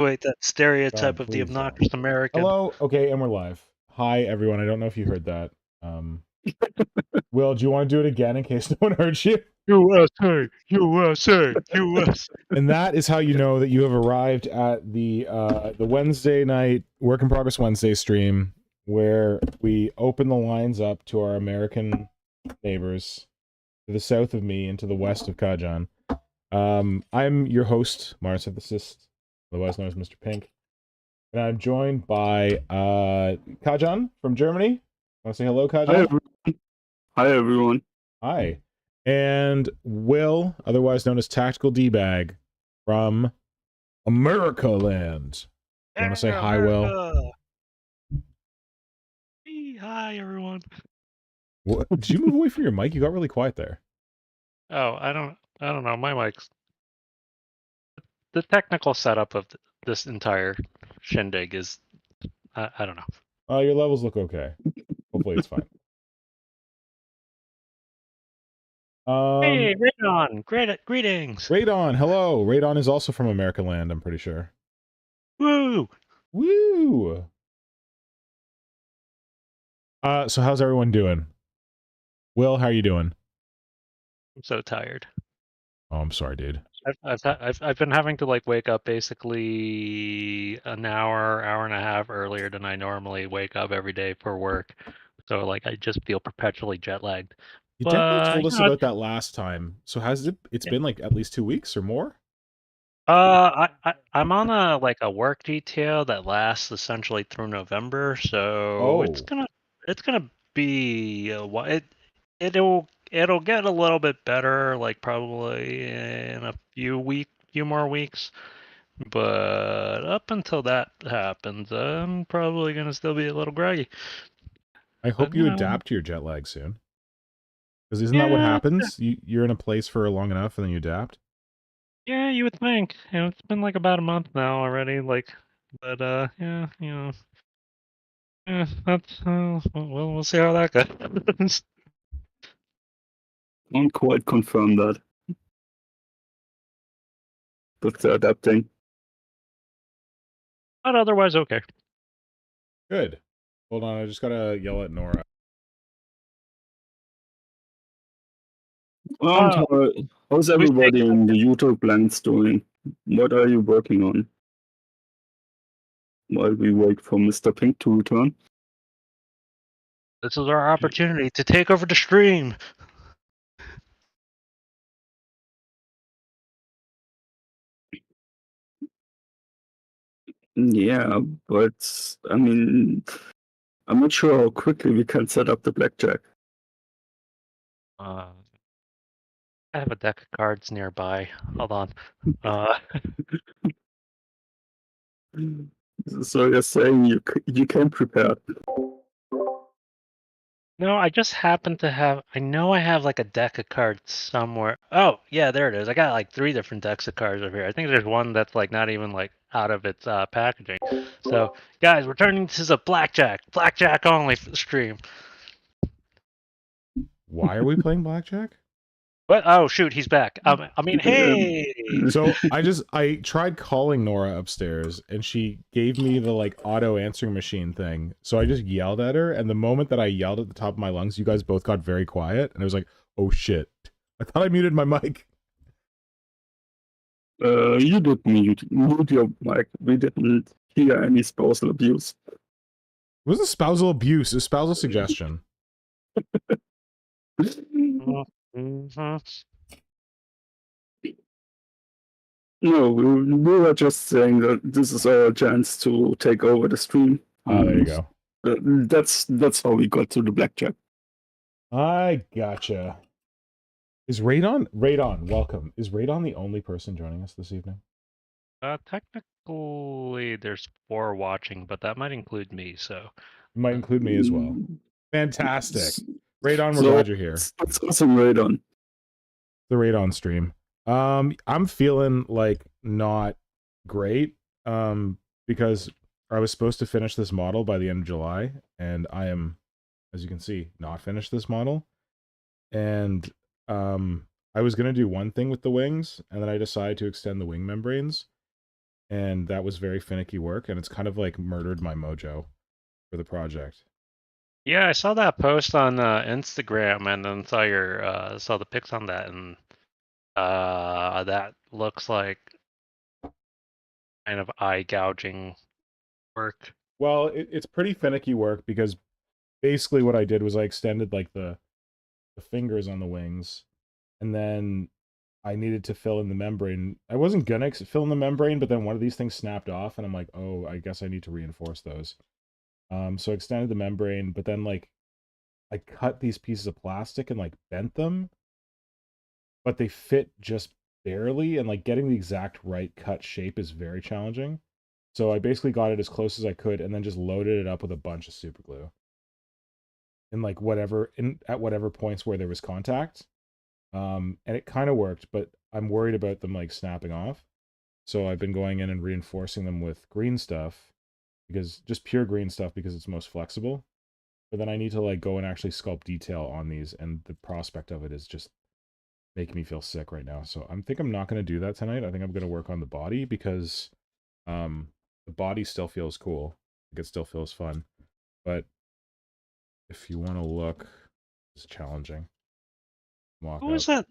Wait, that stereotype God, of the please don't. obnoxious American. Hello? Okay, and we're live. Hi, everyone. I don't know if you heard that. Will, do you want to do it again in case no one heard you? USA, USA, USA. And that is how you know that you have arrived at the Wednesday night Work in Progress Wednesday stream, where we open the lines up to our American neighbors to the south of me and to the west of Kajan. I'm your host, Marsynthesist, otherwise known as Mr. Pink. And I'm joined by Kajan from Germany. Want to say hello, Kajan? Hi, everyone. Hi. And Will, otherwise known as Tactical D-Bag, from America Land. You want to say hi, Will? Hi, everyone. What? Did you move away from your mic? You got really quiet there. Oh, I don't know. My mic's the technical setup of this entire shindig is I don't know. Your levels look okay. Hopefully it's fine. Hey, Radon! Greetings! Radon, hello! Radon is also from America Land, I'm pretty sure. Woo! Woo! So how's everyone doing? Will, how are you doing? I'm so tired. Oh, I'm sorry, dude. I've been having to like wake up basically an hour and a half earlier than I normally wake up every day for work. So like I just feel perpetually jet lagged. You definitely told us about that last time. So has it's been like at least 2 weeks or more? I'm on a work detail that lasts essentially through November, so it's gonna be it'll get a little bit better, like probably in a few more weeks. But up until that happens, I'm probably gonna still be a little groggy. I hope you adapt to your jet lag soon. Because isn't that what happens? You're in a place for long enough and then you adapt? Yeah, you would think. You know, it's been like about a month now already, like, but yeah, you know. Yeah, that's we'll see how that goes. Can't quite confirm that. But they're adapting. But otherwise, okay. Good. Hold on, I just gotta yell at Nora. How's everybody in the YouTube lands doing? What are you working on? While we wait for Mr. Pink to return. This is our opportunity to take over the stream. Yeah, but I mean, I'm not sure how quickly we can set up the blackjack. I have a deck of cards nearby. Hold on. So you're saying you came prepared? No, I just happen to have. I know I have like a deck of cards somewhere. Oh, yeah, there it is. I got like 3 different decks of cards over here. I think there's one that's like not even like out of its packaging. So, guys, we're turning this as a blackjack only for the stream. Why are we playing blackjack? What? Oh shoot, he's back. I mean, hey. So I tried calling Nora upstairs, and she gave me the like auto answering machine thing. So I just yelled at her, and the moment that I yelled at the top of my lungs, you guys both got very quiet, and I was like, "Oh shit!" I thought I muted my mic. You did mute your mic. We didn't hear any spousal abuse. It wasn't spousal abuse. It was spousal suggestion. No, we were just saying that this is our chance to take over the stream. There you go. That's how we got to the blackjack. I gotcha. Is Radon? Welcome. Is Radon the only person joining us this evening? Technically, there's 4 watching, but that might include me. So it might include me as well. Fantastic. Radon, we're glad you're here. It's awesome, Radon. The Radon stream. I'm feeling like not great. Because I was supposed to finish this model by the end of July, and I am, as you can see, not finished this model. And I was gonna do one thing with the wings, and then I decided to extend the wing membranes. and that was very finicky work, and it's kind of like murdered my mojo for the project. Yeah, I saw that post on Instagram, and then saw the pics on that, and that looks like kind of eye gouging work. Well, it's pretty finicky work because basically what I did was I extended like the fingers on the wings, and then I needed to fill in the membrane. I wasn't gonna fill in the membrane, but then one of these things snapped off, and I'm like, oh, I guess I need to reinforce those. So I extended the membrane, but then like I cut these pieces of plastic and like bent them, but they fit just barely, and like getting the exact right cut shape is very challenging. So I basically got it as close as I could, and then just loaded it up with a bunch of super glue. And like at whatever points where there was contact. And it kind of worked, but I'm worried about them like snapping off. So I've been going in and reinforcing them with green stuff, because just pure green stuff, because it's most flexible. But then I need to like go and actually sculpt detail on these, and the prospect of it is just making me feel sick right now. So I think I'm not going to do that tonight. I think I'm going to work on the body, because the body still feels cool. Like, it still feels fun. But if you want to look, it's challenging. Walk Who up. was that?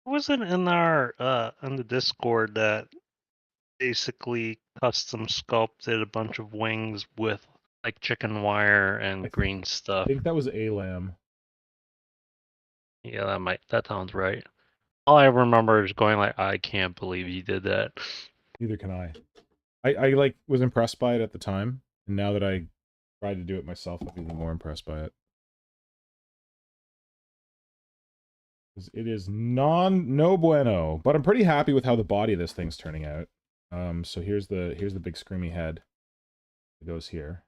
Who was it in our in the Discord that basically custom sculpted a bunch of wings with like chicken wire and green I stuff? think that was a lamb. Yeah, that sounds right. All I remember is going like, I can't believe you did that. Neither can I. I like was impressed by it at the time, and now that I tried to do it myself, I'm even more impressed by it. It is no bueno, but I'm pretty happy with how the body of this thing's turning out. So here's the big screamy head. It goes here.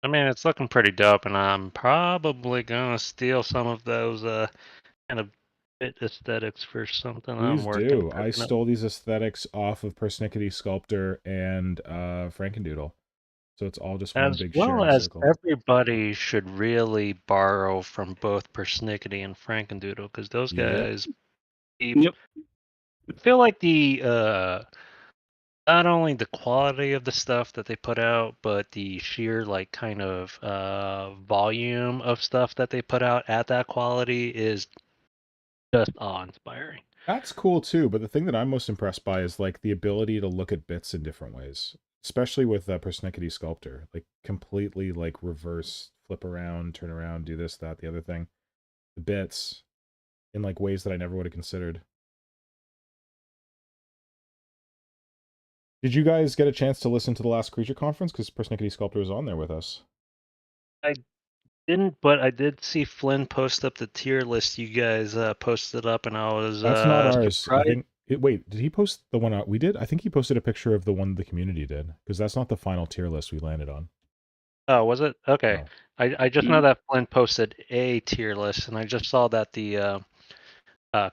I mean, it's looking pretty dope, and I'm probably gonna steal some of those kind of bit aesthetics for something I'm Please working. do. I stole these aesthetics off of Persnickety Sculptor and Frankendoodle. So it's all just one As big well sharing as circle. everybody should really borrow from both Persnickety and Frankendoodle, because those Yep. guys keep. Yep. I feel like the not only the quality of the stuff that they put out, but the sheer like kind of volume of stuff that they put out at that quality is just awe-inspiring. That's cool too, but the thing that I'm most impressed by is like the ability to look at bits in different ways, especially with Persnickety Sculptor. Like completely like reverse, flip around, turn around, do this, that, the other thing. The bits in like ways that I never would have considered. Did you guys get a chance to listen to the last Creature Conference? Because Persnickety Sculptor was on there with us. I didn't, but I did see Flynn post up the tier list you guys posted up, and I was That's not ours. I surprised. think. Wait, did he post the one we did? I think he posted a picture of the one the community did, because that's not the final tier list we landed on. Oh, was it? Okay. No. I just know that Flynn posted a tier list, and I just saw that the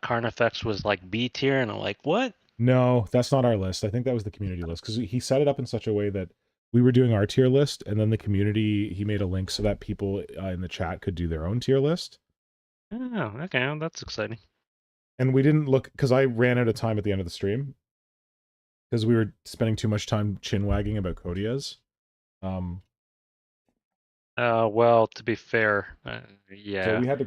Carnifex was like B tier, and I'm like, what? No, that's not our list. I think that was the community list, because he set it up in such a way that we were doing our tier list, and then the community, he made a link so that people in the chat could do their own tier list. Oh, okay, well, that's exciting. And we didn't look, because I ran out of time at the end of the stream, because we were spending too much time chin wagging about Kodias. Well, to be fair, yeah. So we had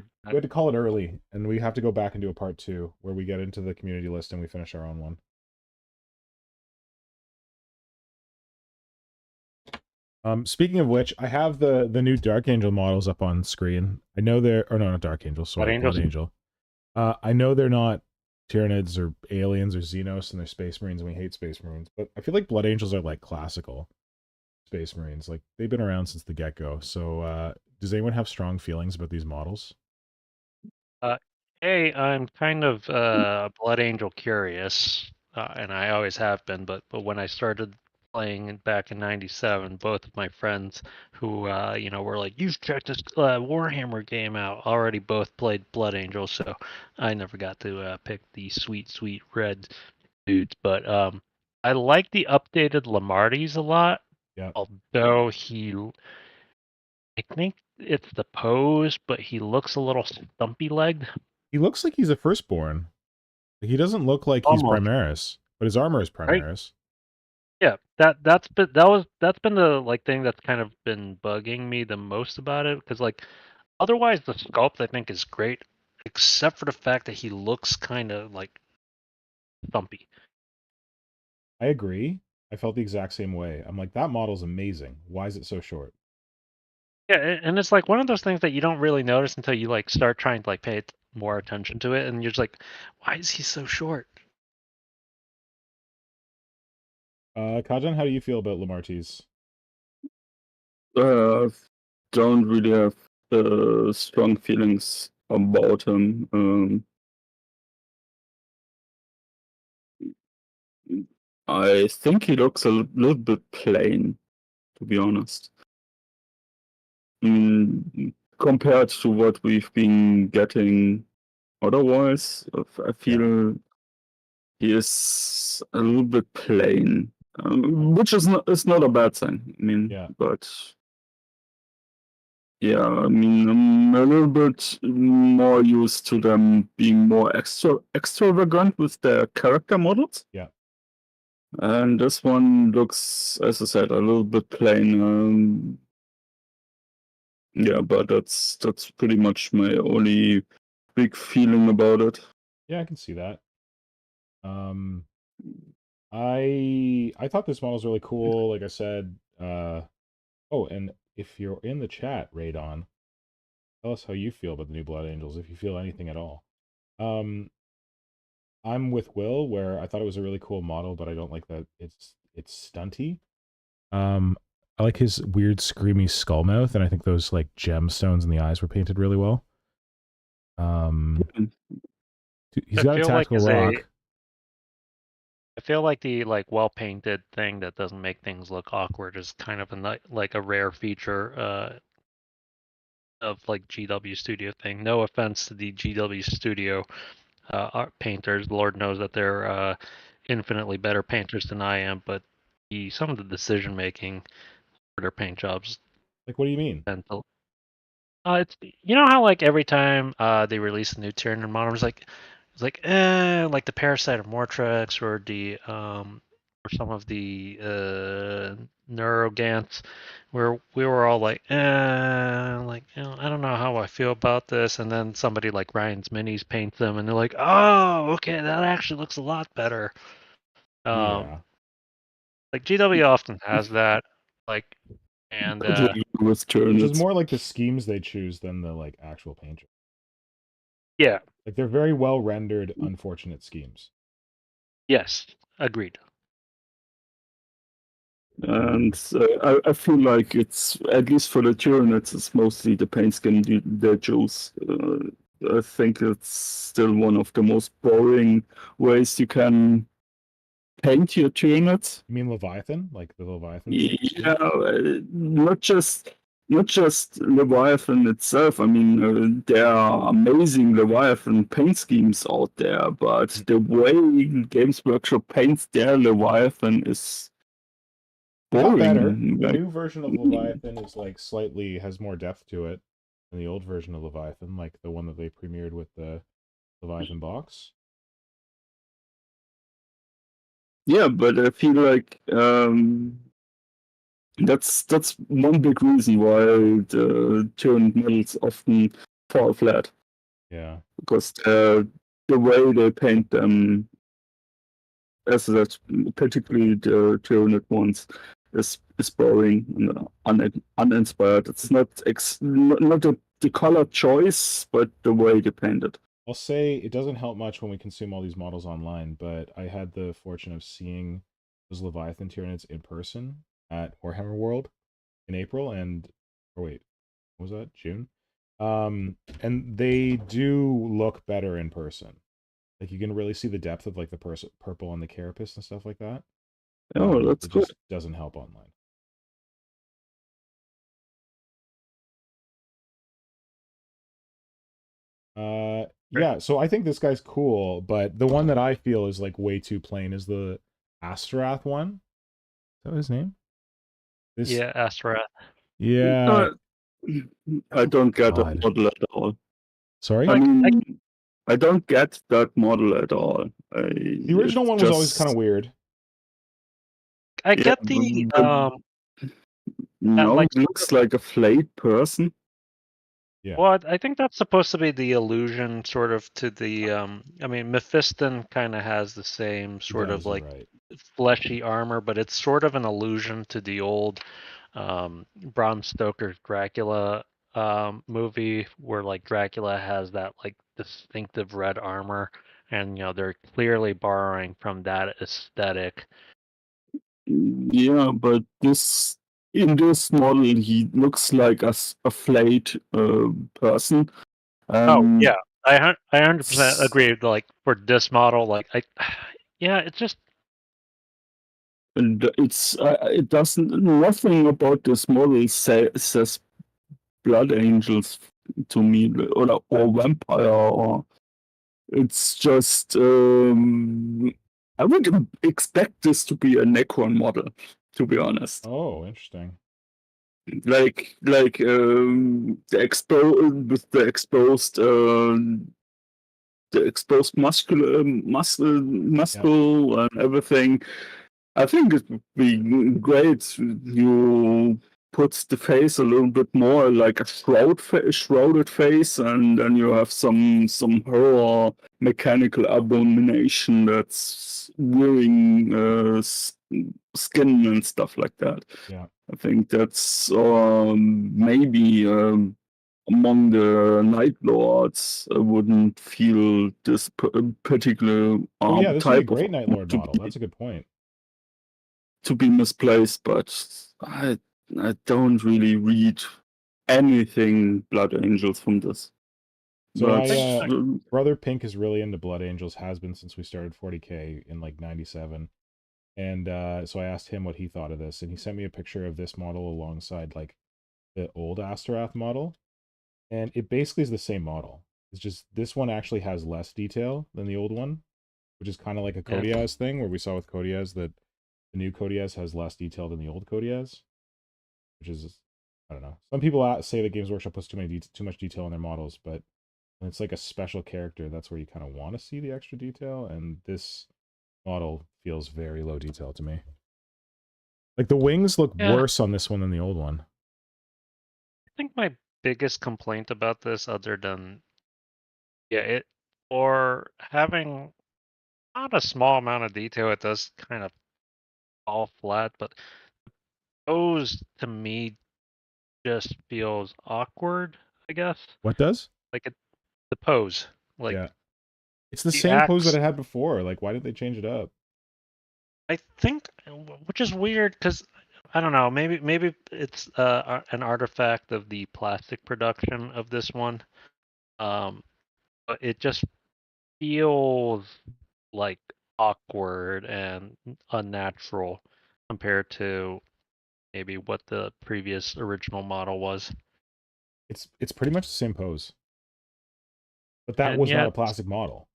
to call it early, and we have to go back and do a part 2 where we get into the community list and we finish our own one. Speaking of which, I have the new Dark Angel models up on screen. I know they're, or no, not Dark Angel, sorry, Blood Angel. I know they're not Tyranids or aliens or Xenos, and they're Space Marines, and we hate Space Marines, but I feel like Blood Angels are like classical Space Marines. Like, they've been around since the get-go. So does anyone have strong feelings about these models? Hey, I'm kind of Blood Angel curious, and I always have been. But when I started playing back in '97, both of my friends who were like, "You should check this Warhammer game out," already both played Blood Angel, so I never got to pick the sweet red dudes. But I like the updated Lamarties a lot. Yeah. Although I think it's the pose, but he looks a little stumpy legged. He looks like he's a firstborn. He doesn't look like he's Almost, Primaris, but his armor is right? Primaris. Yeah, that's been the like thing that's kind of been bugging me the most about it, because like otherwise the sculpt I think is great, except for the fact that he looks kind of like thumpy. I agree. I felt the exact same way. I'm like, that model's amazing. Why is it so short? Yeah, and it's like one of those things that you don't really notice until you like start trying to like pay more attention to it, and you're just like, why is he so short? Kajan, how do you feel about Lamartie's? Don't really have strong feelings about him. I think he looks a little bit plain, to be honest. Compared to what we've been getting otherwise, I feel he is a little bit plain, which is not a bad thing. I mean, Yeah. but yeah, I mean, I'm a little bit more used to them being more extravagant with their character models. Yeah. And this one looks, as I said, a little bit plain. Yeah, but that's pretty much my only big feeling about it. Yeah, I can see that. I thought this model was really cool. Like I said, oh, and if you're in the chat, Radon, tell us how you feel about the new Blood Angels, if you feel anything at all. I'm with Will, where I thought it was a really cool model, but I don't like that it's stunty. I like his weird screamy skull mouth, and I think those like gemstones in the eyes were painted really well. He's got a tactical rock. I feel like the like well painted thing that doesn't make things look awkward is kind of like a rare feature of like GW Studio thing. No offense to the GW Studio art painters. Lord knows that they're infinitely better painters than I am, but some of the decision making for their paint jobs. Like, what do you mean? It's how like every time they release a new Tyranid model, it's like like the Parasite of Mortrex or the or some of the Neurogants, where we were all like I don't know how I feel about this, and then somebody like Ryan's Minis paints them, and they're like, oh, okay, that actually looks a lot better. Yeah. Like GW often has that, like, and which is more like the schemes they choose than the like actual painter. yeah, like they're very well rendered, unfortunate schemes. yes, agreed. And I feel like it's, at least for the Tyranids, it's mostly the paint scheme they choose. I think it's still one of the most boring ways you can paint your Tyranids. You mean Leviathan? Like the Leviathan? Yeah, not just Leviathan itself. I mean, there are amazing Leviathan paint schemes out there, but the way Games Workshop paints their Leviathan is boring. Better. The new version of Leviathan is like slightly has more depth to it than the old version of Leviathan, like the one that they premiered with the Leviathan box. Yeah, but I feel like that's one big reason why the Tyranid models often fall flat. Yeah, because the way they paint them, as that particularly the Tyranid ones, is boring and uninspired. It's not the color choice, but the way they paint it. I'll say it doesn't help much when we consume all these models online, but I had the fortune of seeing those Leviathan Tyranids in person at Warhammer World in April, and what was that? June? And they do look better in person. Like you can really see the depth of like the purple on the carapace and stuff like that. Oh, that's good. Just doesn't help online. Yeah, so I think this guy's cool, but the one that I feel is like way too plain is the Astaroth one. Is that his name? Yeah, Astaroth. Yeah. I don't get that model at all. Sorry? I mean, I don't get that model at all. The original one was always kind of weird. I Yeah, get the no, like it looks like a flayed person. Yeah. well, I think that's supposed to be the allusion sort of to the I mean Mephiston kind of has the same He sort of does, you're like right. fleshy armor, but it's sort of an allusion to the old Bram Stoker's Dracula movie where like Dracula has that like distinctive red armor, and they're clearly borrowing from that aesthetic. Yeah, but in this model, he looks like a flayed person. Oh And yeah, I 100% agree. Like for this model, like yeah, it's just it doesn't nothing about this model says blood angels to me, or vampire, or it's just I would expect this to be a Necron model, to be honest. Oh, interesting. Like the exposed Yep. muscle and everything. I think it would be great. You put the face a little bit more like a shrouded face, and then you have some horror mechanical abomination that's wearing skin and stuff like that. Yeah. I think that's maybe among the Night Lords. I wouldn't feel this particular Oh yeah, this would be a type of great Night armor Lord model. That's a good point. to be misplaced, but I don't really read anything Blood Angels from this. So But my brother Pink is really into Blood Angels, has been since we started 40K in like 97. And so I asked him what he thought of this, and he sent me a picture of this model alongside like the old Astaroth model. And it basically is the same model. It's just this one actually has less detail than the old one, which is kind of like a yeah. Kodiaz thing, where we saw with Kodiaz that the new Kodiaz has less detail than the old Kodiaz, which is, I don't know. Some people say that Games Workshop puts too much detail in their models, but when it's like a special character, that's where you kind of want to see the extra detail, and this model feels very low detail to me. Like the wings look Yeah. worse on this one than the old one. I think my biggest complaint about this, other than it or having not a small amount of detail, it does kind of fall flat, but those to me just feels awkward, I guess. What does? Like the pose, like Yeah. It's the the same pose that axe. it had before. Like, why did they change it up? I think, which is weird because I don't know. Maybe it's an artifact of the plastic production of this one. But it just feels like awkward and unnatural compared to maybe what the previous original model was. It's pretty much the same pose. But that And was not yet, a plastic model.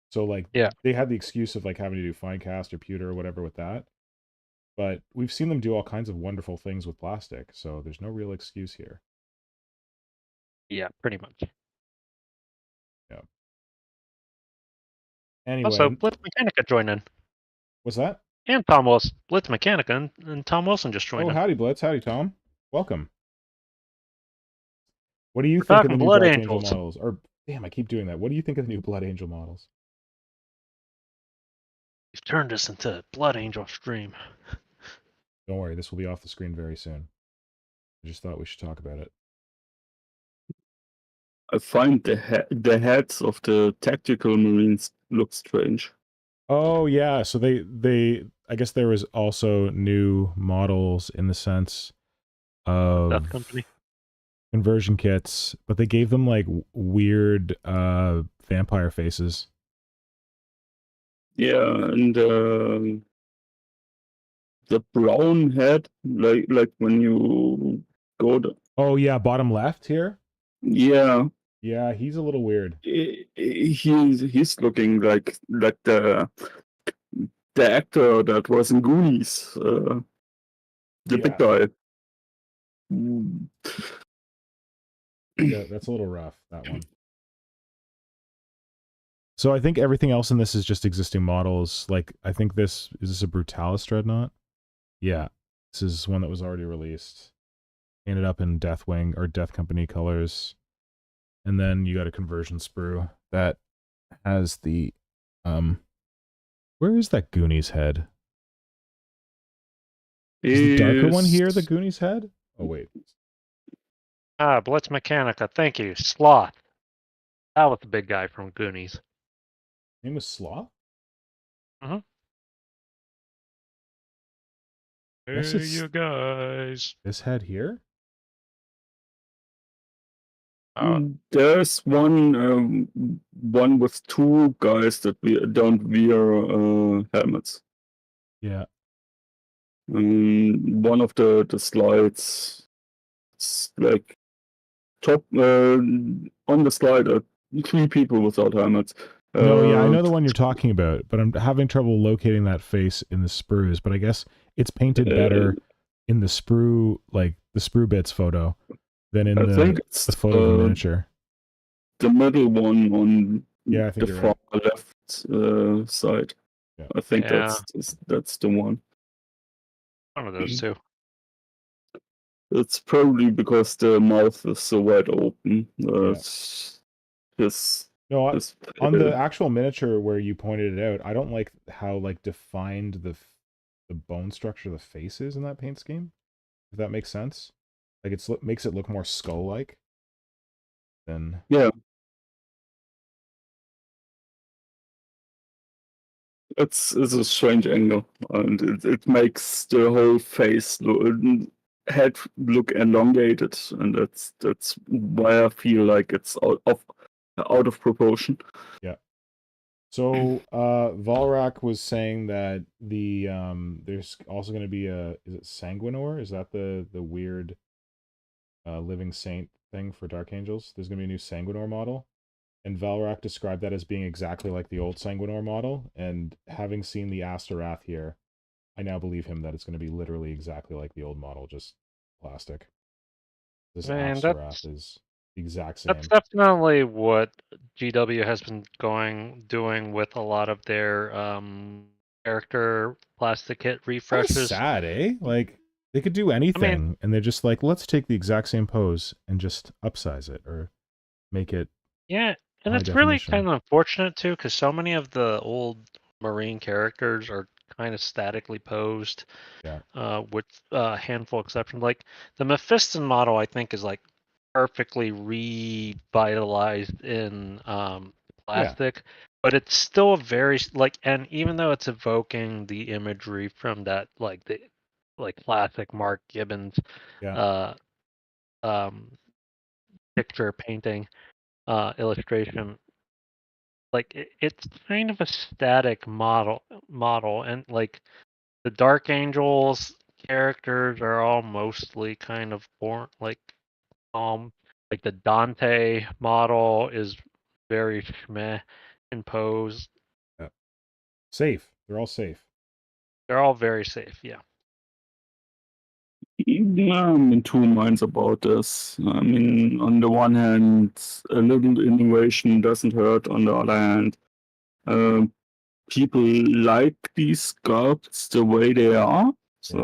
So like yeah, they had the excuse of like having to do fine cast or pewter or whatever with that. But we've seen them do all kinds of wonderful things with plastic, so there's no real excuse here. yeah, pretty much. Yeah. Also, Anyway, Blitz Mechanica joined in. what's that? And Tom Wilson. Blitz Mechanica and Tom Wilson just joined Oh, in. howdy, Blitz. Howdy, Tom. Welcome. What do you We're think of the talking new Blood Dark Angel Angels. models? Or, damn, I keep doing that. What do you think of the new Blood Angel models? You've turned us into Blood Angel stream. Don't worry, this will be off the screen very soon. I just thought we should talk about it. I find the heads of the tactical marines look strange. Oh yeah, so they I guess there was also new models in the sense of Death Company. conversion kits, but they gave them like weird vampire faces. Yeah, and the brown head, like when you go to, Oh yeah, bottom left here. yeah, Yeah, he's a little weird. he's looking like the actor that was in Goonies, the big Yeah, guy. Mm. yeah, that's a little rough, that one. So I think everything else in this is just existing models. Like I think this is a Brutalis Dreadnought. Yeah, this is one that was already released. Painted up in Deathwing or Death Company colors. And then you got a conversion sprue that has the where is that Goonies head? Is the darker one here the Goonies head? Oh wait. Ah, Blitz Mechanica, thank you. Sloth. That was the big guy from Goonies. His name was Sloth? Mm-hmm. Guess Hey, it's you guys. this head here? There's one with two guys that don't wear helmets. Yeah. One of the slides, it's like top on the slide are 3 people without helmets. No, yeah, I know the one you're talking about, but I'm having trouble locating that face in the sprues, but I guess it's painted better in the sprue, like the sprue bits photo, than in I think it's the photo of the miniature. the middle one on Yeah, I think the you're far right. left side. Yeah. I think Yeah. that's the one. One of those two. It's probably because the mouth is so wide open. Yeah. No, on the actual miniature where you pointed it out, I don't like how like defined the bone structure of the face is in that paint scheme. If that makes sense, like makes it look more skull-like. Then yeah, it's a strange angle, and it makes the whole face head look elongated, and that's why I feel like it's out of proportion. yeah. So Valrak was saying that the there's also going to be a, is it Sanguinor? Is that the weird living saint thing for Dark Angels? There's going to be a new Sanguinor model, and Valrak described that as being exactly like the old Sanguinor model. And having seen the Asterath here, I now believe him that it's going to be literally exactly like the old model, just plastic. This Man, Asterath is the exact same. that's definitely what GW has been doing with a lot of their character plastic kit Kind of refreshes. sad, eh? Like they could do anything, and they're just like, let's take the exact same pose and just upsize it or make it. Yeah, and high it's really definition. kind of unfortunate too, because so many of the old Marine characters are kind of statically posed. Yeah. With a handful of exceptions. Like the Mephiston model, I think is like perfectly revitalized in plastic, but it's still a very like, and even though it's evoking the imagery from that like the classic Mark Gibbons uh um picture painting illustration, like it's kind of a static model, and like the Dark Angels characters are all mostly kind of born like the Dante model is very schmeh in pose. Yeah. Safe. They're all safe. They're all very safe, yeah. I'm in two minds about this. I mean, on the one hand, a little innovation doesn't hurt. On the other hand, people like these sculpts the way they are. So,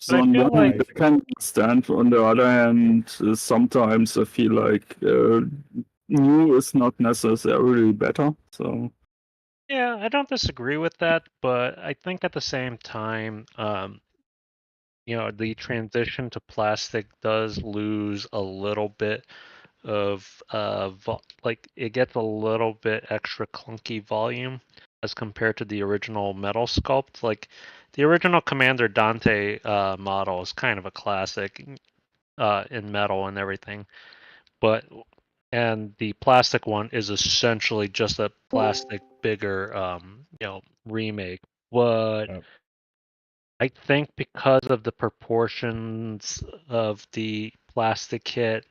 But I on feel one hand, like I can understand. On the other hand, sometimes I feel like new is not necessarily better. So, yeah, I don't disagree with that, but I think at the same time, the transition to plastic does lose a little bit of like it gets a little bit extra clunky volume as compared to the original metal sculpt. Like the original Commander Dante model is kind of a classic in metal and everything, but and the plastic one is essentially just a plastic bigger remake. But I think because of the proportions of the plastic kit,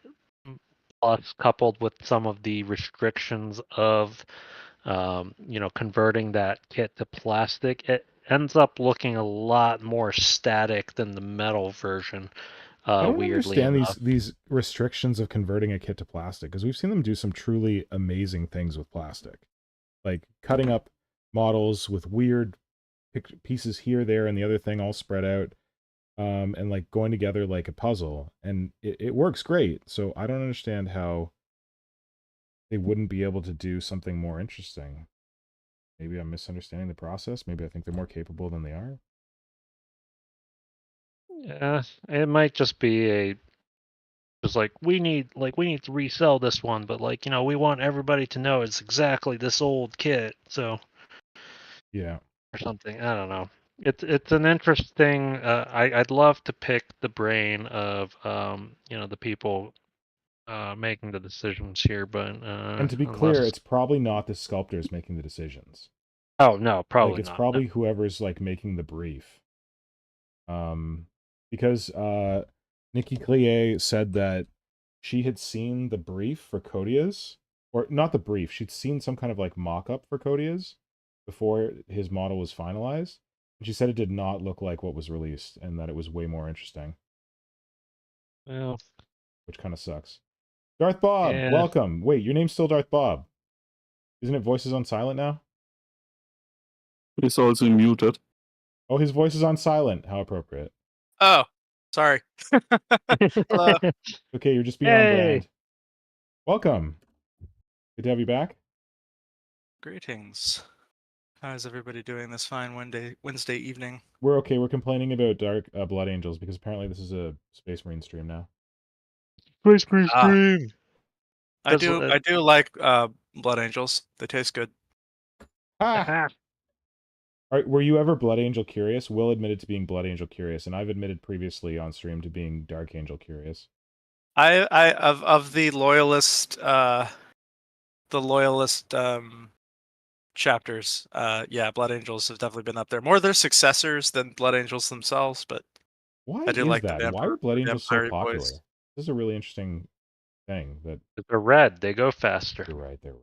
plus coupled with some of the restrictions of, converting that kit to plastic, it ends up looking a lot more static than the metal version. I don't Weirdly understand enough. these restrictions of converting a kit to plastic, because we've seen them do some truly amazing things with plastic, like cutting up models with weird pieces here, there, and the other thing all spread out, and like going together like a puzzle, and it works great. So I don't understand how they wouldn't be able to do something more interesting. Maybe I'm misunderstanding the process. Maybe I think they're more capable than they are. Yeah, it might just be just like we need to resell this one, but like, you know, we want everybody to know it's exactly this old kit, so Yeah. or something. I don't know. It's an interesting. I'd love to pick the brain of you know, the people making the decisions here, but And to be clear, unless it's probably not the sculptors making the decisions. oh no, Like probably it's not. No. probably whoever's like making the brief. Because Nikki Clie said that she had seen the brief for Kodia's, or not the brief, she'd seen some kind of like mock-up for Kodia's before his model was finalized. And she said it did not look like what was released and that it was way more interesting, Well, which kind of sucks. Darth Bob, yeah. welcome. Wait, your name's still Darth Bob. Isn't it voices on silent now? He's also muted. Oh, his voice is on silent. How appropriate. Oh, sorry. Hello. Okay, you're just being on brand. Welcome. Good to have you back. Greetings. How is everybody doing this fine Wednesday evening? We're okay. We're complaining about Dark Blood Angels because apparently this is a Space Marine stream now. Space Marine Ah. stream. I do like Blood Angels. They taste good. Ah! All right, were you ever Blood Angel curious? Will admitted to being Blood Angel curious, and I've admitted previously on stream to being Dark Angel curious. I of the loyalist chapters, yeah, Blood Angels have definitely been up there. More their successors than Blood Angels themselves, but Why I do is like that? the Why are Blood Angels so vampire popular? voice. This is a really interesting thing that They're red. They go faster. you're right there.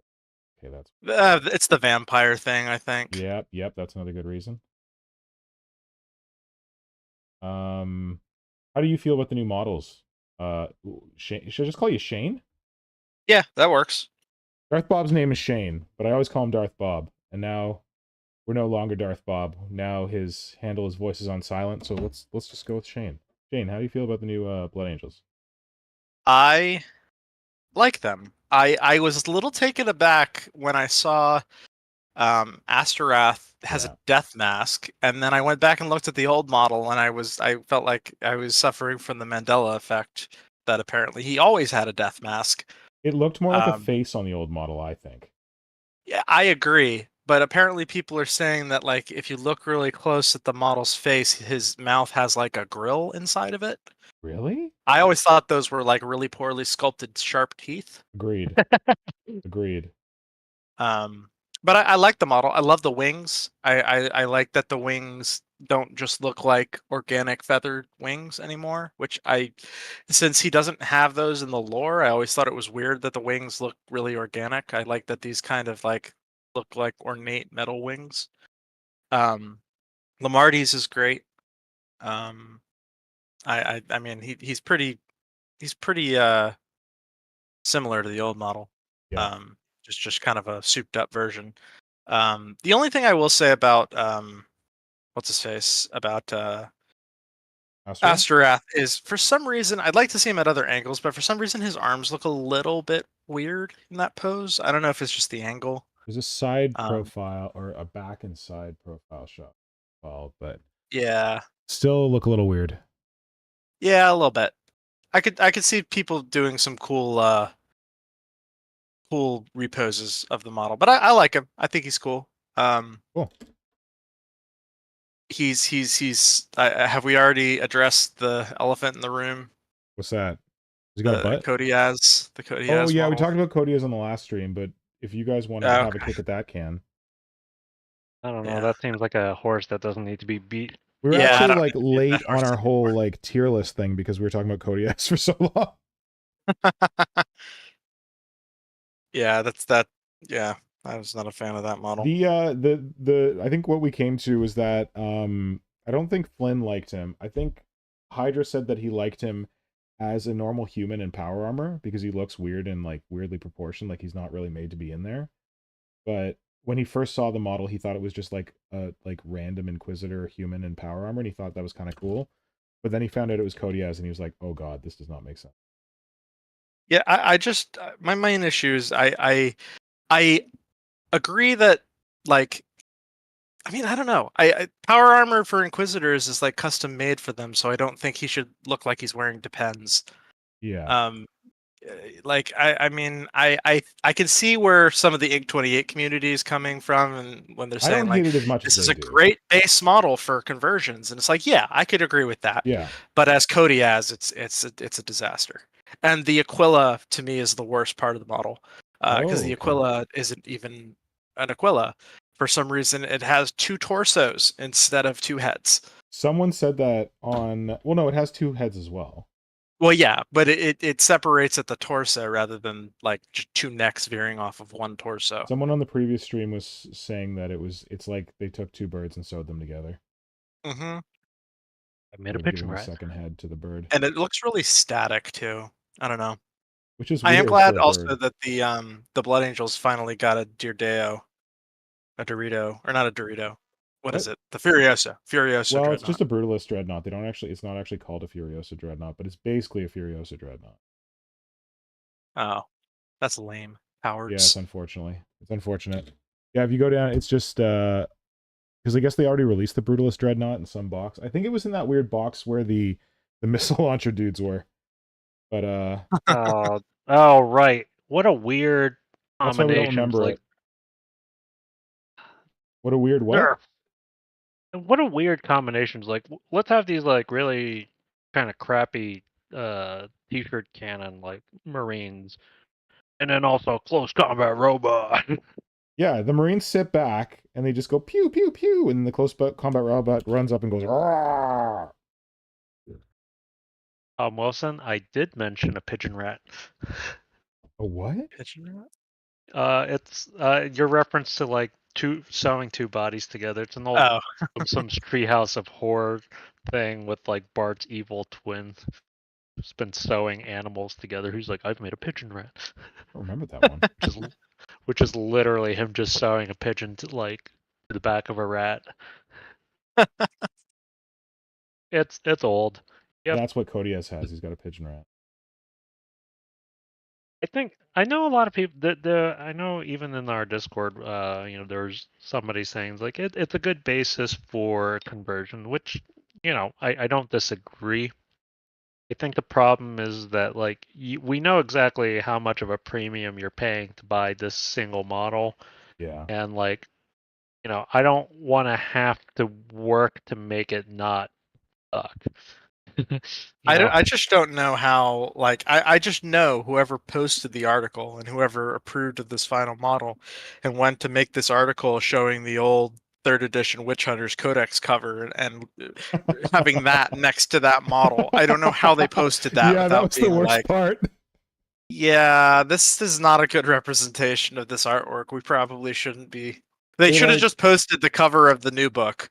Okay, that's It's the vampire thing, I think. yep, that's another good reason. How do you feel about the new models? Shane, should I just call you Shane? Yeah, that works. Darth Bob's name is Shane, but I always call him Darth Bob. And now we're no longer Darth Bob. Now his handle, his voice is on silent. So let's just go with Shane. Shane, how do you feel about the new Blood Angels? I like them. I was a little taken aback when I saw Asterath has a death mask, and then I went back and looked at the old model, and I felt like I was suffering from the Mandela effect that apparently he always had a death mask. It looked more like a face on the old model, I think. Yeah, I agree. But apparently people are saying that like if you look really close at the model's face, his mouth has like a grill inside of it. Really? I always thought those were like really poorly sculpted sharp teeth. Agreed. Agreed. But I like the model. I love the wings. I like that the wings don't just look like organic feathered wings anymore, which since he doesn't have those in the lore, I always thought it was weird that the wings look really organic. I like that these kind of like look like ornate metal wings. Lamarty's is great. I mean he's pretty similar to the old model. Yeah. Just kind of a souped up version. The only thing I will say about what's his face about Asterath is for some reason I'd like to see him at other angles, but for some reason his arms look a little bit weird in that pose. I don't know if it's just the angle. There's a side profile or a back and side profile shot, but yeah, still look a little weird. Yeah, a little bit. I could see people doing some cool reposes of the model, but I like him. I think he's cool. Cool. He's. Have we already addressed the elephant in the room? What's that? He's got a butt. Kodiaz. The Kodiaz. Oh yeah, model. we talked about Kodiaz on the last stream, but if you guys want to have a kick at that, can. I don't know. That seems like a horse that doesn't need to be beat. We were actually like late on our whole like tier list thing because we were talking about Kodiaz for so long. Yeah, that's that. Yeah, I was not a fan of that model. The I think what we came to was that I don't think Flynn liked him. I think Hydra said that he liked him as a normal human in power armor because he looks weird and like weirdly proportioned, like he's not really made to be in there. But when he first saw the model, he thought it was just like a random Inquisitor human in power armor, and he thought that was kind of cool. But then he found out it was Kodiaz, and he was like, "Oh God, this does not make sense." Yeah, I just my main issue is I agree that like I mean I don't know I power armor for Inquisitors is like custom made for them, so I don't think he should look like he's wearing Depends. Yeah. Like I mean I can see where some of the Ig-28 community is coming from, and when they're I saying don't like hate it as much this as is they a do. great base model for conversions, and it's like yeah I could agree with that. Yeah. But as Kodiaz, it's a disaster. And the Aquila to me is the worst part of the model because the okay. Aquila isn't even an Aquila. For some reason, it has 2 torsos instead of 2 heads. Someone said that on. Well, no, it has 2 heads as well. Well, yeah, but it separates at the torso rather than like just 2 necks veering off of 1 torso. Someone on the previous stream was saying that it's like they took 2 birds and sewed them together. Mm-hmm. I made a Giving pigeon a rat. second head to the bird, And it looks really static too. I don't know. which is I weird am glad for a also bird. that the Blood Angels finally got a Dirdeo, a Dorito, or not a Dorito. What is it? The Furiosa. Furiosa Well, Dreadnought. it's just a Brutalist Dreadnought. They don't actually. It's not actually called a Furiosa Dreadnought, but it's basically a Furiosa Dreadnought. Oh, that's lame. Cowards. Yeah, it's unfortunate. Yeah, if you go down, it's just because I guess they already released the Brutalist Dreadnought in some box. I think it was in that weird box where the missile launcher dudes were. But Oh right. What a weird that's why we don't combinations. remember Like it. What a weird what? there what a weird combinations. Like let's have these like really kind of crappy t-shirt cannon like Marines, and then also close combat robot. Yeah, the Marines sit back and they just go pew pew pew, and the close combat robot runs up and goes. Rawr! Wilson, I did mention a pigeon rat. A what? Pigeon rat? It's your reference to like sewing 2 bodies together. It's an old Oh, some treehouse of horror thing with like Bart's evil twin who's been sewing animals together. Who's like, I've made a pigeon rat. I don't remember that one. which is literally him just sewing a pigeon to the back of a rat. It's old. Yep. That's what Kodiaz has. He's got a pigeon rat. I know a lot of people that I know even in our Discord, there's somebody saying like it's a good basis for conversion, which I don't disagree. I think the problem is that like we know exactly how much of a premium you're paying to buy this single model. Yeah. And like, I don't want to have to work to make it not suck. I just don't know how. Like, I just know whoever posted the article and whoever approved of this final model, and went to make this article showing the old 3rd edition Witch Hunters Codex cover and having that next to that model. I don't know how they posted that. Yeah, that was the worst part. Yeah, this is not a good representation of this artwork. We probably shouldn't be. They should have just posted the cover of the new book.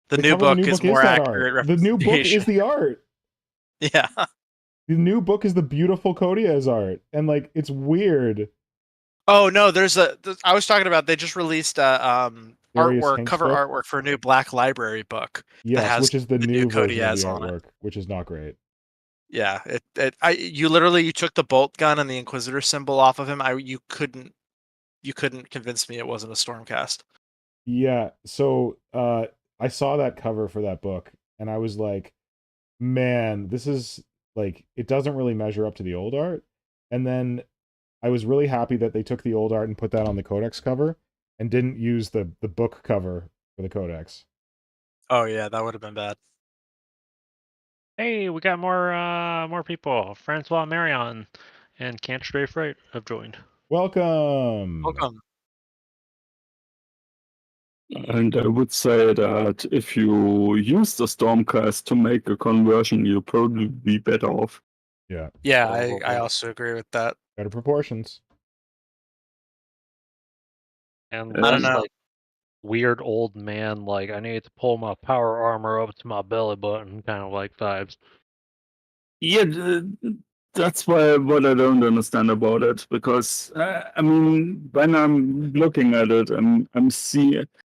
The new book is more accurate. The new book is the art. Yeah. The new book is the beautiful Kodiaz art, and like it's weird. Oh no, I was talking about they just released artwork, cover artwork for a new Black Library book. Yes, which is the new version of the artwork, which is not great. Yeah, you took the bolt gun and the Inquisitor symbol off of him. You couldn't convince me it wasn't a Stormcast. Yeah, so I saw that cover for that book, and I was like, man, this is like, it doesn't really measure up to the old art. And then I was really happy that they took the old art and put that on the Codex cover and didn't use the book cover for the Codex. Oh yeah, that would have been bad. Hey, we got more people. Francois Marion and Can't Stray Fright have joined. Welcome. And I would say that if you use the Stormcast to make a conversion, you'll probably be better off. Yeah. Yeah, I also agree with that. Better proportions. And I don't know. Like weird old man, like I need to pull my power armor up to my belly button kind of like vibes. Yeah, that's why what I don't understand about it, because I mean, when I'm looking at it, I'm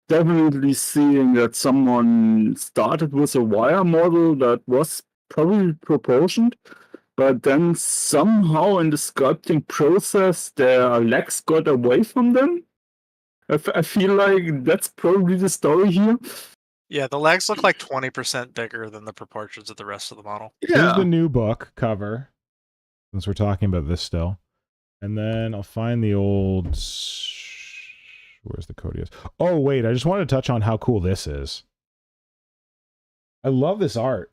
definitely seeing that someone started with a wire model that was probably proportioned, but then somehow in the sculpting process, their legs got away from them. I feel like that's probably the story here. Yeah, the legs look like 20% bigger than the proportions of the rest of the model. Here's the Yeah. new book cover, since we're talking about this still. And then I'll find the old... Where's the Codias? Oh, wait, I just wanted to touch on how cool this is. I love this art.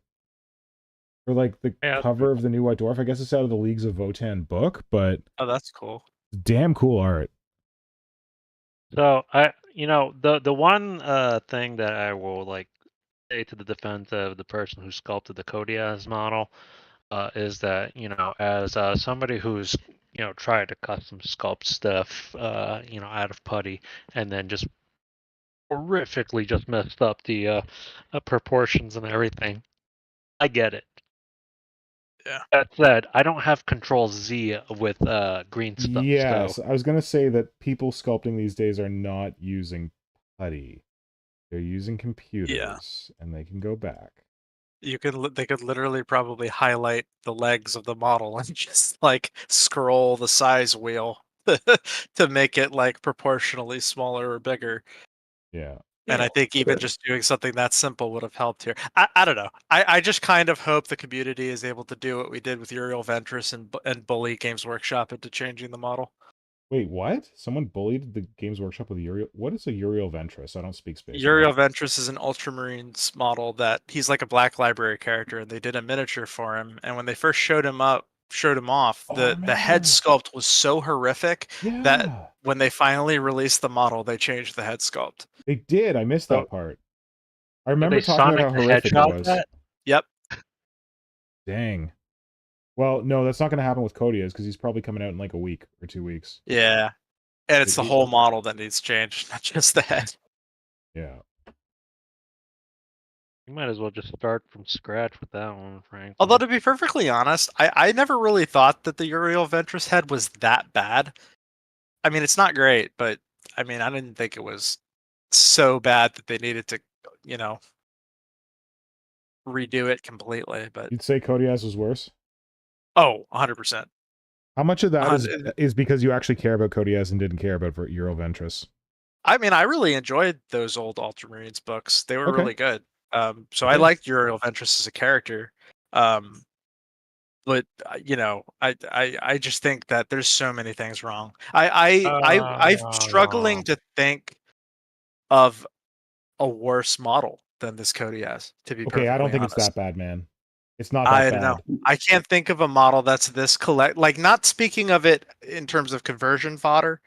For, like, the cover of the new White Dwarf. I guess it's out of the Leagues of Votan book, but... Oh, that's cool. Damn cool art. So the one thing that I will like say to the defense of the person who sculpted the Kodias model is that as somebody who's tried to custom sculpt stuff out of putty and then just horrifically just messed up the proportions and everything, I get it. Yeah. That said, I don't have Control Z with green stuff. Yes, So. I was going to say that people sculpting these days are not using putty. They're using computers, and they can go back. They could literally probably highlight the legs of the model and just like scroll the size wheel to make it like proportionally smaller or bigger. Yeah. And I think even just doing something that simple would have helped here. I don't know. I just kind of hope the community is able to do what we did with Uriel Ventress and bully Games Workshop into changing the model. Wait, what? Someone bullied the Games Workshop with Uriel? What is a Uriel Ventress? I don't speak Space. Uriel Ventress is an Ultramarines model that he's like a Black Library character, and they did a miniature for him. And when they first showed him off, the head sculpt was so horrific that when they finally released the model, they changed the head sculpt. They did. I missed that part. I remember talking Sonic about how horrific it was. That? Yep. Dang. Well, no, that's not going to happen with Kodias because he's probably coming out in like a week or 2 weeks. Yeah. And it's the whole model that needs changed, not just the head. Yeah. You might as well just start from scratch with that one, Frank. Although, to be perfectly honest, I never really thought that the Uriel Ventress head was that bad. I mean, it's not great, but I mean, I didn't think it was so bad that they needed to, redo it completely. But you'd say Kodias was worse? Oh, 100%. How much of that is because you actually care about Kodias and didn't care about Uriel Ventress? I mean, I really enjoyed those old Ultramarines books. They were really good. So I liked Uriel Ventress as a character. But I just think that there's so many things wrong. I'm struggling to think of a worse model than this Kodias, to be perfectly I don't think honest. it's that bad, man. It's not that bad. I don't know. I can't think of a model that's this like, not speaking of it in terms of conversion fodder,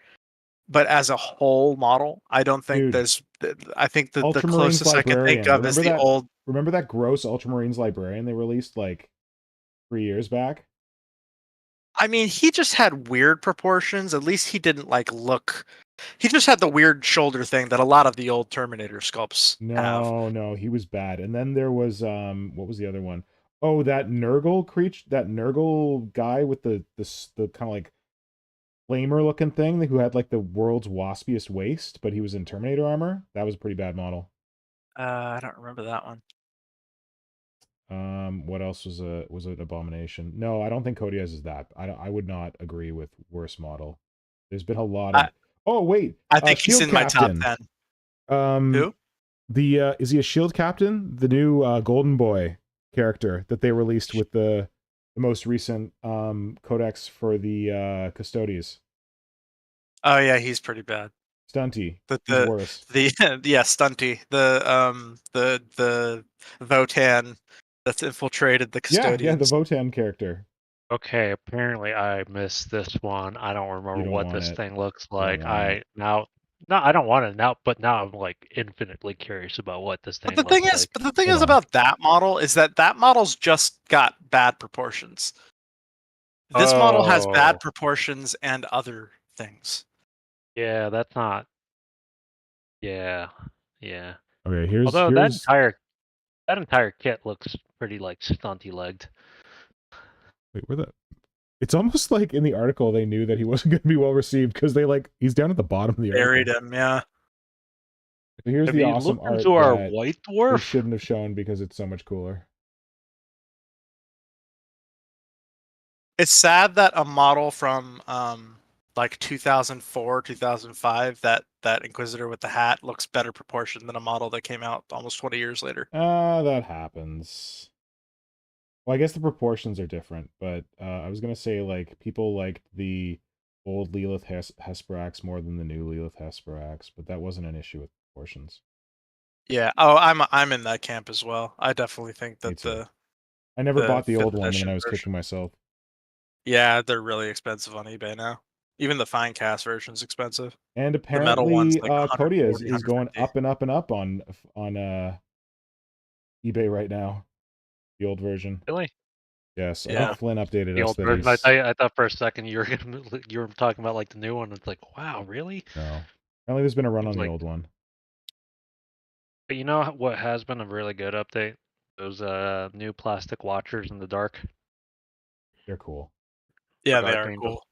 but as a whole model, I don't think there's. I think the closest I can think of is the old. Remember that gross Ultramarines Librarian they released like 3 years back? I mean, he just had weird proportions. At least he didn't like look. He just had the weird shoulder thing that a lot of the old Terminator sculpts have. No, he was bad. And then there was what was the other one? Oh, that Nurgle creature, that Nurgle guy with the kind of like flamer looking thing who had like the world's waspiest waist, but he was in Terminator armor. That was a pretty bad model. I don't remember that one. What else was an abomination? No, I don't think Kodias is that. I would not agree with worst model. There's been a lot of. Oh wait, I think he's in my top 10. Who? Is he a Shield Captain? The new Golden Boy character that they released with the most recent codex for the Custodes. Oh yeah, he's pretty bad. Stunty. He's worse. Stunty. The Votan that's infiltrated the Custodians. Yeah, the Votan character. Okay, apparently I missed this one. I don't remember what this thing looks like. I don't want it now, but now I'm like infinitely curious about what this thing looks like. But the thing is about that model is that model's just got bad proportions. This model has bad proportions and other things. Yeah, that's not. Yeah. Okay, here's that entire kit looks pretty like stunty legged. Wait, where the It's almost like in the article they knew that he wasn't going to be well received because he's down at the bottom of the Buried article. him, yeah. So here's Have the you awesome looked art into our that white they dwarf? shouldn't have shown because it's so much cooler. It's sad that a model from like 2004, 2005, that Inquisitor with the hat looks better proportioned than a model that came out almost 20 years later. That happens. Well, I guess the proportions are different, but I was gonna say like people liked the old Lilith Hesperax more than the new Lilith Hesperax, but that wasn't an issue with proportions. Yeah. Oh, I'm in that camp as well. I definitely think Me that too. I never the bought the 5th old one, and edition then I was version. kicking myself. Yeah, they're really expensive on eBay now. Even the fine cast version's expensive. And The metal one's apparently, like Kodia 140, is going 150. up and up and up on eBay right now. The old version. Really? Yes, I Yeah. think Flynn updated The us old that version. he's I thought for a second you were talking about like the new one. It's like, wow, really? no. Apparently, there's been a run on Seems the like. old one. But you know what has been a really good update? Those new plastic watchers in the dark. They're cool. Yeah, they Dark are Angels. cool.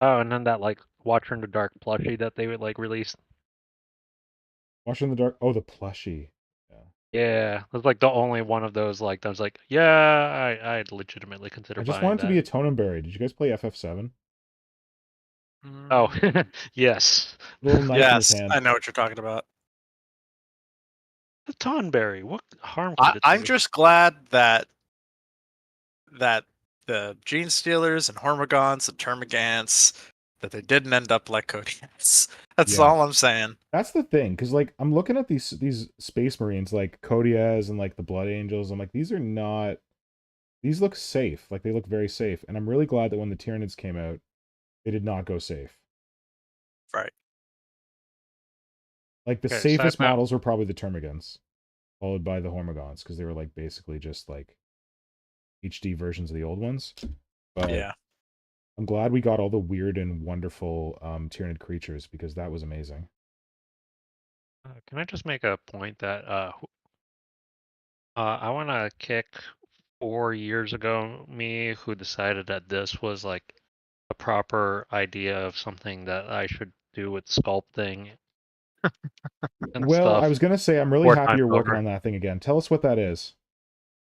Oh, and then that like Watcher in the Dark plushie that they would like release. Watcher in the Dark. Oh, the plushie. Yeah. Yeah, it was like the only one of those like I was like, yeah, I'd legitimately consider I just buying want it to be a that. Tonenberry. Did you guys play FF7? Oh, Mm, yes. Little knife in his yes, hand. I know what you're talking about. The Tonberry. What harm could it I'm do? just glad that the Gene Stealers and Hormigons and Termagants, that they didn't end up like Kodiaks. That's Yeah. all I'm saying. That's the thing, because like I'm looking at these Space Marines like Kodias and like the Blood Angels. I'm like, these are not. These look safe. Like they look very safe, and I'm really glad that when the Tyranids came out, they did not go safe. Right. Like the Okay, side safest map. models were probably the Termagants, followed by the Hormigons, because they were like basically just like HD versions of the old ones. But Yeah. I'm glad we got all the weird and wonderful Tyranid creatures because that was amazing. Can I just make a point that I want to kick 4 years ago me who decided that this was like a proper idea of something that I should do with sculpting and Well, I stuff was gonna say I'm really 4 happy times you're working over. on that thing again. Tell us what that is.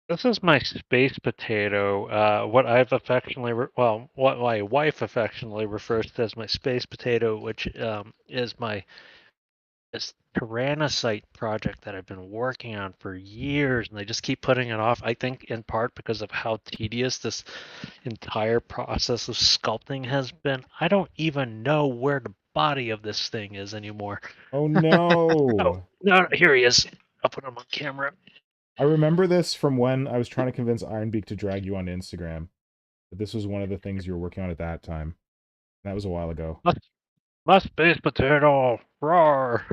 This is my space potato. What I've affectionately, what my wife affectionately refers to as my space potato, which is this Tyrannocyte project that I've been working on for years, and they just keep putting it off. I think in part because of how tedious this entire process of sculpting has been. I don't even know where the body of this thing is anymore. Oh Oh, no. no, here he is. I'll put him on camera. I remember this from when I was trying to convince Ironbeak to drag you on Instagram. But this was one of the things you were working on at that time. That was a while ago. My space potato, roar!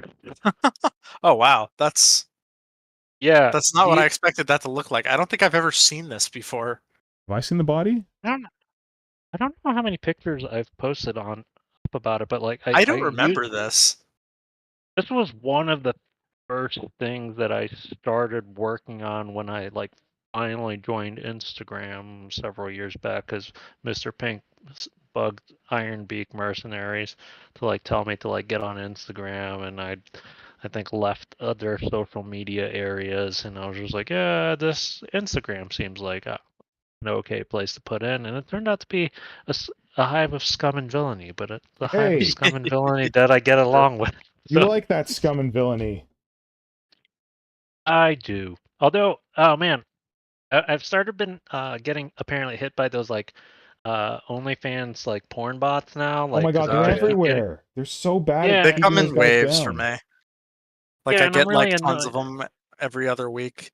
Oh wow, that's Yeah, not what I expected that to look like. I don't think I've ever seen this before. Have I seen the body? I don't know how many pictures I've posted on up about it, but like I don't remember this. this was one of the first things that I started working on when I like finally joined Instagram several years back because Mr. Pink bugged Ironbeak mercenaries to like tell me to like get on Instagram, and I think left other social media areas, and I was just like, yeah, this Instagram seems like an okay place to put in, and it turned out to be a hive of scum and villainy, but the hive of Hey, scum and villainy that I get along with. you So like that scum and villainy. I do. Although, oh man, I've started been getting apparently hit by those like OnlyFans like porn bots now, Oh like my because god, they're I just keep getting everywhere. They're so bad at They yeah, keeping come those in guys waves for down. me. Like yeah, I and I'm get like really tons of annoyed. them every other week.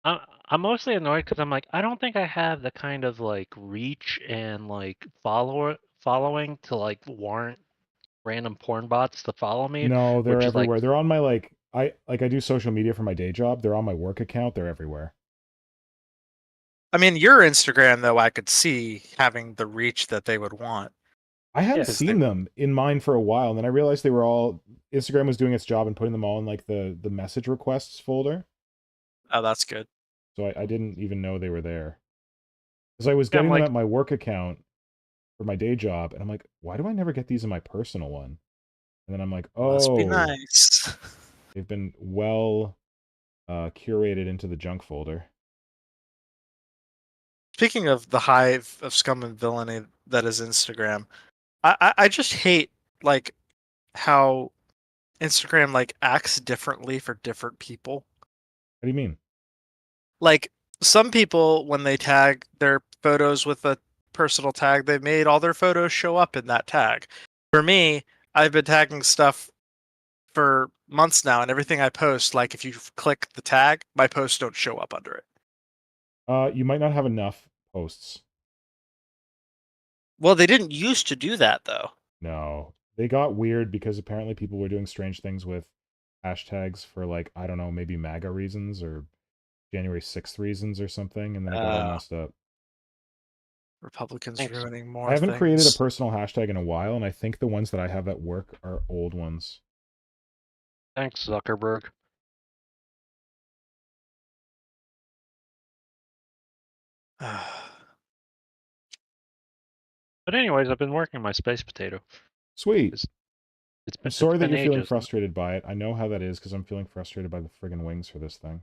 I'm mostly annoyed because I'm like I don't think I have the kind of like reach and like following to like warrant random porn bots to follow me, No, they're which is like everywhere. They're on my I do social media for my day job. They're on my work account. They're everywhere. I mean, your Instagram though, I could see having the reach that they would want. I hadn't yeah. seen them in mine for a while, and then I realized they were all Instagram was doing its job and putting them all in like the message requests folder. Oh, that's good. So I didn't even know they were there. Because I was Yeah, I'm getting them like, at my work account for my day job, and I'm like, why do I never get these in my personal one? And then I'm like, Must be oh, nice. they've been well curated into the junk folder. Speaking of the hive of scum and villainy that is Instagram, I just hate like how Instagram like acts differently for different people. What do you mean? Like some people, when they tag their photos with a personal tag they made, all their photos show up in that tag. For me, I've been tagging stuff for months now, and everything I post, like if you click the tag, my posts don't show up under it. You might not have enough posts. Well, they didn't used to do that though. No. They got weird because apparently people were doing strange things with hashtags for, like, I don't know, maybe MAGA reasons or January 6th reasons or something, and then it got all messed up. Republicans Thanks. ruining more I haven't created a things. personal hashtag in a while, and I think the ones that I have at work are old ones. thanks, Zuckerberg. But anyways, I've been working my space potato. Sweet. I'm sorry It's that been you're feeling ages. frustrated by it. I know how that is because I'm feeling frustrated by the friggin' wings for this thing.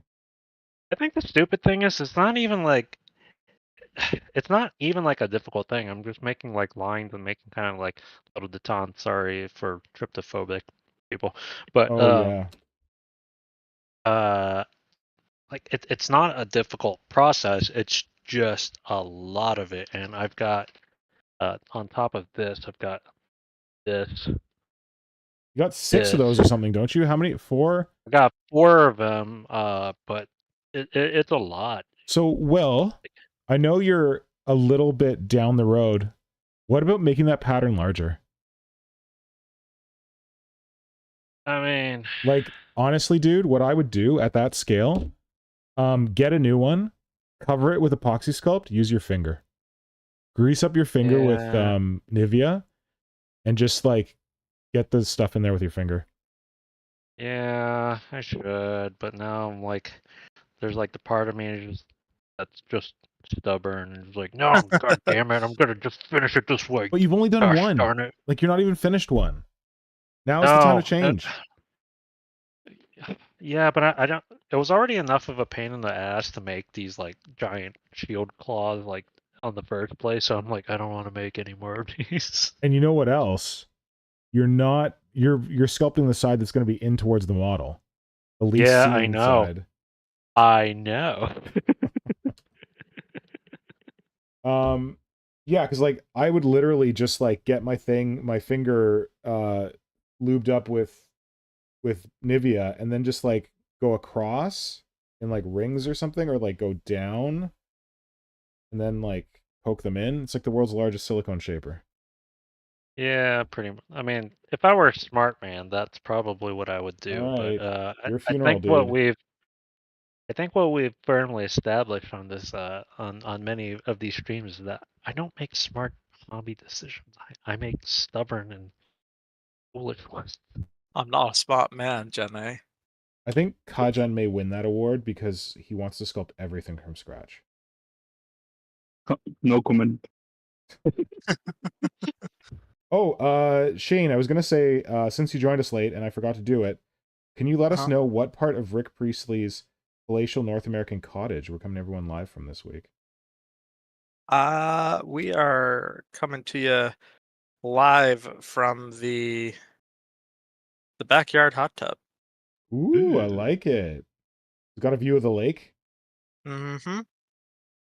I think the stupid thing is, it's not even like a difficult thing. I'm just making like lines and making kind of like little detente. Sorry for tryptophobic people, but Oh, yeah. like it's not a difficult process. It's just a lot of it, and I've got on top of this, I've got this. You got 6 of those or something, don't you? How many? 4? I got 4 of them, but it's a lot. So, Will, I know you're a little bit down the road. What about making that pattern larger? I mean, Like, honestly, dude, what I would do at that scale, get a new one, cover it with epoxy sculpt, use your finger. Grease up your finger with yeah, Nivea, and just, like, get the stuff in there with your finger. yeah, I should, but now I'm like, there's like the part of me that's just stubborn and it's like, no, god damn it, I'm gonna just finish it this way. But you've only done Gosh one. darn it. Like, you're not even finished one. Now is the time to No, change. yeah, but I don't. It was already enough of a pain in the ass to make these like giant shield claws like on the first place. So I'm like, I don't want to make any more of these. And you know what else? You're sculpting the side that's going to be in towards the model. The least Yeah, I seen know. side. I know. Yeah, because like I would literally just like get my finger lubed up with Nivea and then just like go across in like rings or something, or like go down and then like poke them in. It's like the world's largest silicone shaper. Yeah, pretty much. I mean, if I were a smart man, that's probably what I would do. All right. But Your I funeral, think what dude. we've firmly established on this on many of these streams is that I don't make smart hobby decisions. I make stubborn and foolish ones. I'm not a smart man, Jenny. I think Kajan may win that award because he wants to sculpt everything from scratch. No comment. Oh, Shane, I was gonna say, since you joined us late and I forgot to do it, can you let us know what part of Rick Priestley's palatial North American cottage we're coming to everyone live from this week? We are coming to you live from the backyard hot tub. Ooh, I like it. It's got a view of the lake. Mm-hmm.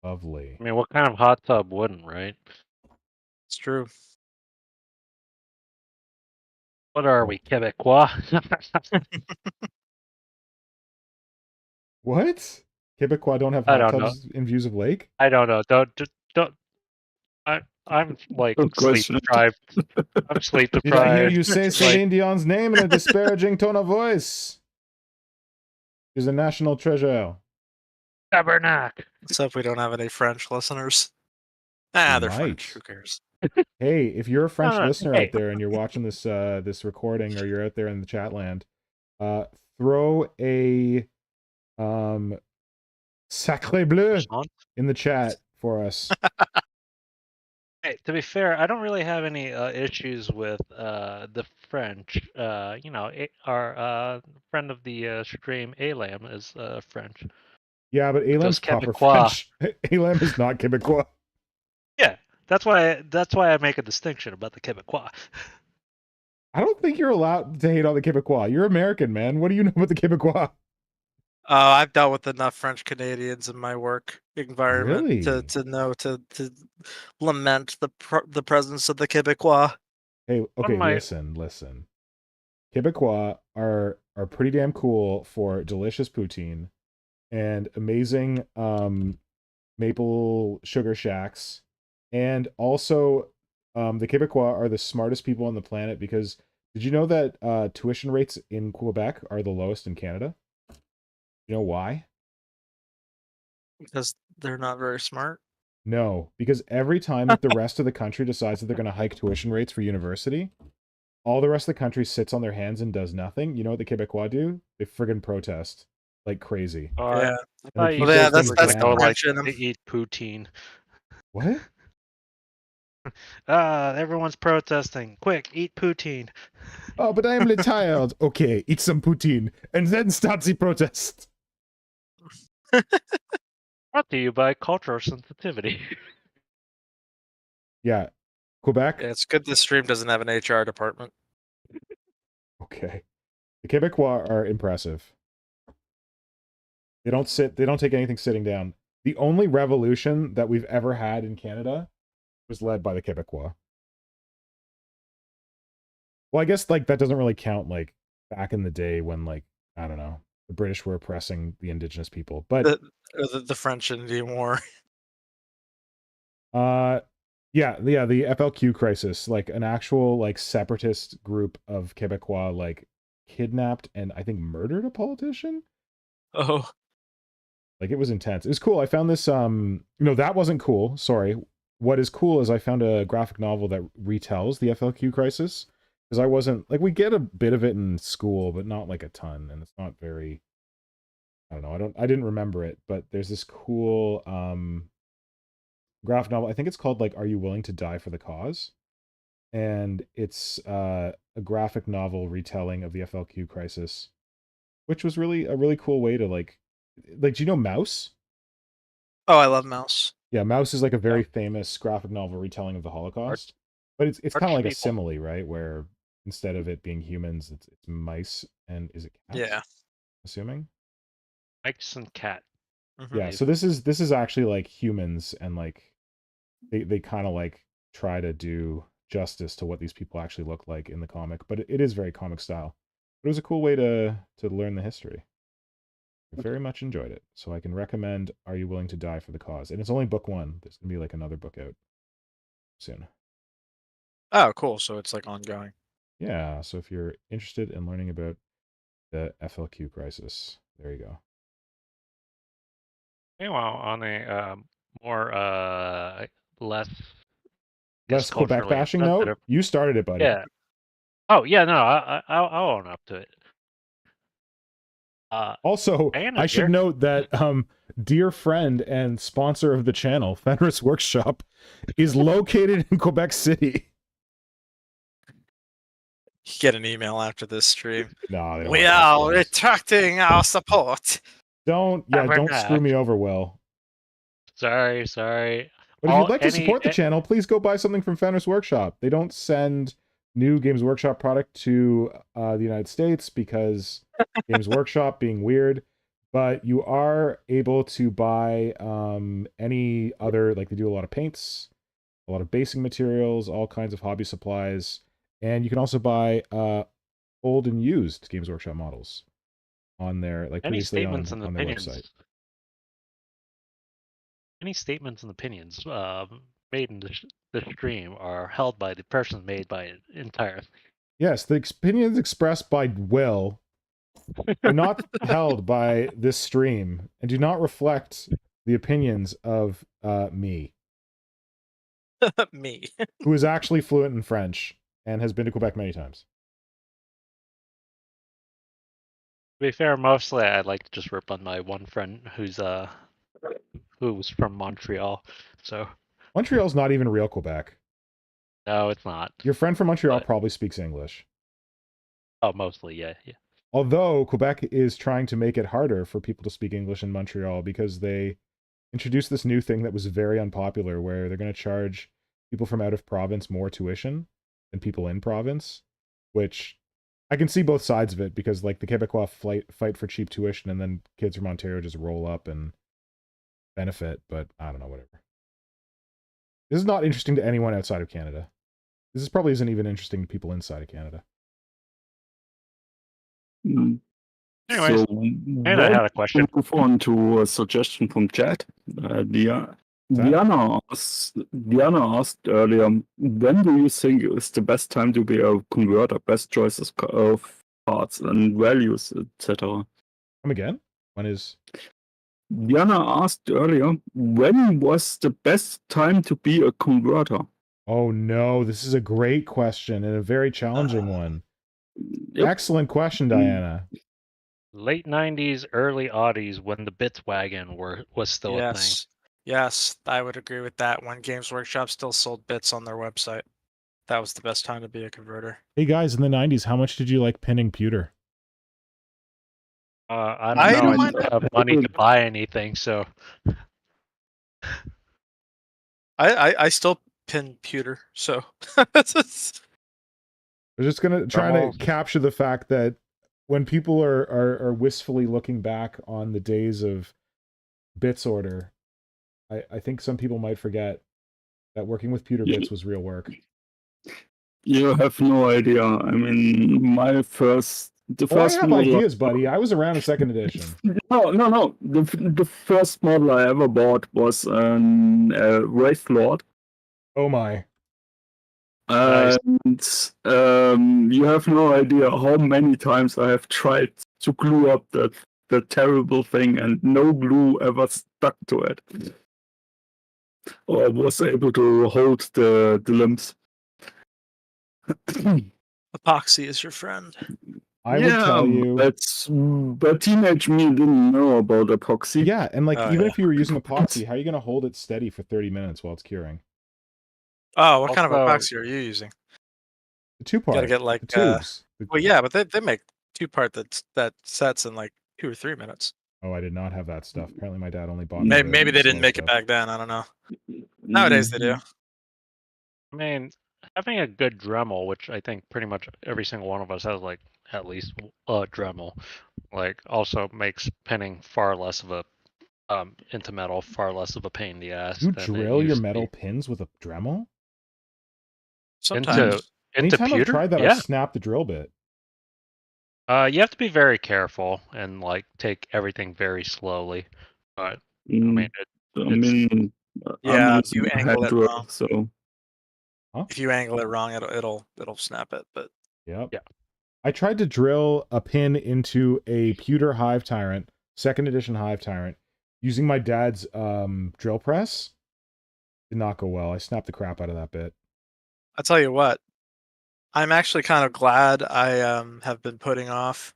Lovely. I mean, what kind of hot tub wouldn't, right? It's true. What are we, Quebecois? What? Quebecois don't have I hot don't know. tubs in views of lake? I don't know. Don't. I'm like Good sleep question. deprived. I'm sleep Did I hear deprived. you say Like, Celine Dion's name in a disparaging tone of voice? She's a national treasure. Tabernacle. So if we don't have any French listeners. We They're might. French. Who cares? Hey, if you're a French listener Hey. out there and you're watching this this recording, or you're out there in the chat land, throw a sacré bleu in the chat for us. Hey, to be fair, I don't really have any issues with the French. Our friend of the stream, Alam, is French. Yeah, but With Elam's those proper Quebecois. French. Elam is not Quebecois. Yeah, that's why I make a distinction about the Quebecois. I don't think you're allowed to hate on the Quebecois. You're American, man. What do you know about the Quebecois? I've dealt with enough French Canadians in my work environment Really? to know to lament the presence of the Quebecois. Hey, okay, my- listen. Quebecois are pretty damn cool for delicious poutine and amazing maple sugar shacks. And also the Quebecois are the smartest people on the planet because did you know that tuition rates in Quebec are the lowest in Canada? You know why? Because they're not very smart. No, because every time that the rest of the country decides that they're going to hike tuition rates for university, all the rest of the country sits on their hands and does nothing. You know what the Quebecois do? They friggin' protest like crazy. Yeah, Yeah. I And thought they you keep yeah, those guys things were that's gonna the go down. like French in them. to eat poutine. What? Everyone's protesting. Quick, eat poutine. Oh, but I am tired. Okay, eat some poutine and then start the protest. Brought to you by cultural sensitivity. Yeah. Quebec? Yeah, it's good this stream doesn't have an HR department. Okay. The Quebecois are impressive. They don't take anything sitting down. The only revolution that we've ever had in Canada was led by the Quebecois. Well, I guess like that doesn't really count like back in the day when like, I don't know, the British were oppressing the indigenous people. But The French Indian War. yeah, the FLQ crisis, like an actual like separatist group of Quebecois like kidnapped and I think murdered a politician. Oh, Like it was intense. It was cool. I found this no, that wasn't cool. Sorry. What is cool is I found a graphic novel that retells the FLQ crisis because I wasn't like we get a bit of it in school, but not like a ton, and it's not very I don't know. I didn't remember it, but there's this cool graphic novel. I think it's called like Are You Willing to Die for the Cause? And it's a graphic novel retelling of the FLQ crisis, which was really a really cool way to like do you know Mouse? oh, I love Mouse. Yeah, Mouse is like a very famous graphic novel retelling of the Holocaust. But it's kind of like a Archpeople. simile, right? Where instead of it being humans, it's mice and is it cats? Yeah. Assuming? Mice and cat. Mhm. Yeah, so this is actually like humans and like they kind of like try to do justice to what these people actually look like in the comic, but it is very comic style. It was a cool way to learn the history. I very much enjoyed it. So I can recommend Are You Willing to Die for the Cause? And it's only book 1. There's going to be like another book out soon. Oh, cool. So it's like ongoing. Yeah, so if you're interested in learning about the FLQ crisis, there you go. Meanwhile, on a more less Less Quebec culturally bashing note, insensitive- you started it, buddy. Yeah. Oh yeah, no, I'll own up to it. Also, Diana I should here. note that dear friend and sponsor of the channel, Fenris Workshop, is located in Quebec City. You get an email after this stream. No, they don't We want that are business. retracting our support. Don't We're screw back. me over, Will. Sorry. But if you'd like to support the channel, please go buy something from Fenris Workshop. They don't send new Games Workshop product to the United States because Games Workshop being weird, but you are able to buy any other, like they do a lot of paints, a lot of basing materials, all kinds of hobby supplies, and you can also buy old and used Games Workshop models on their like any previously on statements and their opinions. website. Any statements and opinions made in the stream are held by the person made by it entirely. Yes, the opinions expressed by Will are not held by this stream and do not reflect the opinions of me, Me. who is actually fluent in French and has been to Quebec many times. To be fair, mostly I like to just rip on my one friend who's who's from Montreal. So Montreal's not even real Quebec. no, it's not. Your friend from Montreal But- probably speaks English. Oh, mostly, yeah. Although Quebec is trying to make it harder for people to speak English in Montreal because they introduced this new thing that was very unpopular where they're going to charge people from out of province more tuition than people in province, which I can see both sides of it because like the Quebecois fight for cheap tuition and then kids from Ontario just roll up and benefit, but I don't know, whatever. This is not interesting to anyone outside of Canada. This probably isn't even interesting to people inside of Canada. Anyways, So, and I had a question. move on to a suggestion from chat. Diana asked earlier, when do you think is the best time to be a converter? Best choices of parts and values, etc. Come again? When is... Diana asked earlier, when was the best time to be a converter? Oh no, this is a great question and a very challenging one. Yep. Excellent question, Diana. Late 90s, early aughties, when the bits wagon was still a thing. Yes, I would agree with that. When Games Workshop still sold bits on their website, that was the best time to be a converter. Hey guys, in the 90s, how much did you like pinning pewter? I I don't don't know. mind I didn't have money to buy anything, so I still pin pewter, so I was just trying Dremel. to capture the fact that when people are wistfully looking back on the days of bits order, I think some people might forget that working with pewter bits was real work. You have no idea. I mean, the first Oh, I have model. ideas, buddy. I was around in second edition. No. The first model I ever bought was a Wraith Lord. Oh my. Nice. And you have no idea how many times I have tried to glue up that terrible thing, and no glue ever stuck to it, or was able to hold the limbs. epoxy is your friend. I would tell you. But teenage me didn't know about epoxy. Yeah, and like Oh, even yeah. if you were using epoxy, how are you going to hold it steady for 30 minutes while it's curing? Oh, what kind of Also- epoxy are you using? The two-part. Gotta get like the tubes. well, yeah, but they make two-part that sets in like 2 or 3 minutes. Oh, I did not have that stuff. Apparently, my dad only bought. Maybe they didn't slow make it stuff. back then. I don't know. Nowadays they do. I mean, having a good Dremel, which I think pretty much every single one of us has like at least a Dremel, like also makes pinning far less of a into metal far less of a pain in the ass. You than it drill your used to metal be. pins with a Dremel? Sometimes. Into Anytime I've pewter? tried that, Yeah. I've snapped the drill bit. You have to be very careful and like take everything very slowly. But I mean, Yeah, I'm if you using a angle hand it drill, wrong. so If you angle it wrong, it'll snap it. But Yep. Yeah. I tried to drill a pin into a pewter Hive Tyrant, second edition Hive Tyrant, using my dad's drill press. Did not go well. I snapped the crap out of that bit. I'll tell you what, I'm actually kind of glad I have been putting off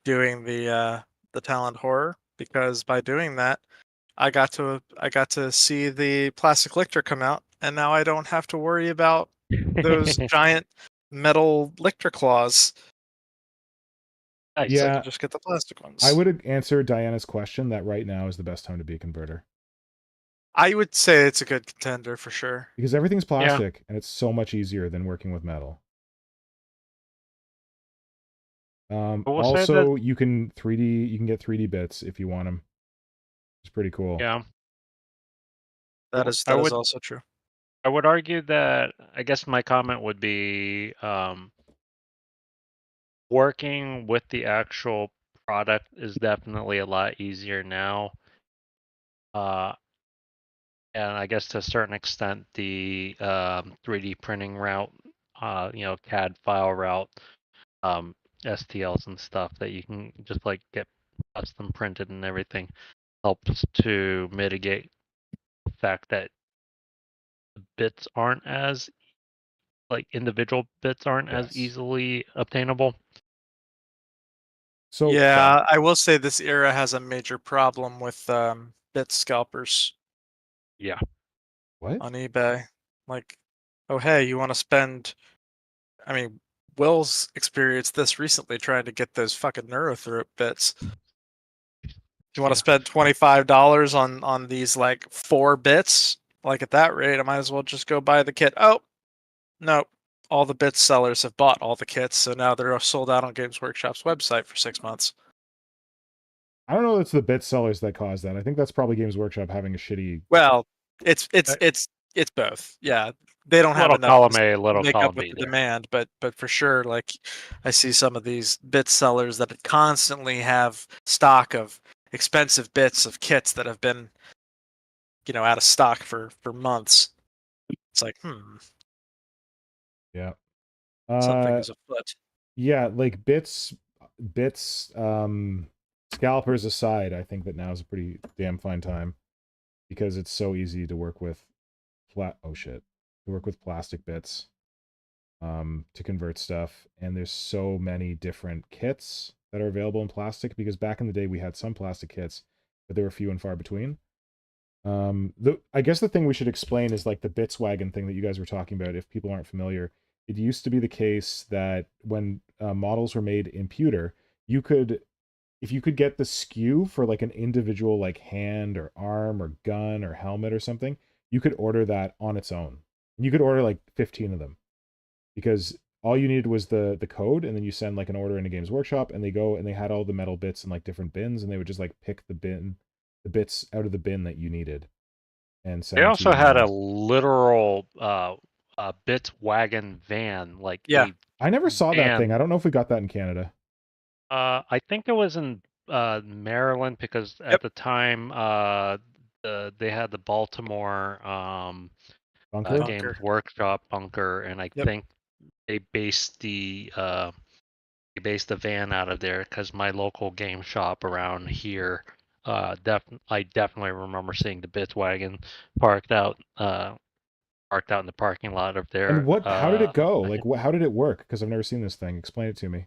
doing the Talent Horror, because by doing that, I got to see the plastic lictor come out, and now I don't have to worry about those giant metal lictor claws. nice. So I Yeah. can just get the plastic ones. I would answer Diana's question that right now is the best time to be a converter. I would say it's a good contender for sure. Because everything's plastic, and it's so much easier than working with metal. But we'll say Also, you can get 3D bits if you want them. It's pretty cool. Yeah. That Well, is I would- also true. I would argue that I guess my comment would be working with the actual product is definitely a lot easier now. And I guess to a certain extent, the 3D printing route, CAD file route, STLs and stuff that you can just like get custom printed and everything helps to mitigate the fact that the bits aren't as like individual bits aren't as Yes. easily obtainable. So yeah, I will say this era has a major problem with bit scalpers Yeah. What? on eBay. Like, oh hey, you want to spend? I mean, Will's experienced this recently, trying to get those fucking NeuroCrone bits. You want to spend $25 on these like 4 bits? Like at that rate, I might as well just go buy the kit. Oh no, all the bits sellers have bought all the kits, so now they're sold out on Games Workshop's website for 6 months. I don't know if it's the bit sellers that caused that. I think that's probably Games Workshop having a shitty. Well, it's both. Yeah, they don't have Little enough column to A, little make up column with B the there. demand, but for sure, like I see some of these bit sellers that constantly have stock of expensive bits of kits that have been, out of stock for months. It's like, Yeah. something is afoot. Yeah, like bits, scalpers aside, I think that now is a pretty damn fine time because it's so easy to work with to work with plastic bits, to convert stuff. And there's so many different kits that are available in plastic because back in the day we had some plastic kits, but they were few and far between. I guess the thing we should explain is like the bits wagon thing that you guys were talking about. If people aren't familiar, it used to be the case that when models were made in pewter, if you could get the SKU for like an individual like hand or arm or gun or helmet or something, you could order that on its own. And you could order like 15 of them because all you needed was the code, and then you send like an order into Games Workshop, and they go and they had all the metal bits in like different bins, and they would just like pick the bits out of the bin that you needed and send They them to you also in the had a mail. literal bits wagon van, like Yeah. I never saw that thing. van. I don't know if we got that in Canada. I think it was in Maryland because at the time they had the Baltimore Bunker? Games Workshop bunker, and I Yep. think they based the van out of there because my local game shop around here, I definitely remember seeing the bits wagon parked out in the parking lot of And there. how did it go? Like, how did it work? Because I've never seen this thing. Explain it to me.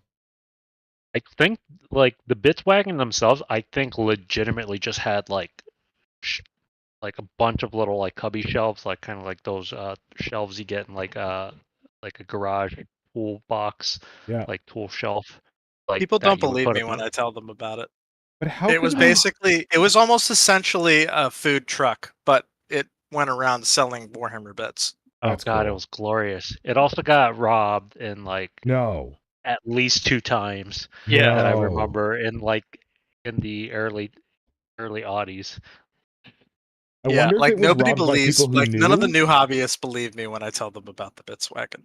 I think like the bits wagon themselves, I think legitimately just had like a bunch of little like cubby shelves, like kind of like those shelves you get in like a garage tool box, Yeah. like tool shelf, like People that don't you would believe put me up. when I tell them about it. But how It could was they... it was almost essentially a food truck, but it went around selling Warhammer bits. Oh That's God, it cool. was glorious. It also got robbed in like No. at least 2 times Yeah. that I No. remember in the early oddies. I Yeah, wonder if like it was nobody robbed by believes, people who like none of the knew. new hobbyists believe me when I tell them about the Bits Wagon.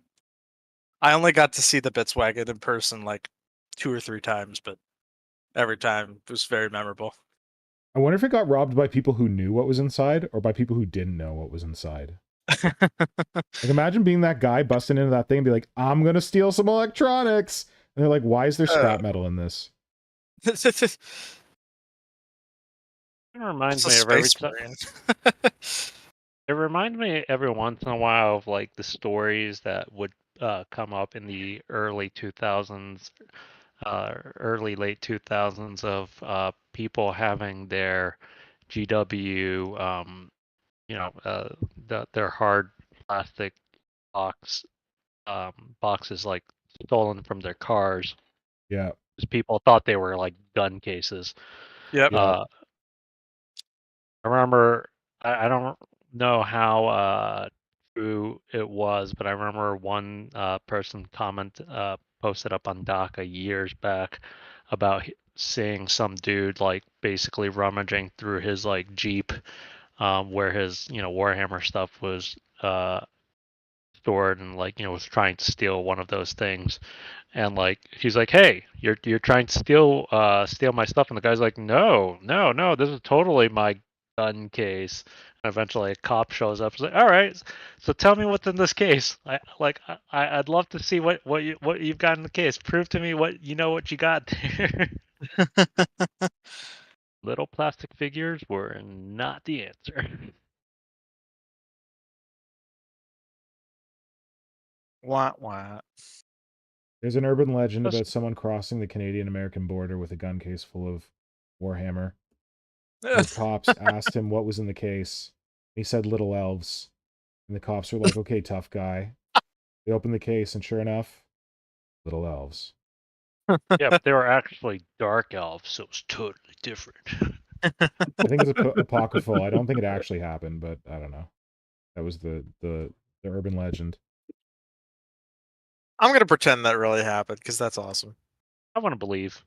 I only got to see the Bits Wagon in person like 2 or 3 times, but every time it was very memorable. I wonder if it got robbed by people who knew what was inside or by people who didn't know what was inside. Like, imagine being that guy busting into that thing and be like, I'm going to steal some electronics. And they're like, why is there scrap metal in this? It reminds It's a me of every space time. marine. It reminds me every once in a while of like the stories that would come up in the early 2000s, early late 2000s of people having their GW, their hard plastic box boxes like stolen from their cars. Yeah. Because people thought they were like gun cases. Yep. Yeah. I remember, I don't know how true it was, but I remember one person posted up on Daca years back about seeing some dude like basically rummaging through his like Jeep, where his Warhammer stuff was stored, and like was trying to steal one of those things. And like he's like, "Hey, you're trying to steal my stuff," and the guy's like, "No, no, no, this is totally my gun case." And eventually, a cop shows up. He's like, "All right, so tell me what's in this case. I'd love to see what you've got in the case. Prove to me what you got there." Little plastic figures were not the answer. Wah wah. There's an urban legend Just- about someone crossing the Canadian-American border with a gun case full of Warhammer. The cops asked him what was in the case. He said little elves. And the cops were like, okay, tough guy. They opened the case, and sure enough, little elves. Yeah, but they were actually dark elves, so it was totally different. I think it's apocryphal. I don't think it actually happened, but I don't know. That was the urban legend. I'm gonna pretend that really happened because that's awesome. I want to believe.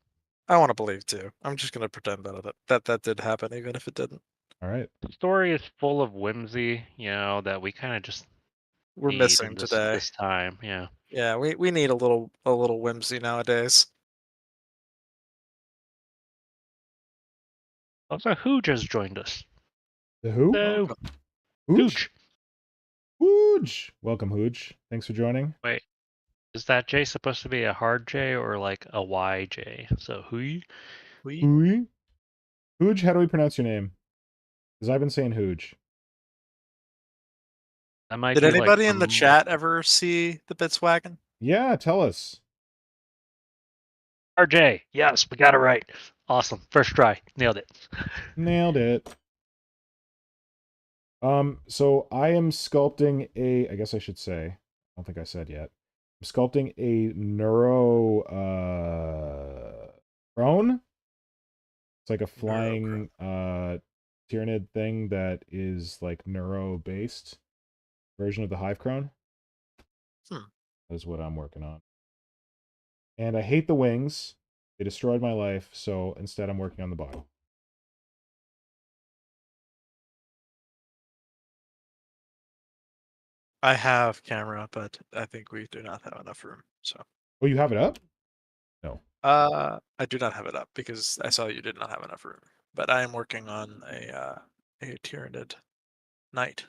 I want to believe too. I'm just gonna pretend that did happen, even if it didn't. All right. The story is full of whimsy, that we kind of just We're need missing in today. this time. Yeah. Yeah, we need a little whimsy nowadays. Also, Hooge has joined us. The who? So, Hooge? Hooge! Welcome, Hooge. Thanks for joining. Wait, is that J supposed to be a hard J or like a YJ? So, Hui? Hooge? Hooge, how do we pronounce your name? Because I've been saying Hooge. That might Did be anybody like in the chat ever see the Bits wagon? Yeah, tell us. RJ. Yes, we got it right. Awesome. First try. Nailed it. Nailed it. So I am sculpting I guess I should say, I don't think I said yet. I'm sculpting a Crone. It's like a flying Tyranid thing that is like neuro-based version of the Hive Crone. That's what I'm working on. And I hate the wings. They destroyed my life, so instead I'm working on the body. I have camera, but I think we do not have enough room. So. Oh, you have it up? No. I do not have it up because I saw you did not have enough room. But I am working on a Tyranid knight.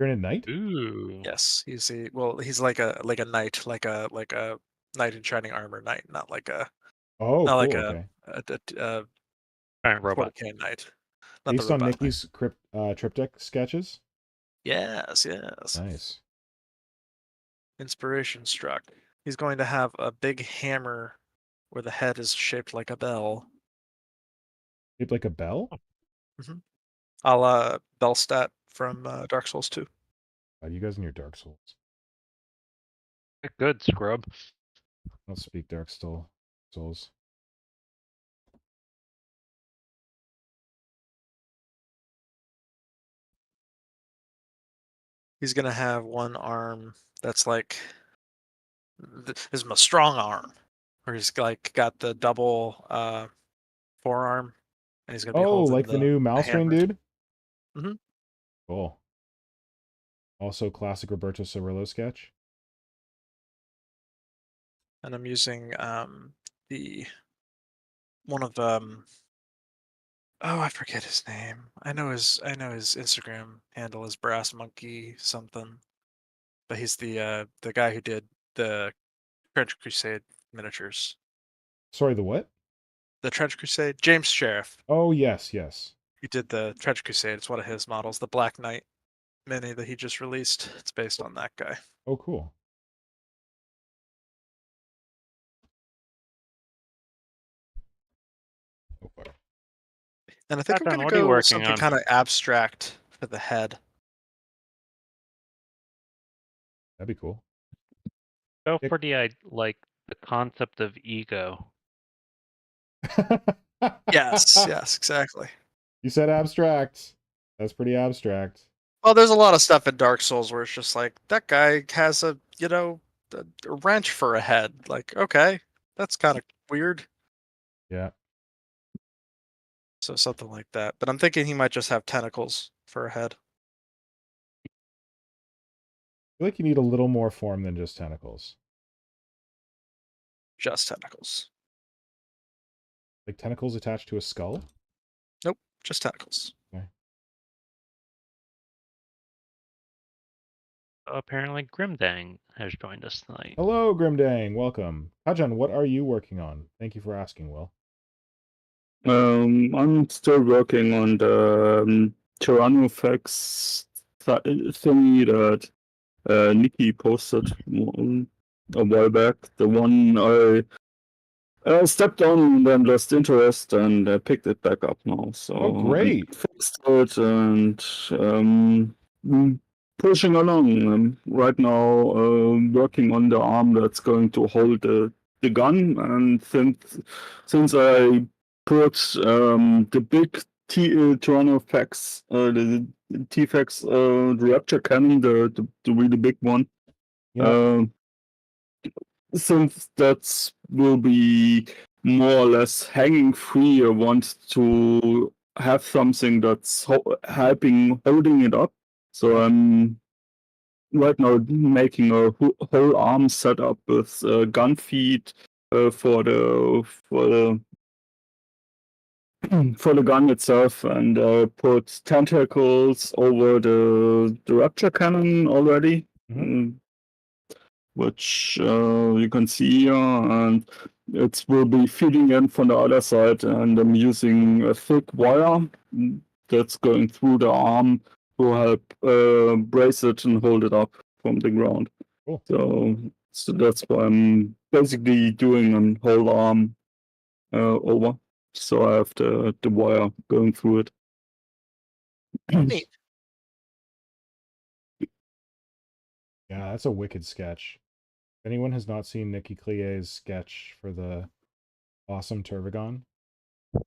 Tyranid knight? Ooh. Yes, he's like a knight, like a knight in shining armor knight, not like a Oh, not cool. like Okay. a Giant robot. Portacane knight. Not Based the on robot Nikki's triptych sketches? Yes. Nice. Inspiration struck. He's going to have a big hammer where the head is shaped like a bell. Shaped like a bell? Mm-hmm. A la Bellstat from Dark Souls 2. God, you guys and your Dark Souls. Good, scrub. I don't speak Dark Souls. He's gonna have one arm that's like his strong arm, where he's like got the double forearm, and he's gonna be Oh, holding like the new Mouse Train hammer. dude? Mm-hmm. Cool. Also classic Roberto Cirillo sketch. And I'm using the one of oh, I forget his name. I know his Instagram handle is Brass Monkey something, but he's the guy who did the Trench Crusade miniatures. Sorry, the what? The Trench Crusade, James Sheriff. Oh, yes. He did the Trench Crusade. It's one of his models, the Black Knight mini that he just released. It's based on that guy. Oh, cool. Oh, fuck. And I think I'm Kajan, going to what are you go with working something on? kind of abstract for the head. That'd be cool. Go for the concept of ego. Yes, exactly. You said abstract. That's pretty abstract. Well, there's a lot of stuff in Dark Souls where it's just like, that guy has a wrench for a head. Like, okay, that's kind of weird. Yeah. So something like that. But I'm thinking he might just have tentacles for a head. I feel like you need a little more form than just tentacles. Just tentacles. Like tentacles attached to a skull? Nope, just tentacles. Okay. Apparently, Grimdang has joined us tonight. Hello, Grimdang. Welcome. Kajan, what are you working on? Thank you for asking, Will. I'm still working on the Tyrannofax thingy that Nikki posted a while back. The one I stepped on, then lost interest, and picked it back up now. So Oh, great. and fixed it and pushing along. Right now, working on the arm that's going to hold the gun. And since I put the big Tyrannofax, the T-Fax, the Rapture Cannon, the really big one. Yeah. Since that will be more or less hanging free, I want to have something that's holding it up. So I'm right now making a whole arm setup with gun feet for the for the gun itself, and put tentacles over the Rapture Cannon already. Which you can see here, and it will be feeding in from the other side, and I'm using a thick wire that's going through the arm to help brace it and hold it up from the ground. Cool. So that's why I'm basically doing a whole arm over. So I have the wire going through it. Neat. Yeah, that's a wicked sketch. If anyone has not seen Nikki Clie's sketch for the awesome Turvagon,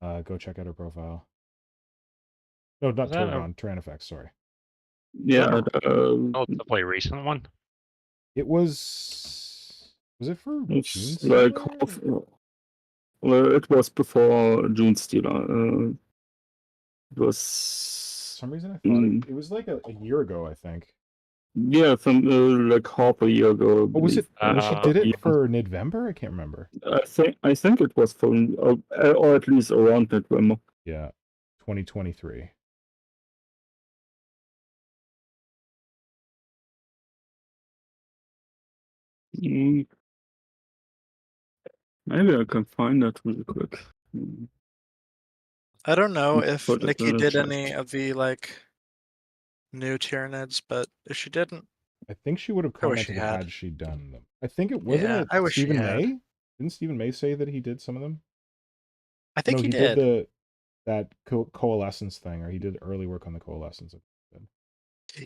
go check out her profile. No, not Turvagon, Tyrannofax, sorry. Yeah. Oh, it's a play recent one. It was it for It's June? like well, it was before June Stealer. It was For some reason I thought it was like a year ago, I think. Yeah, like half a year ago. Oh, was it? She did it yeah. for November? I can't remember. I think it was from or at least around November. Yeah, 2023. Maybe I can find that really quick. I don't know if Put it Nikki in the did chat. any of the like new Tyranids, but if she didn't, I think she would have I wish she commented had. had she done them. I think it wasn't Yeah, it I wish she Stephen had. May? Didn't Stephen May say that he did some of them? I think No, he did did. that coalescence thing, or he did early work on the coalescence.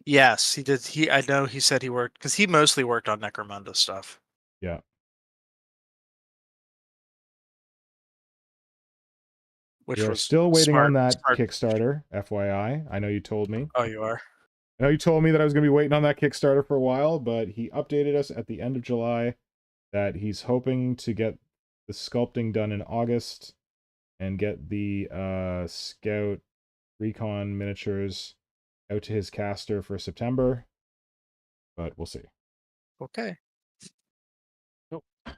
Yes, he did. I know he said he worked because he mostly worked on Necromunda stuff. Yeah. Which We are was still waiting smart, on that smart. Kickstarter, FYI. I know you told me. Oh, you are? I know you told me that I was going to be waiting on that Kickstarter for a while, but he updated us at the end of July that he's hoping to get the sculpting done in August and get the Scout Recon miniatures out to his caster for September. But we'll see. Okay.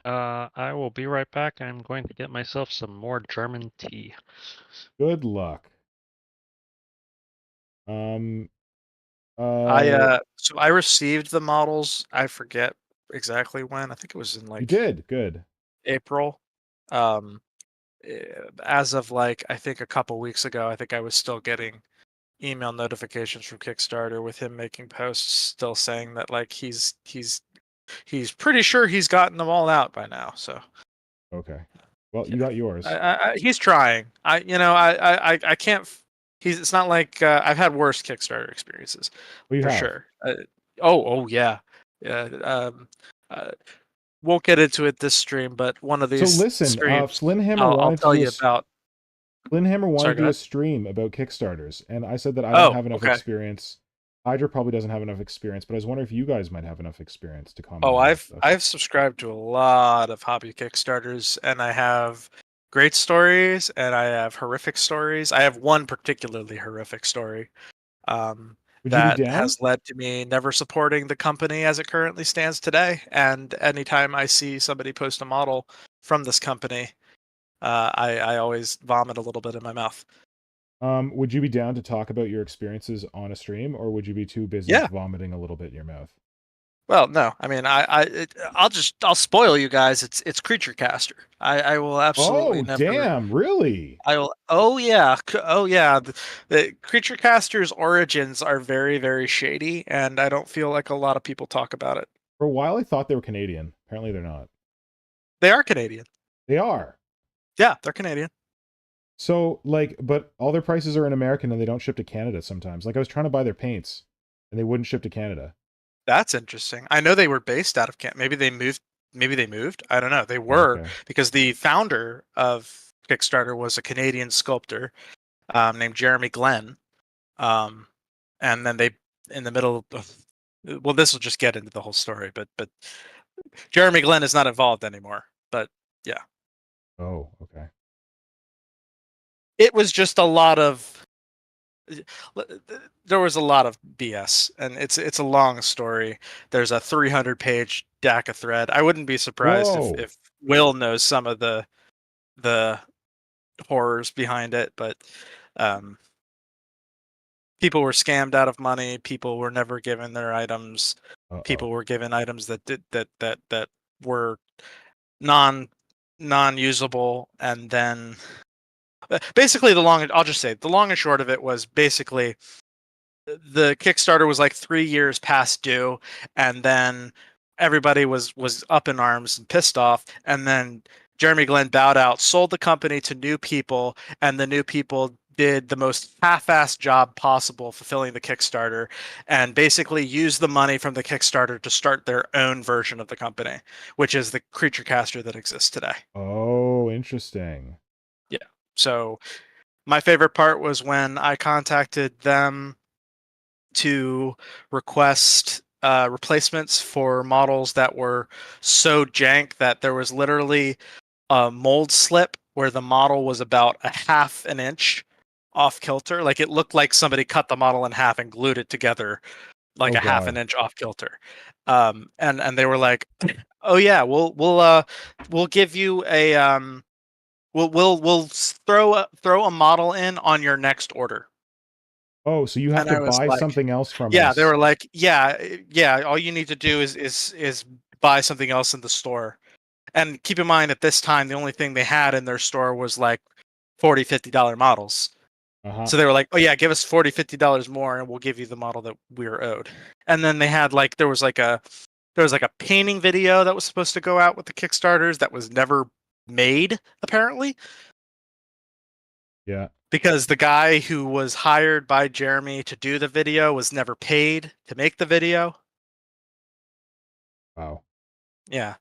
I will be right back. I'm going to get myself some more German tea. Good luck. So I received the models. I forget exactly when. I think it was in like you did good April. As of like I think a couple weeks ago, I think I was still getting email notifications from Kickstarter with him making posts still saying that like he's pretty sure he's gotten them all out by now. So okay. Well, you got yours. he's trying. I can't. It's not like I've had worse Kickstarter experiences Well, you for have. sure. Oh yeah. Won't get into it this stream, but one of these So listen, streams, Flynnhammer I'll wanted tell to do you about. Flynnhammer wanted Sorry, to go do a ahead. stream about Kickstarters, and I said that I don't have enough okay. experience. Hydra probably doesn't have enough experience, but I was wondering if you guys might have enough experience to comment. Oh, on that stuff. I've subscribed to a lot of hobby Kickstarters, and I have great stories, and I have horrific stories. I have one particularly horrific story that has led to me never supporting the company as it currently stands today. And anytime I see somebody post a model from this company, I always vomit a little bit in my mouth. Would you be down to talk about your experiences on a stream, or would you be too busy vomiting a little bit in your mouth? Well, no. I mean, I'll spoil you guys. It's Creature Caster. I will absolutely never. Damn! Really? I will. Oh yeah. The Creature Caster's origins are very, very shady, and I don't feel like a lot of people talk about it. For a while, I thought they were Canadian. Apparently, they're not. They are Canadian. They are. Yeah, they're Canadian. So, like, but all their prices are in American and they don't ship to Canada sometimes. Like, I was trying to buy their paints and they wouldn't ship to Canada. That's interesting. I know they were based out of Maybe they moved. Maybe they moved. I don't know. They were, Okay. because the founder of Kickstarter was a Canadian sculptor named Jeremy Glenn. And then they, in the middle of, well, this will just get into the whole story, but Jeremy Glenn is not involved anymore. But yeah, Oh, okay. it was just a lot of. There was a lot of BS, and it's a long story. There's a 300-page DACA thread. I wouldn't be surprised Whoa. if Will knows some of the horrors behind it, but people were scammed out of money. People were never given their items. Uh-oh. People were given items that were non-usable, and then basically the long and short of it was basically the Kickstarter was like 3 years past due, and then everybody was up in arms and pissed off, and then Jeremy Glenn bowed out, sold the company to new people, and the new people did the most half-assed job possible fulfilling the Kickstarter, and basically used the money from the Kickstarter to start their own version of the company, which is the Creature Caster that exists today. Oh, interesting. Yeah. So my favorite part was when I contacted them to request replacements for models that were so jank that there was literally a mold slip where the model was about a half an inch off kilter. Like, it looked like somebody cut the model in half and glued it together like Oh, a half an God. inch off kilter. And they were like, "Oh yeah, we'll give you a we'll throw a model in on your next order." Oh, so you have And to I was buy like, something else from yeah, they us. were like, yeah, all you need to do is buy something else in the store. And keep in mind, at this time, the only thing they had in their store was like $40-$50 models. Uh-huh. So they were like, oh yeah, give us $40-$50 more and we'll give you the model that we were owed. And then they had like, there was like a painting video that was supposed to go out with the Kickstarters that was never made, apparently, Yeah. because the guy who was hired by Jeremy to do the video was never paid to make the video. Wow. Yeah,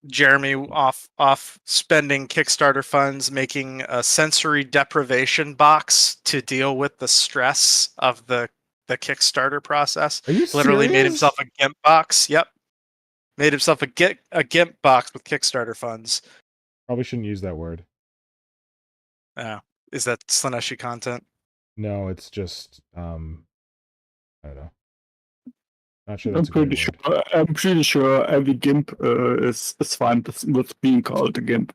Jeremy off spending Kickstarter funds making a sensory deprivation box to deal with the stress of the Kickstarter process. Are you Literally made serious? himself a GIMP box. Yep, made himself a GIMP box with Kickstarter funds. Probably shouldn't use that word. Is that Slaneshi content? No, it's just I don't know. Not sure I'm that's a great pretty word. sure. I'm pretty sure every GIMP is fine with being called a GIMP.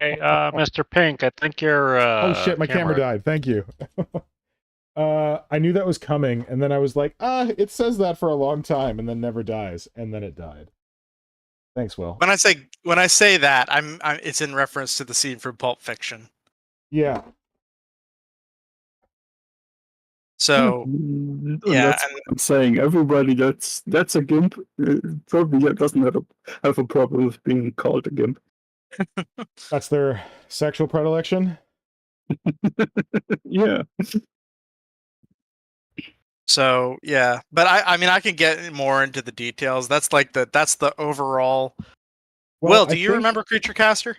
Hey, Mr. Pink, I think your Oh shit, my camera died. Thank you. I knew that was coming, and then I was like, it says that for a long time, and then never dies, and then it died. Thanks, Will. When I say that, I'm it's in reference to the scene from Pulp Fiction. Yeah. So yeah, That's what I'm saying. Everybody that's a GIMP probably doesn't have a problem with being called a GIMP. That's their sexual predilection? Yeah. So yeah, but I mean I can get more into the details. That's like that's the overall. Well, Will, do you remember Creature Caster?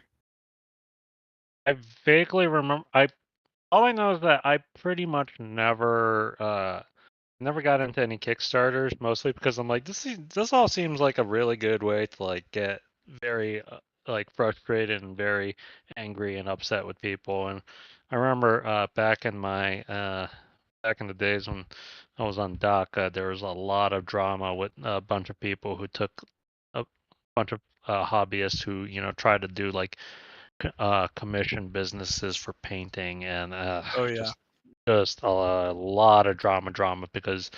I vaguely remember. All I know is that I pretty much never got into any Kickstarters, mostly because I'm like, this all seems like a really good way to like get very like frustrated and very angry and upset with people. And I remember back in the days when I was on DACA, there was a lot of drama with a bunch of people who took a bunch of hobbyists who tried to do like commission businesses for painting, and Oh yeah. just a lot of drama because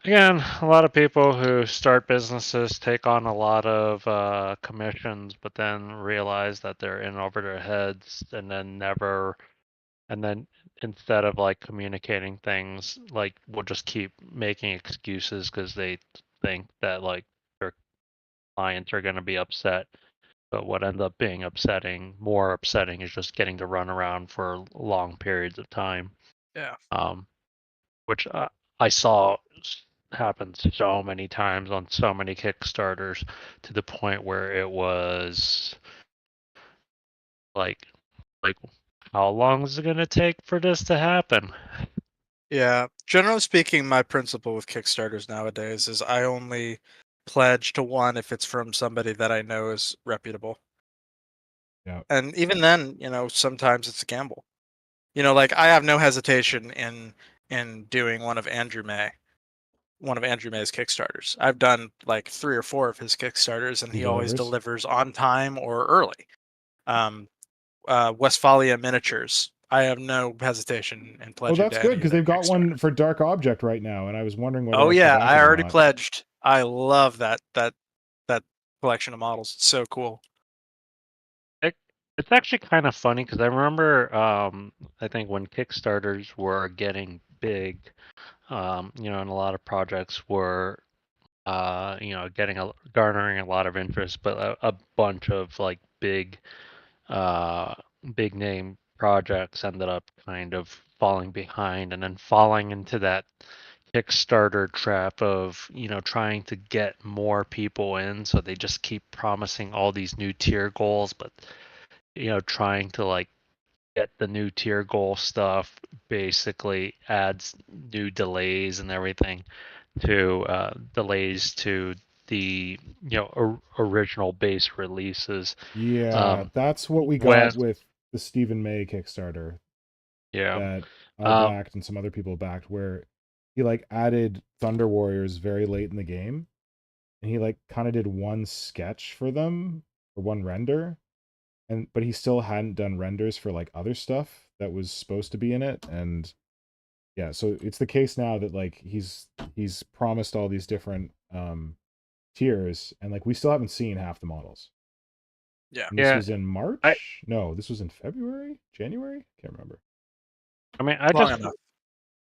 again, a lot of people who start businesses take on a lot of commissions, but then realize that they're in over their heads, and then instead of like communicating things, like will just keep making excuses because they think that like their clients are going to be upset. But what ended up being more upsetting, is just getting to run around for long periods of time. Yeah. Which I saw happen so many times on so many Kickstarters, to the point where it was like how long is it gonna take for this to happen? Yeah. Generally speaking, my principle with Kickstarters nowadays is I only pledge to one if it's from somebody that I know is reputable. Yeah. And even then, sometimes it's a gamble. Like I have no hesitation in doing one of Andrew May's Kickstarters. I've done like 3 or 4 of his Kickstarters, and He he always delivers. delivers on time or early. Westphalia Miniatures. I have no hesitation in Oh, pledging that's to good any of because their they've got one Kickstarters. for Dark Object right now, and I was wondering whether Oh I should yeah, back I it or already not. pledged. I love that collection of models. It's so cool. It's actually kind of funny, because I remember, I think when Kickstarters were getting big, and a lot of projects were, garnering a lot of interest, but a bunch of like big name projects ended up kind of falling behind, and then falling into that Kickstarter trap of, trying to get more people in, so they just keep promising all these new tier goals, but trying to like get the new tier goal stuff basically adds new delays and everything to the original base releases. Yeah, that's what we When got with the Stephen May Kickstarter yeah, that I um, backed and some other people backed, where he like added Thunder Warriors very late in the game, and he like kind of did one sketch for them or one render, but he still hadn't done renders for like other stuff that was supposed to be in it. And yeah, so it's the case now that like he's promised all these different tiers, and like we still haven't seen half the models. Yeah. And this yeah. was in I March? No, this was in February? January? Can't remember. I mean, Long enough.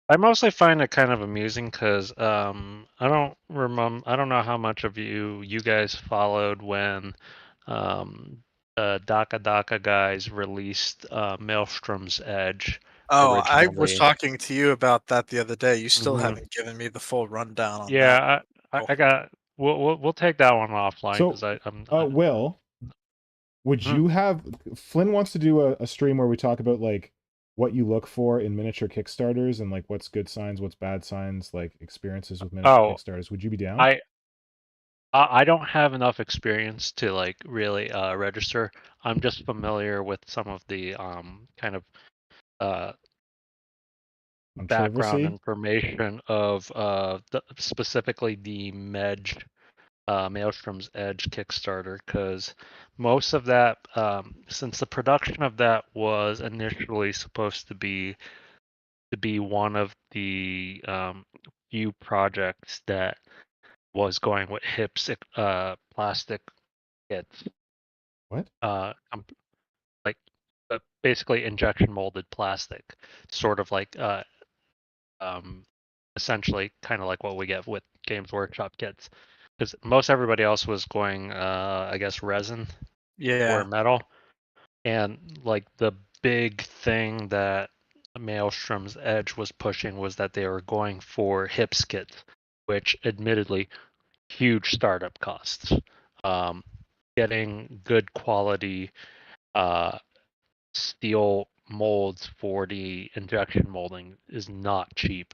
I mostly find it kind of amusing, because I don't know how much of you guys followed when Daka guys released Maelstrom's Edge Oh, I was originally. talking to you about that the other day. You still Mhm. haven't given me the full rundown on that. Yeah, I got. We'll take that one offline, So, because I'm. Will, would Mhm. you have Flynn wants to do a stream where we talk about like what you look for in miniature Kickstarters and like what's good signs, what's bad signs, like experiences with miniature Oh, Kickstarters. Would you be down? I don't have enough experience to like really register. I'm just familiar with some of the kind of uh background Controversy? information of specifically the Maelstrom's Edge Kickstarter, because most of that, since the production of that was initially supposed to be one of the few projects that was going with HIP's plastic kits, What? like basically injection molded plastic, sort of like um, essentially kind of like what we get with Games Workshop kits, because most everybody else was going, I guess, resin or Yeah. metal, and like the big thing that Maelstrom's Edge was pushing was that they were going for HIPS kits, which admittedly huge startup costs. Um, Getting good quality steel molds for the injection molding is not cheap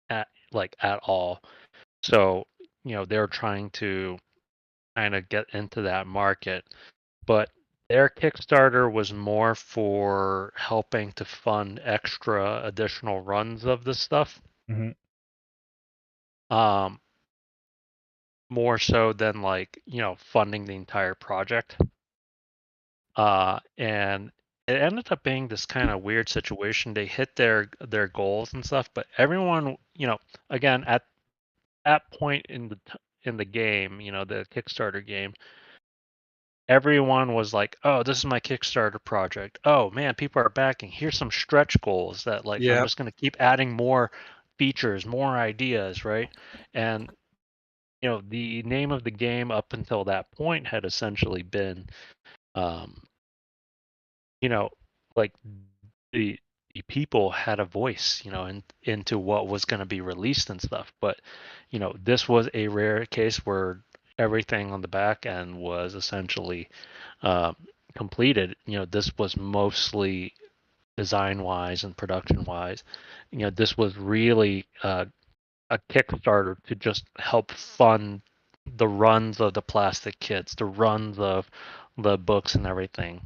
at all. So, they're trying to kind of get into that market, but their Kickstarter was more for helping to fund extra additional runs of the stuff. Mm-hmm. More so than like, funding the entire project. And it ended up being this kind of weird situation. They hit their goals and stuff, but everyone, again, at that point in the game, the Kickstarter game, everyone was like, "Oh, this is my Kickstarter project. Oh man, people are backing. Here's some stretch goals that like I'm Yeah. just going to keep adding more features, more ideas, right?" And the name of the game up until that point had essentially been, um, like the people had a voice, into what was going to be released and stuff. But, this was a rare case where everything on the back end was essentially completed. This was mostly design wise and production wise. This was really a Kickstarter to just help fund the runs of the plastic kits, the runs of the books and everything.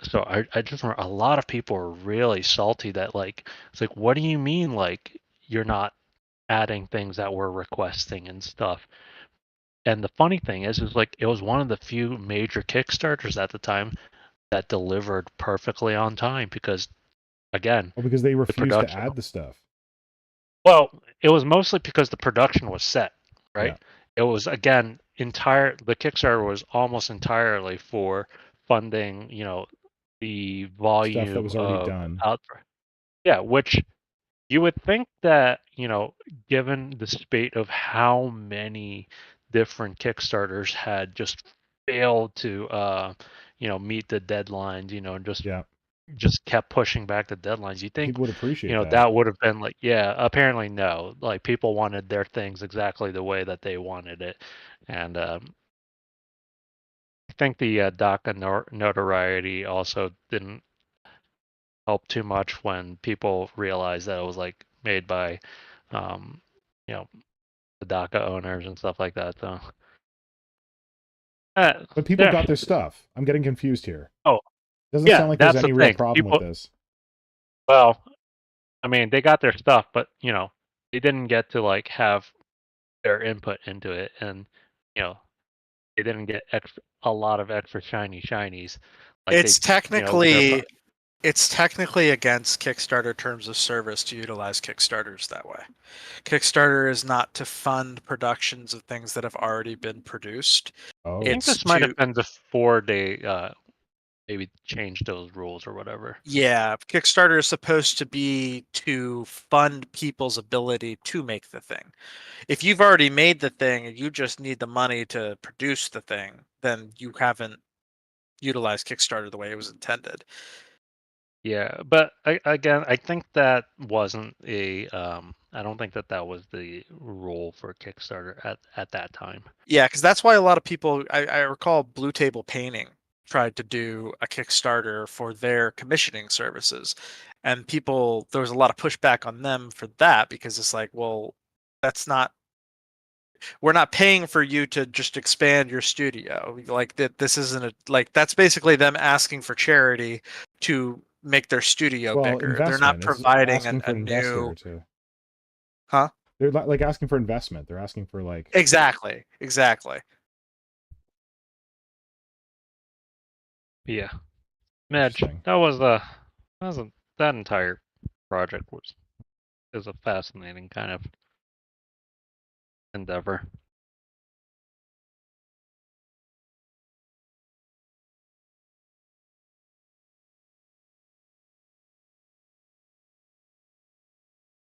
So I just remember a lot of people were really salty that it's like, what do you mean you're not adding things that we're requesting and stuff? And the funny thing is it was one of the few major Kickstarters at the time that delivered perfectly on time because again, Well, because they the refused to production. add the stuff. Well, it was mostly because the production was set, right? Yeah. It was again the Kickstarter was almost entirely for funding, the Stuff that volume was already of done. yeah, which you would think that, given the spate of how many different Kickstarters had just failed to meet the deadlines, and Yeah. just kept pushing back the deadlines. You think, People would appreciate that. that would have been yeah, apparently no. Like people wanted their things exactly the way that they wanted it. And I think the DACA notoriety also didn't help too much when people realized that it was made by, um, you know, the DACA owners and stuff like that. So, But people got their stuff. I'm getting confused here. Oh, Doesn't yeah, sound like there's that's the any real thing. problem with this. Well, I mean, they got their stuff, but they didn't get to have their input into it, and you know, they didn't get a lot of extra shinies. It's Their technically against Kickstarter terms of service to utilize Kickstarters that way. Kickstarter is not to fund productions of things that have already been produced. Oh. I think It's this might to have been before they maybe changed those rules or whatever. yeah, Kickstarter is supposed to be to fund people's ability to make the thing. If you've already made the thing and you just need the money to produce the thing, then you haven't utilized Kickstarter the way it was intended. Yeah, but again, I think that wasn't I don't think that was the rule for Kickstarter at that time. Yeah, because that's why a lot of people, I recall Blue Table Painting tried to do a Kickstarter for their commissioning services. And there was a lot of pushback on them for that because it's like, well, we're not paying for you to just expand your studio. Like that, this isn't that's basically them asking for charity to make their studio bigger. They're not Investment. providing asking for a an investor new, to. huh? They're like asking for investment. They're asking for Exactly. Yeah, Madge, that entire project is a fascinating kind of endeavor.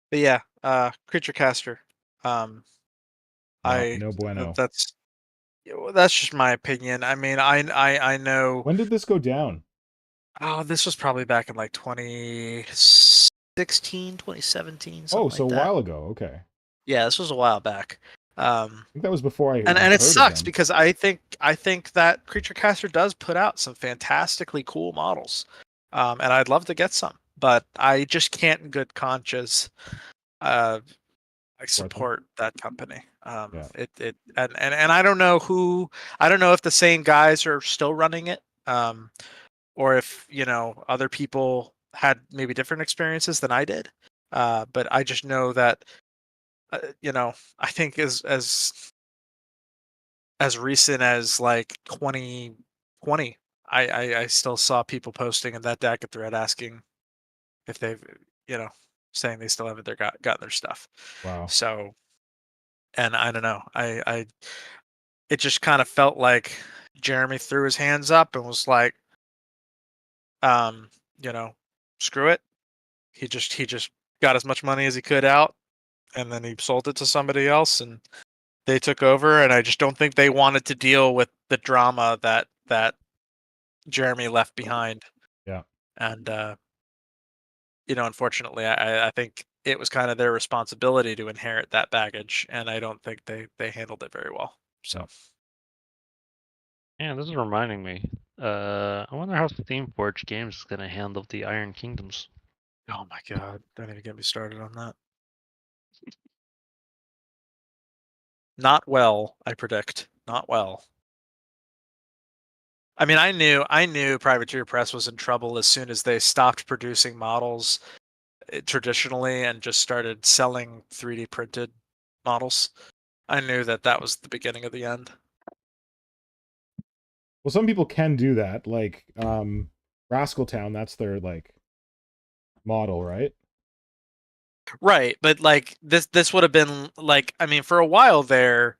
But yeah, Creature Caster. No bueno. That's just my opinion. I mean, I know. When did this go down? Oh, this was probably back in like 2016, 2017. Oh, so like a that. while ago. Okay. Yeah, this was a while back. I think that was before I and it sucks because I think that Creature Caster does put out some fantastically cool models, and I'd love to get some, but I just can't in good conscience support that company. Yeah. And I don't know if the same guys are still running it, or if other people had maybe different experiences than I did. But I just know that I think as recent as like 2020, I still saw people posting in that DACA thread asking if they've saying they still haven't gotten their stuff. Wow. So, and I don't know, it just kind of felt like Jeremy threw his hands up and was like, screw it. He just got as much money as he could out, and then he sold it to somebody else, and they took over, and I just don't think they wanted to deal with the drama that Jeremy left behind. Yeah. And unfortunately, I think it was kind of their responsibility to inherit that baggage, and I don't think they handled it very well. So Yeah, this is reminding me. I wonder how Steamforge Games is gonna handle the Iron Kingdoms. oh my god, don't even get me started on that. Not well, I predict. Not well. I mean, I knew Privateer Press was in trouble as soon as they stopped producing models traditionally and just started selling 3D printed models. I knew that was the beginning of the end. Well, some people can do that. Like Rascal Town, that's their like model, right? Right, but like this would have been like, I mean, for a while there,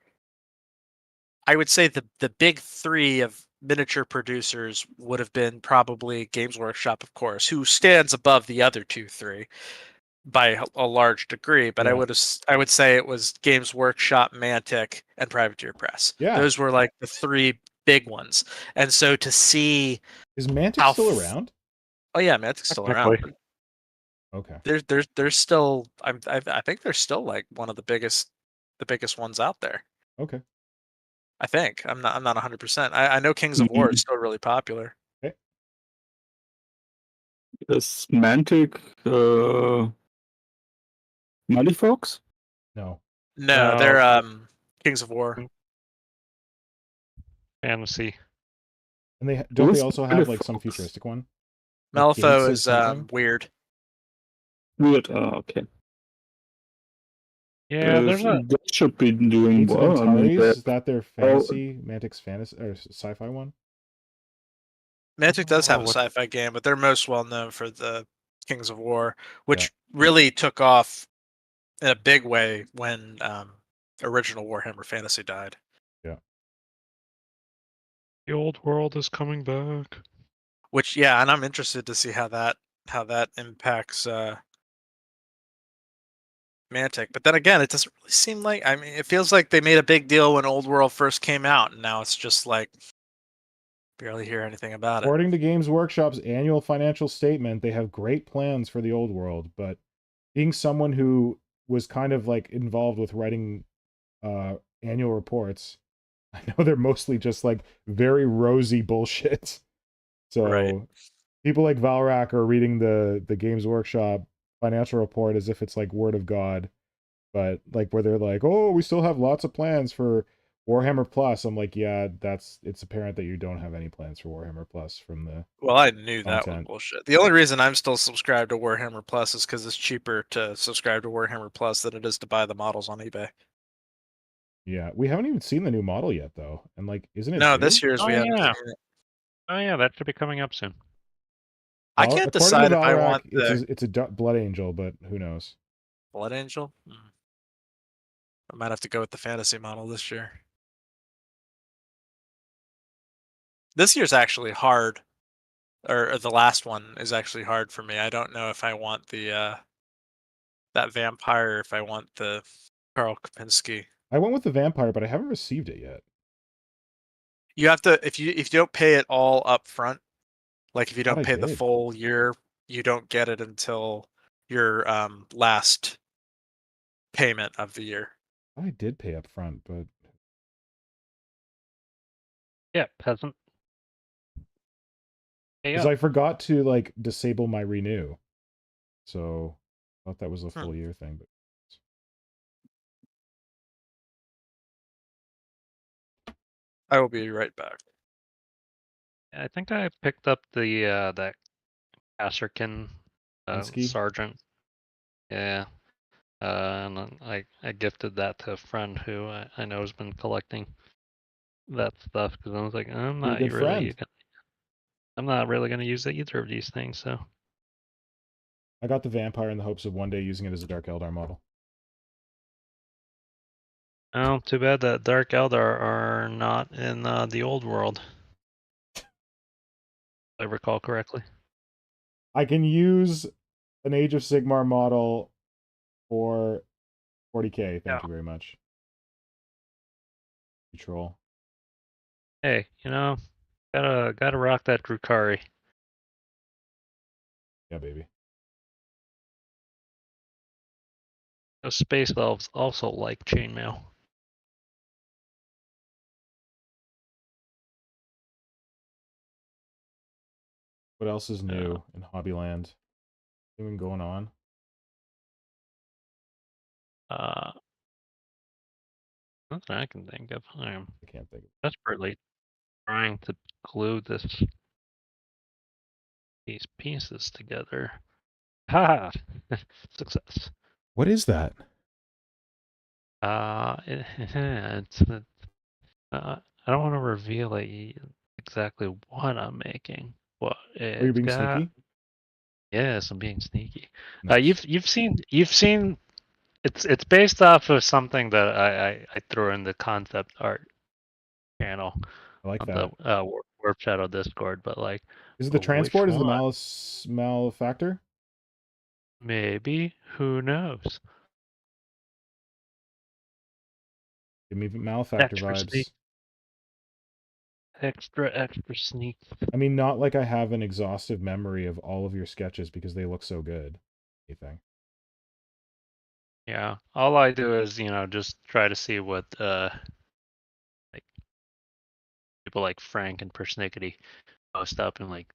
I would say the big three of miniature producers would have been probably Games Workshop, of course, who stands above the other three by a large degree. But Yeah. I would say it was Games Workshop, Mantic, and Privateer Press. Yeah. Those were like the three big ones. And so to see Is Mantic how still around? Oh yeah, Mantic's still around. Technically. Okay. There's still I think they're still like one of the biggest ones out there. Okay. I think. I'm not 100%. I know Kings of War is still really popular. Okay. Is Mantic Mighty Fox? No. No, No. they're Kings of War. Fantasy. And they don't they Who's also Mighty have like some Fox? futuristic one? Like Gates Malifaux of is something? weird. Weird. Okay. Yeah, there's a They should be doing Gates of well. I mean, Antares, is that their Oh. fantasy? Mantic's fantasy or sci-fi one? Mantic does have a what- sci-fi game, but they're most well known for the Kings of War, which really took off in a big way when original Warhammer Fantasy died. Yeah. the old world is coming back. Which yeah, and I'm interested to see how that impacts Mantic. But then again, it doesn't really seem like, I mean, it feels like they made a big deal when Old World first came out, and now it's just like barely hear anything about it. According to Games Workshop's annual financial statement, they have great plans for the old world, but being someone who was kind of like involved with writing annual reports, I know they're mostly just like very rosy bullshit. So Right. people like Valrak are reading the Games Workshop financial report as if it's like word of God, but like where they're like, oh, we still have lots of plans for Warhammer Plus. I'm like, yeah, it's apparent that you don't have any plans for Warhammer Plus from the Well, I knew that was content. bullshit. The only reason I'm still subscribed to Warhammer Plus is because it's cheaper to subscribe to Warhammer Plus than it is to buy the models on eBay. Yeah, we haven't even seen the new model yet though. And like, isn't it No, due? this year's Oh, we haven't yeah. seen it. Oh yeah, that should be coming up soon. I Well, can't according decide to if I Valrak, want it's the it's a Blood Angel, but who knows? Blood Angel. I might have to go with the fantasy model this year. This year's actually hard, or the last one is actually hard for me. I don't know if I want the that vampire, or if I want the Karl Kopinski. I went with the vampire, but I haven't received it yet. You have to, if you don't pay it all up front, like if you Thought don't I pay the did. full year, you don't get it until your last payment of the year. I did pay up front, but Yeah, peasant. Hey, because I forgot to like disable my renew, so I thought that was a full year thing. But I will be right back. I think I picked up the that Kasserkin Minsky? sergeant. Yeah. And then I gifted that to a friend who I know has been collecting that stuff because I was like, I'm You're a not good really, friend. I'm not really going to use either of these things. So I got the vampire in the hopes of one day using it as a Dark Eldar model. oh, too bad that Dark Eldar are not in the old world. If I recall correctly. I can use an Age of Sigmar model for 40k. Thank you very much. You troll. Hey, gotta rock that Drukari. Yeah, baby. Those space elves also like chainmail. What else is new in Hobbyland? Anything going on? Nothing I can think of. I'm I can't think of. desperately trying to glue these pieces together. Ha! Success. What is that? It's I don't want to reveal exactly what I'm making. What Are you it's being got. sneaky? Yes, I'm being sneaky. Nice. You've seen it's based off of something that I threw in the concept art channel I like on that. the Warp Shadow Discord, but like, Is it the which transport? Is it the one? malefactor? Maybe, who knows? Give me malefactor Extra sneak, vibes. extra sneak. I mean, not like I have an exhaustive memory of all of your sketches because they look so good. Anything. Yeah, all I do is just try to see what like people like Frank and Persnickety post up and like.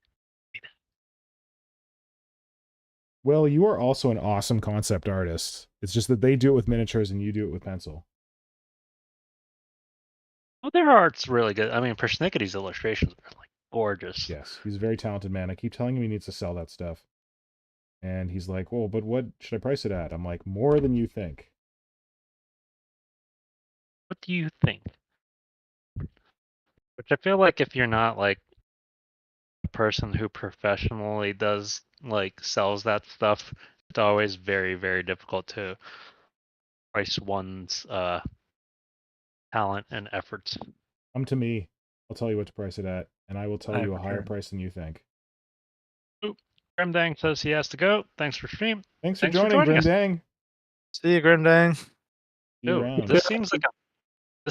Well, you are also an awesome concept artist. It's just that they do it with miniatures and you do it with pencil. Well, their art's really good. I mean, Persnickety's illustrations are like gorgeous. Yes, he's a very talented man. I keep telling him he needs to sell that stuff. And he's like, well, but what should I price it at? I'm like, more than you think. What do you think? Which I feel like if you're not like a person who professionally sells that stuff, it's always very, very difficult to price one's talent and efforts. Come to me. I'll tell you what to price it at, and I will tell you a higher return. price than you think. Oop. Grimdang says he has to go. Thanks for stream. Thanks for Thanks for joining, joining us. Grimdang. See you, Grimdang. See you around. This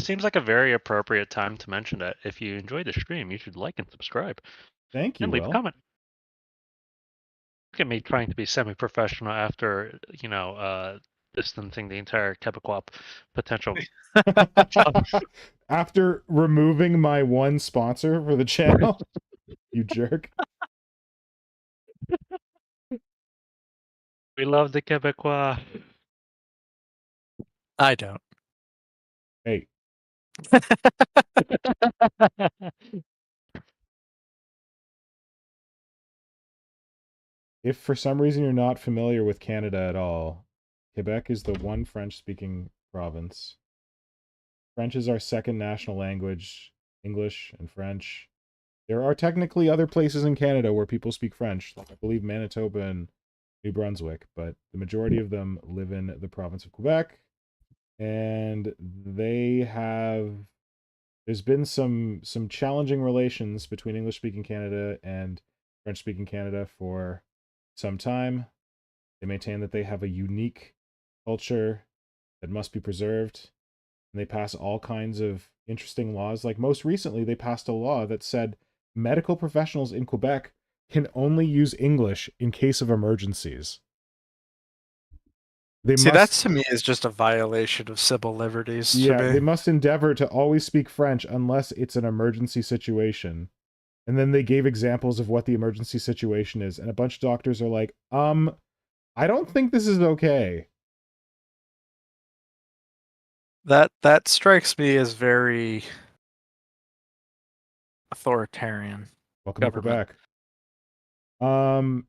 seems like a very appropriate time to mention that if you enjoyed the stream, you should like and subscribe. Thank you, And leave a Will. comment. Look at me trying to be semi-professional after, distancing the entire Quebecois potential. After removing my one sponsor for the channel, you jerk. We love the Quebecois. I don't. Hey, if for some reason you're not familiar with Canada at all, Quebec is the one French-speaking province. French is our second national language, English and French. There are technically other places in Canada where people speak French, like I believe Manitoba and New Brunswick, but the majority of them live in the province of Quebec. And there's been some challenging relations between English-speaking Canada and French-speaking Canada for some time. They maintain that they have a unique culture that must be preserved, and they pass all kinds of interesting laws. Like most recently, they passed a law that said medical professionals in Quebec can only use English in case of emergencies. That to me is just a violation of civil liberties. Yeah, they must endeavor to always speak French unless it's an emergency situation. And then they gave examples of what the emergency situation is, and a bunch of doctors are like, I don't think this is okay. That strikes me as very authoritarian. Welcome Government. to Quebec.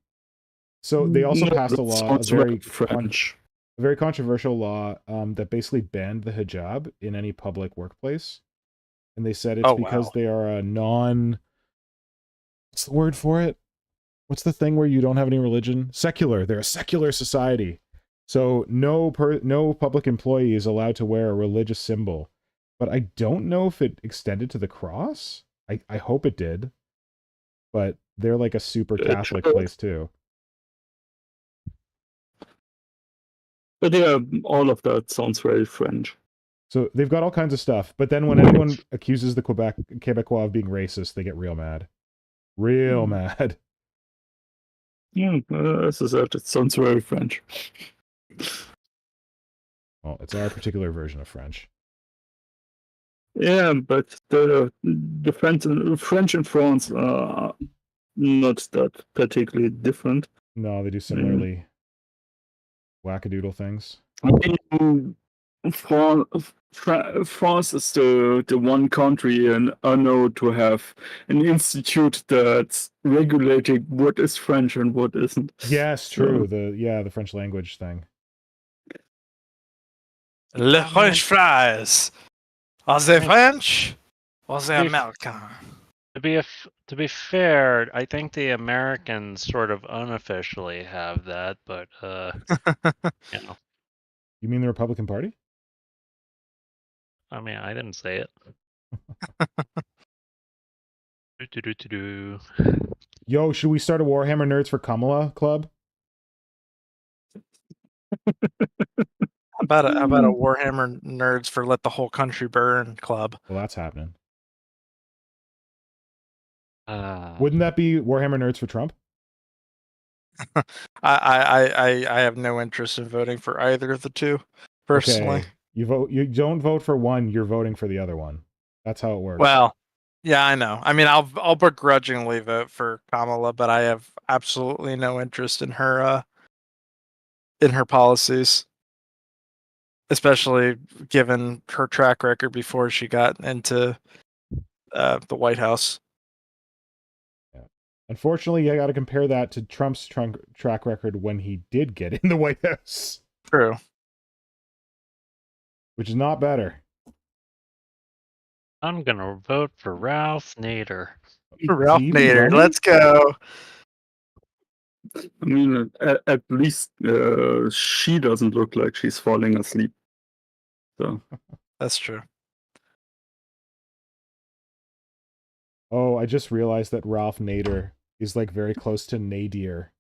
So they also passed a law, a very French. a very controversial law, that basically banned the hijab in any public workplace. And they said it's because they are a what's the word for it? What's the thing where you don't have any religion? Secular. They're a secular society. So no public employee is allowed to wear a religious symbol. But I don't know if it extended to the cross. I hope it did. But they're like a super Catholic place too. But yeah, all of that sounds very French. So they've got all kinds of stuff. But then when anyone accuses the Quebecois of being racist, they get real mad. Real mad. Yeah, as I said, it sounds very French. Well, it's our particular version of French. Yeah, but the French and France are not that particularly different. No, they do similarly wackadoodle things. I mean, France is the one country and I know to have an institute that's regulating what is French and what isn't. Yes, true. The French language thing. Le French fries. Are they French? Or they If- American? To be fair, I think the Americans sort of unofficially have that, but you know, You mean the Republican Party? I mean, I didn't say it. Do-do-do-do-do. Yo, should we start a Warhammer Nerds for Kamala club? How about a Warhammer Nerds for Let the Whole Country Burn club? Well, that's happening. Uh, Wouldn't that be Warhammer Nerds for Trump? I have no interest in voting for either of the two, personally. Okay. You don't vote for one, you're voting for the other one. That's how it works. Well, yeah, I know. I mean, I'll begrudgingly vote for Kamala, but I have absolutely no interest in her policies, especially given her track record before she got into the White House. Unfortunately, you got to compare that to Trump's track record when he did get in the White House, True. which is not better. I'm gonna vote for Ralph Nader. Ralph Is he even Nader, running? let's go. I mean, at least she doesn't look like she's falling asleep. So That's true. Oh, I just realized that Ralph Nader is like very close to nadir.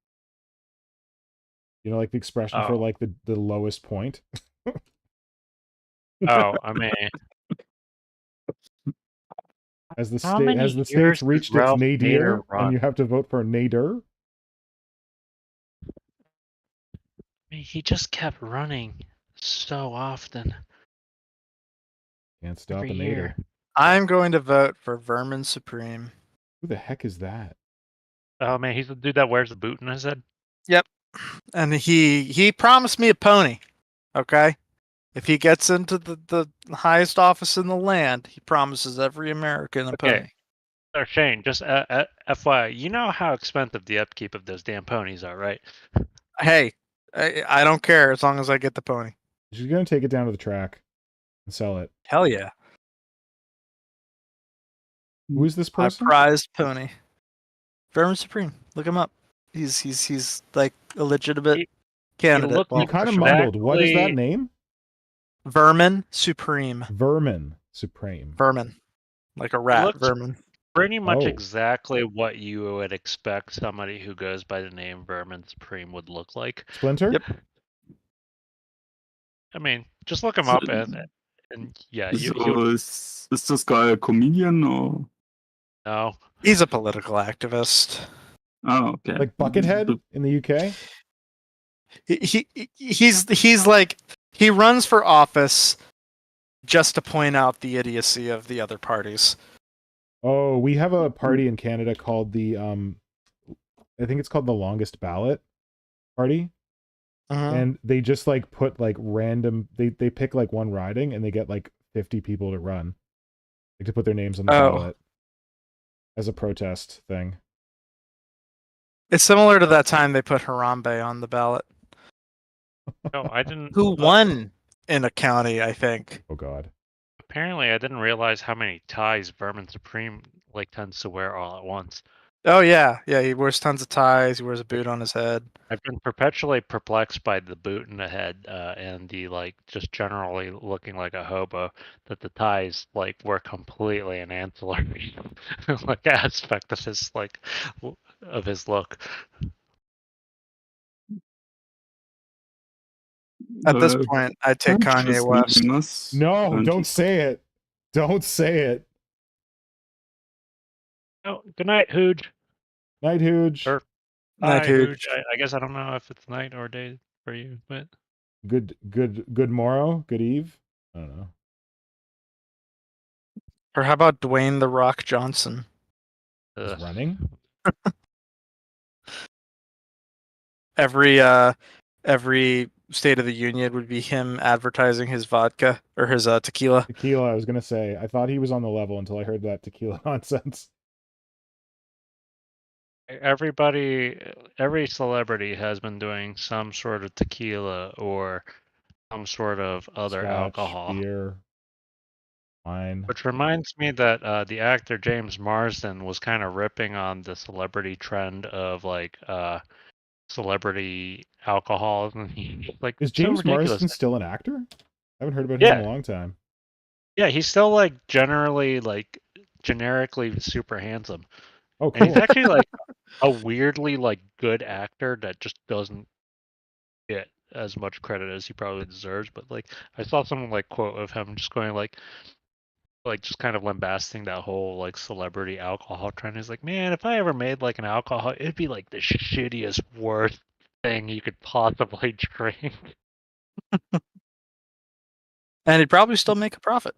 You know, like the expression for Oh. like the lowest point. Oh, I mean, As the How state many has the years state's did reached its Ralph nadir, Nader run? and you have to vote for Nader. I mean, he just kept running so often. Can't stop Every a year. Nader. I'm going to vote for Vermin Supreme. Who the heck is that? Oh man, he's the dude that wears the boot in his head. Yep. And he promised me a pony. Okay? If he gets into the highest office in the land, he promises every American a pony. Okay. So Shane, just FYI, you know how expensive the upkeep of those damn ponies are, right? Hey, I don't care as long as I get the pony. She's gonna take it down to the track and sell it. Hell yeah. Who is this My person? prized pony. Vermin Supreme. Look him up. He's like a legitimate He candidate. looked You Well, kind of for sure. mumbled. What is that Exactly. name? Vermin Supreme. Vermin Supreme. Vermin. Like a rat. looks- Vermin. Pretty much Oh. exactly what you would expect somebody who goes by the name Vermin Supreme would look like. Splinter? Yep. I mean, just look him So- up and yeah, you so is this guy a comedian or? know. He's a political activist. Oh, okay. Like Buckethead in the UK? He's like he runs for office just to point out the idiocy of the other parties. Oh, we have a party in Canada called the I think it's called the Longest Ballot Party. Mhm. And they just like put like random they pick like one riding and they get like 50 people to run. Like to put their names on the Oh. ballot as a protest thing. It's similar to that time they put Harambe on the ballot. No, I didn't. Who won in a county, I think. Oh god. Apparently, I didn't realize how many ties Vermin Supreme like tends to wear all at once. Oh yeah, he wears tons of ties. He wears a boot on his head. I've been perpetually perplexed by the boot in the head and the like, just generally looking like a hobo. That the ties like were completely an ancillary like aspect of his of his look. At this point, I'd take Punch Kanye is West. leaving us, No, and don't say it. Don't say it. Oh, good night, Hooge. Night, Hooge. Or Night, hi, Hooge. Hooge. I guess I don't know if it's night or day for you, but Good morrow. Good eve. I don't know. Or how about Dwayne the Rock Johnson? He's running. Every State of the Union would be him advertising his vodka or his tequila. Tequila, I was gonna say. I thought he was on the level until I heard that tequila nonsense. every celebrity has been doing some sort of tequila or some sort of other Scotch, alcohol. beer, wine. Which reminds me that the actor James Marsden was kind of ripping on the celebrity trend of like celebrity alcohol, and he like Is so James ridiculous. Marsden still an actor? I haven't heard about him in a long time. Yeah, he's still like generally like generically super handsome. Oh, And he's cool. actually like a weirdly like good actor that just doesn't get as much credit as he probably deserves. But like I saw some like quote of him just going like just kind of lambasting that whole like celebrity alcohol trend. He's like, man, if I ever made like an alcohol, it'd be like the shittiest, worst thing you could possibly drink. And he'd probably still make a profit.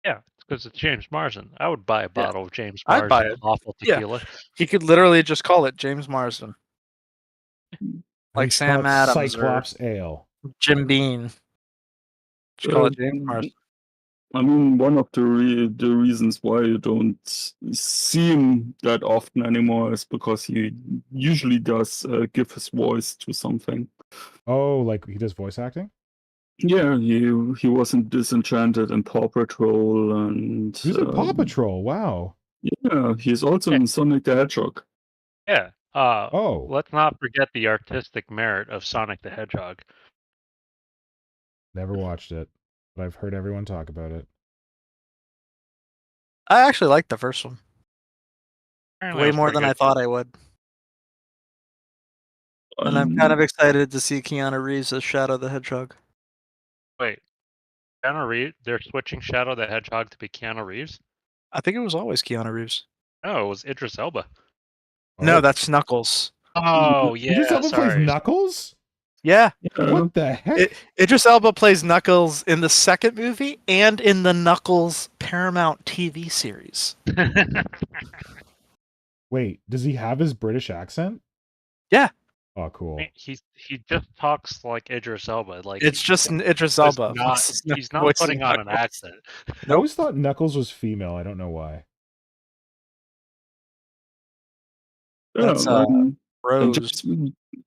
Yeah, it's because it's James Marsden. I would buy a bottle of James I'd buy Marsden it. awful Yeah. tequila. He could literally just call it James Marsden. Like Just call Sam it Adams Cyclops Ale. or Jim Beam. Just call it James Marsden. I mean, one of the reasons why you don't see him that often anymore is because he usually does give his voice to something. Oh, like he does voice acting? Yeah, he wasn't Disenchanted in Paw Patrol, and He was in Paw Patrol. Wow. yeah, he's also in Sonic the Hedgehog. Yeah. Oh. Let's not forget the artistic merit of Sonic the Hedgehog. Never watched it, but I've heard everyone talk about it. I actually liked the first one. Apparently it Way was more pretty than good. I thought I would. And I'm kind of excited to see Keanu Reeves as Shadow the Hedgehog. Wait, Keanu Reeves? They're switching Shadow the Hedgehog to be Keanu Reeves? I think it was always Keanu Reeves. No, it was Idris Elba. No, Oh. that's Knuckles. Oh, yeah, Idris Elba plays sorry. Knuckles? Yeah. What the heck? Idris Elba plays Knuckles in the second movie and in the Knuckles Paramount TV series. Wait, does he have his British accent? Yeah. Oh, cool. He just talks like Idris Elba. Like It's just Idris he's Elba. not voicing putting on an Knuckles. accent. I always thought Knuckles was female. I don't know why. That's Rose.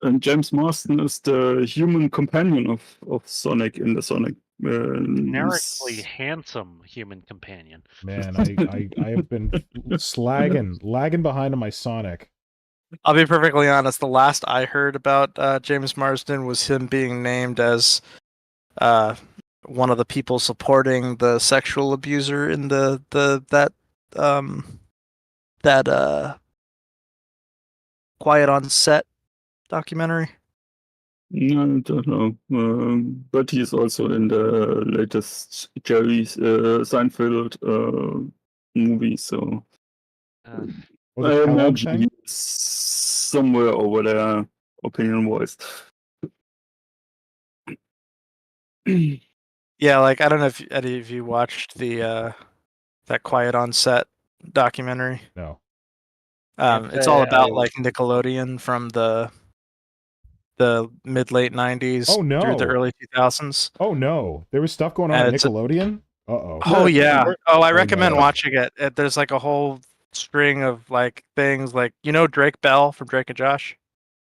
And James Marsden is the human companion of Sonic in the Sonic. Generically handsome human companion. Man, I have been lagging behind on my Sonic. I'll be perfectly honest. The last I heard about James Marsden was him being named as one of the people supporting the sexual abuser in that Quiet on Set documentary. No, I don't know. But he's also in the latest Jerry Seinfeld movie, so Was I it Kellogg imagine thing? he's somewhere over there, opinion-wise. Yeah, like I don't know if any of you watched the that Quiet on Set documentary. No. It's all about like Nickelodeon from the mid-late 90s Oh, no. through the early 2000s. Oh no, there was stuff going on And at it's a- Nickelodeon. Uh-oh. Oh yeah. Oh, I recommend no. watching it. There's like a whole string of like things like Drake Bell from Drake and Josh.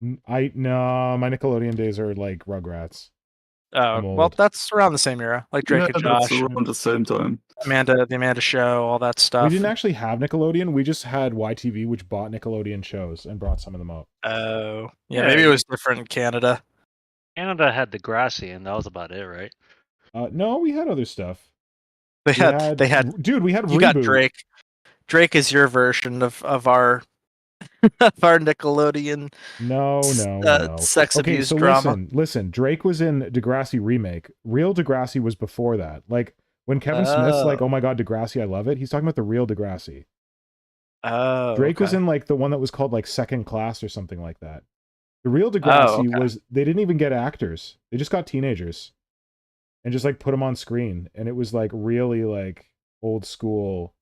No, my Nickelodeon days are like Rugrats. I'm Well, old. that's around the same era, like Drake and that's Josh, around the same time. the Amanda Show, all that stuff. We didn't actually have Nickelodeon. We just had YTV, which bought Nickelodeon shows and brought some of them out. Oh, Yeah. maybe it was different in Canada. Canada had Degrassi, and that was about it, right? No, we had other stuff. They had. Dude, we had You Reboot. got Drake. Drake is your version of our of our Nickelodeon No. sex Okay, abuse so drama. listen. Drake was in Degrassi remake. Real Degrassi was before that. Like when Kevin Smith's like, Oh. "Oh my god, Degrassi, I love it." He's talking about the real Degrassi. Oh, Drake was okay. in like the one that was called like Second Class or something like that. The real Oh, Degrassi okay. was they didn't even get actors. They just got teenagers and just like put them on screen, and it was like really like old school.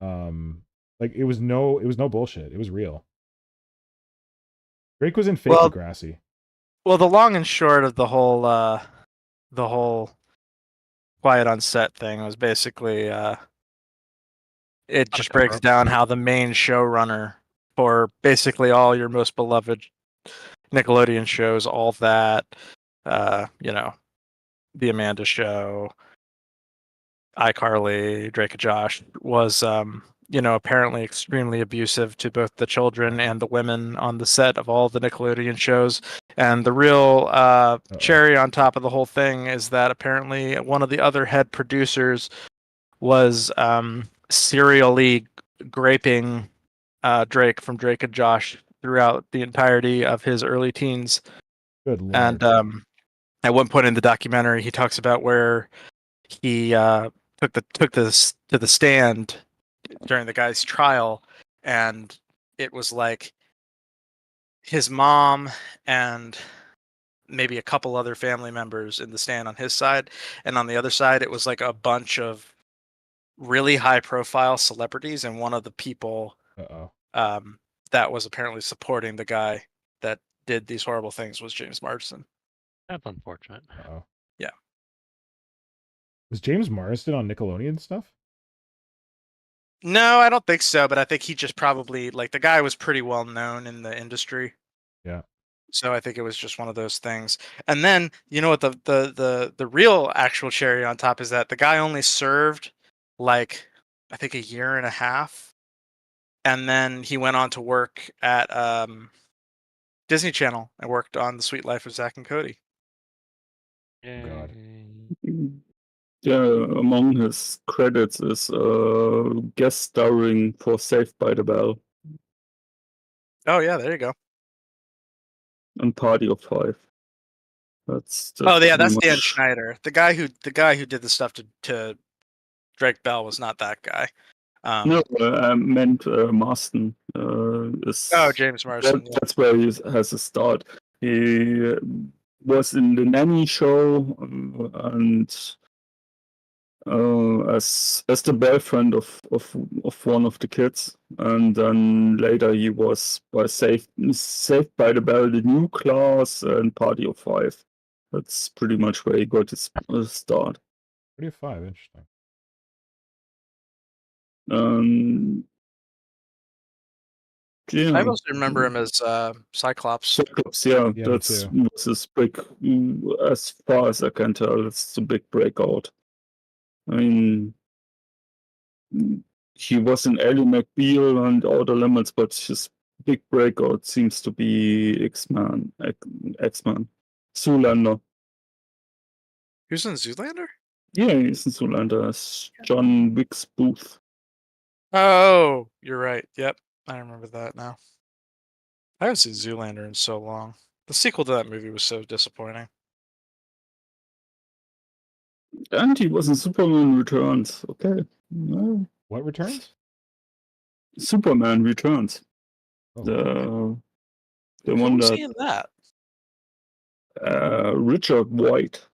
Like it was no bullshit. It was real. Drake was in fake Well, Degrassi. the long and short of the whole quiet on set thing was basically it just breaks down how the main showrunner for basically all your most beloved Nickelodeon shows, all that, you know, The Amanda Show, iCarly, Drake and Josh, was, apparently extremely abusive to both the children and the women on the set of all the Nickelodeon shows. And the real cherry on top of the whole thing is that apparently one of the other head producers was serially graping Drake from Drake and Josh throughout the entirety of his early teens. Good lord. And at one point in the documentary, he talks about where he took this to the stand during the guy's trial, and it was like his mom and maybe a couple other family members in the stand on his side, and on the other side, it was like a bunch of really high-profile celebrities, and one of the people that was apparently supporting the guy that did these horrible things was James Marsden. That's unfortunate. Yeah. Was James Marsden on Nickelodeon stuff? No, I don't think so, but I think he just probably, like, the guy was pretty well known in the industry. Yeah. So I think it was just one of those things. And then, you know what, the real actual cherry on top is that the guy only served like I think a year and a half, and then he went on to work at Disney Channel and worked on The Sweet Life of Zack and Cody. Oh God. Yeah, among his credits is guest starring for Saved by the Bell Oh yeah, there you go. and Party of Five. That's Yeah, that's pretty Dan much. Schneider. The guy who did the stuff to Drake Bell was not that guy. No, I meant Marston. James Marsden. Yeah. That's where he has a start. He was in the Nanny show and as the boyfriend of one of the kids, and then later he was by Saved by the Bell, the new class, and Party of Five. That's pretty much where he got his start. Party of Five, interesting. Yeah. I mostly remember him as Cyclops. Cyclops, yeah, Yeah, that's me too. was his big, as far as I can tell, it's a big breakout. I mean, he was in Ally McBeal and Outer Limits, but his big breakout seems to be X-Men, Zoolander. Who's in Zoolander? Yeah, he's in Zoolander as John Wick's Booth. Oh, you're right. Yep, I remember that now. I haven't seen Zoolander in so long. The sequel to that movie was so disappointing. And he was in Superman Returns. Okay. Well, What returns? Superman Returns. Oh. The Who one was that he in that? Richard White.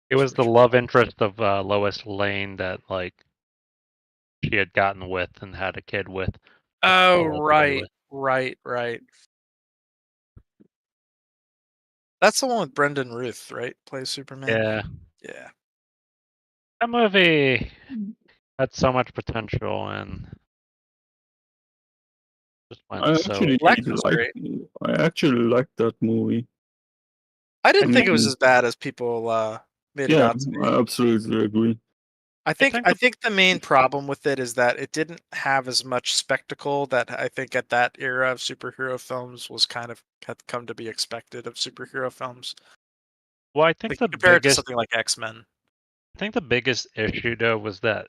It was the love interest of Lois Lane that like she had gotten with and had a kid with. Oh, All right, together. right. That's the one with Brendan Ruth, right? Plays Superman. Yeah. Yeah. That movie had so much potential and just went I so. actually liked that movie. I didn't think it was as bad as people made it out to be. I absolutely agree. I think the main problem with it is that it didn't have as much spectacle that I think at that era of superhero films was kind of had come to be expected of superhero films. Well, I think Like, the compared to biggest something like X-Men. I think the biggest issue though was that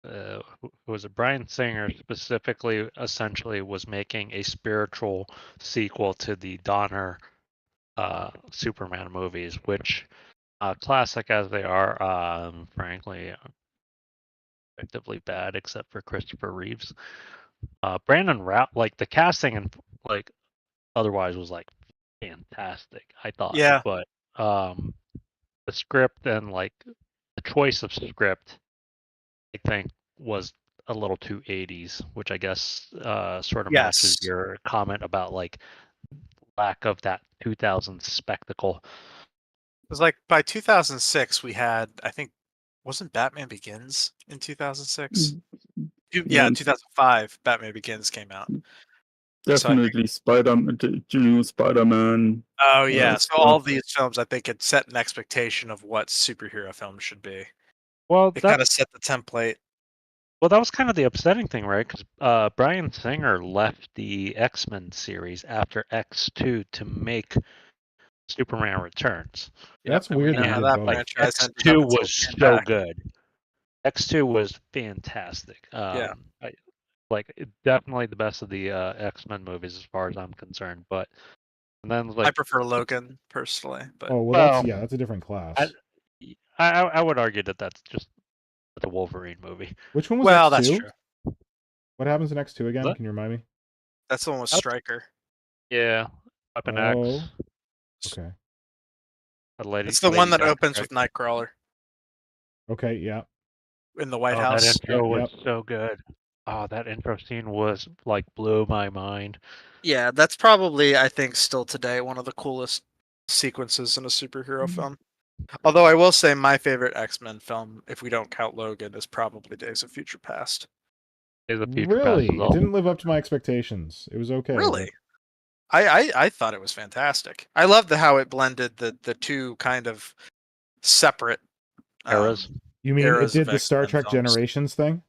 who was it? Bryan Singer specifically, essentially, was making a spiritual sequel to the Donner Superman movies, which, classic as they are, frankly, effectively bad, except for Christopher Reeves. Brandon Routh, like the casting and like otherwise was like fantastic, I thought. Yeah. But the script and like the choice of script, I think, was a little too 80s, which I guess sort of matches Yes. your comment about like lack of that 2000s spectacle. It was like by 2006 we had, I think, wasn't Batman Begins in 2006? Yeah, 2005 Batman Begins came out. Definitely the new Spider-Man. Oh yeah, Yes, so all these films I think had set an expectation of what superhero films should be. Well, It kind of set the template. Well, that was kind of the upsetting thing, right? Because Bryan Singer left the X-Men series after X2 to make Superman Returns. That's and we weird. know They how did that both. Like franchise ended X2 up until was it came so back. good. X2 was fantastic. Yeah. Definitely the best of the X-Men movies as far as I'm concerned. But and then I like, prefer Logan personally, but Oh well, that's a different class. I would argue that that's just the Wolverine movie. Which one was well, X2? that's true. What happens in X2 again? What? Can you remind me? That's the one with That's- Stryker. Yeah, Weapon Oh. X. Okay. It's the one that opens with Nightcrawler Okay, yeah. in the White That House. intro was Yep. so good. Oh, that intro scene was like blew my mind. Yeah, that's probably, I think, still today one of the coolest sequences in a superhero film. Although I will say my favorite X-Men film, if we don't count Logan, is probably Days of Future Past. Days of Future Past Really? was It awesome. didn't live up to my expectations. It was okay. Really? I thought it was fantastic. I loved how it blended the two kind of separate Eras. You mean it eras did of the Star X-Men Trek films. Generations thing?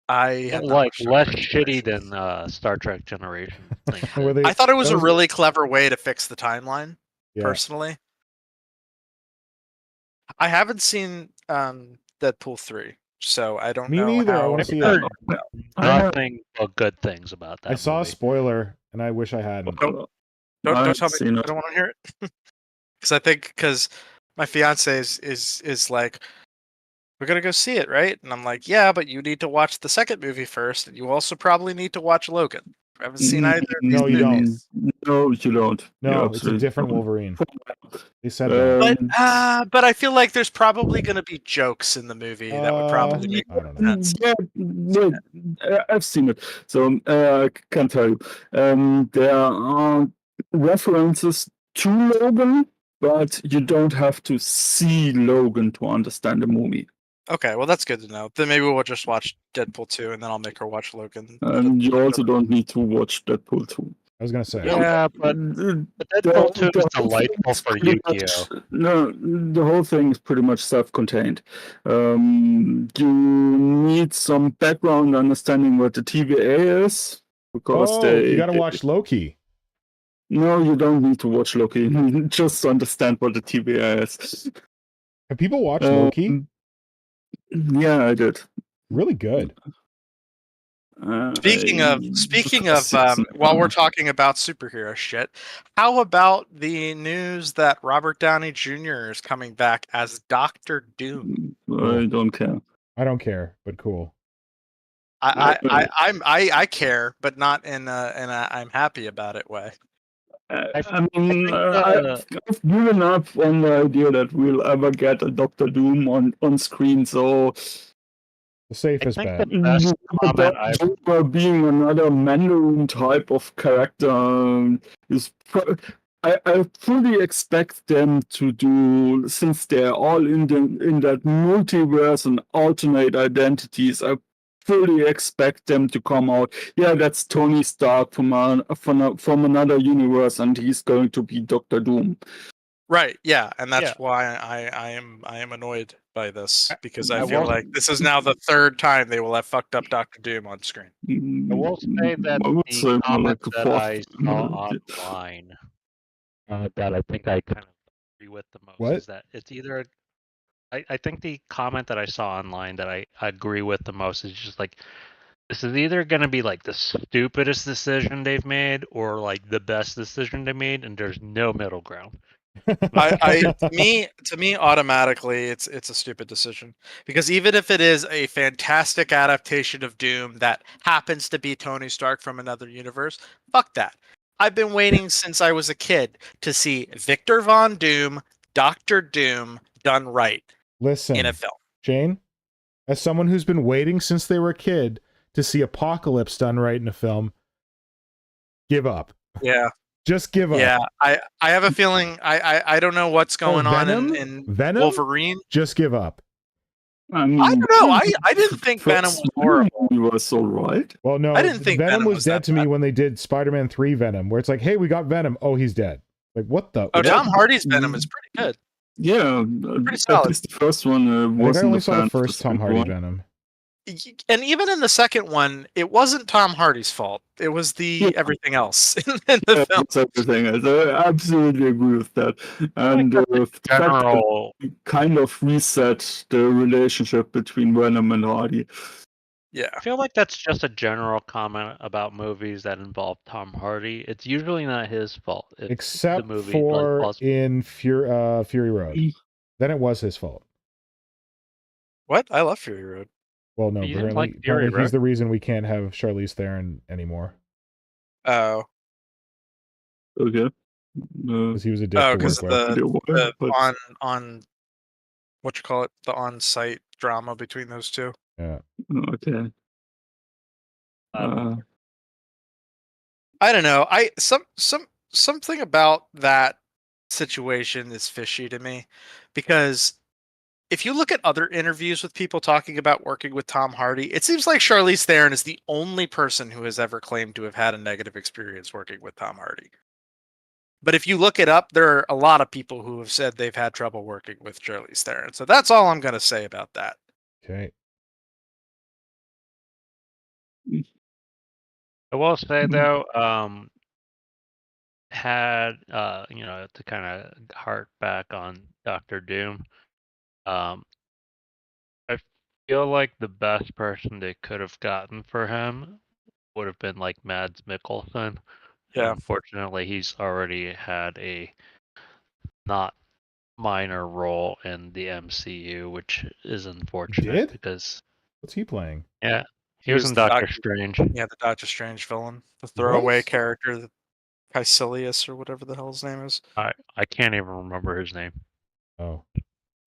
I had not Like watched Star less Trek shitty Generations. than Star Trek Generation. Where they- I thought it was that a really clever way to fix the timeline. Yeah. Personally, I haven't seen Deadpool 3, so I don't Me know neither. I how. want to see heard it. nothing but good things about that. I saw a movie. spoiler, and I wish I hadn't. Don't I've tell me. seen I it. don't want to hear it. Because my fiance is like, we're gonna go see it, right? And I'm like, yeah, but you need to watch the second movie first, and you also probably need to watch Logan. I haven't seen either of these No, you don't. movies. No, you don't. No, You it's a absolutely different don't. Wolverine. They said that. But I feel like there's probably gonna be jokes in the movie that would probably make I don't know. sense. Yeah, I've seen it, so I can tell you. There are references to Logan, but you don't have to see Logan to understand the movie. Okay, well that's good to know. Then maybe we'll just watch Deadpool 2, and then I'll make her watch Logan. And you also don't need to watch Deadpool 2. I was gonna say. Yeah, but Deadpool 2 is delightful for Yu-Gi-Oh. No, the whole thing is pretty much self-contained. You need some background understanding what the TVA is, because you gotta watch Loki. No, you don't need to watch Loki. Just understand what the TVA is. Have people watched Loki? Yeah, I did. Really good. Speaking of, while we're talking about superhero shit, how about the news that Robert Downey Jr. is coming back as Dr. Doom? I don't care. I don't care, but cool. I care, but not in a I'm happy about it way. I mean, I've given up on the idea that we'll ever get a Doctor Doom on screen, so The safest bet. Best comment I've being another Mandarin type of character is. I fully expect them to do, since they're all in that multiverse and alternate identities. I fully expect them to come out. Yeah, that's Tony Stark from another universe, and he's going to be Doctor Doom. Right, yeah, and that's why I am annoyed by this, because I feel like this is now the third time they will have fucked up Dr. Doom on screen. I will say that the comment that I saw online that I think I kind of agree with the most is that it's either I think the comment that I saw online that I agree with the most is just like, this is either going to be like the stupidest decision they've made or like the best decision they made, and there's no middle ground. To me, automatically, it's a stupid decision, because even if it is a fantastic adaptation of Doom that happens to be Tony Stark from another universe, fuck that. I've been waiting since I was a kid to see Victor Von Doom, Doctor Doom done right in a Listen, film. Jane, as someone who's been waiting since they were a kid to see Apocalypse done right in a film, give up. Yeah, Just give up. yeah. I have a feeling I don't know what's going on Venom? in Venom? Wolverine. Just give up. I mean, I don't know. I didn't think first Venom was horrible. movie was alright. Well, no, I didn't think Venom Venom was was dead that to me bad. when they did Spider-Man 3 Venom, where it's like, hey, we got Venom. Oh, he's dead. Like, what the? Oh, what? Tom Hardy's Venom is pretty good. Yeah, Pretty at solid. least the first one I think I wasn't only a saw fan the of first Tom second Hardy one. Venom. And even in the second one, it wasn't Tom Hardy's fault. It was the everything else in the film. That's everything. I absolutely agree with that. And Like the fact that general, it kind of reset the relationship between Venom and Hardy. Yeah. I feel like that's just a general comment about movies that involve Tom Hardy. It's usually not his fault. It's Except the movie for also. in Fury Road. Then it was his fault. What? I love Fury Road. Well, no, You didn't like apparently, Fury apparently he's Road? the reason we can't have Charlize Theron anymore. Oh. Okay. Because he was a dick Oh, to because work of with. the but on what you call it, the on-site drama between those two. Yeah. okay. I don't know. Something about that situation is fishy to me, because if you look at other interviews with people talking about working with Tom Hardy, it seems like Charlize Theron is the only person who has ever claimed to have had a negative experience working with Tom Hardy. But if you look it up, there are a lot of people who have said they've had trouble working with Charlize Theron. So that's all I'm going to say about that. Okay. I will say though, had to kind of hark back on Doctor Doom, I feel like the best person they could have gotten for him would have been like Mads Mikkelsen. Yeah. Unfortunately, he's already had a not minor role in the MCU, which is unfortunate did? because What's he playing? yeah, he was in Doctor Strange. Yeah, the Doctor Strange villain, the throwaway character, the Caecilius or whatever the hell his name is. I can't even remember his name. Oh.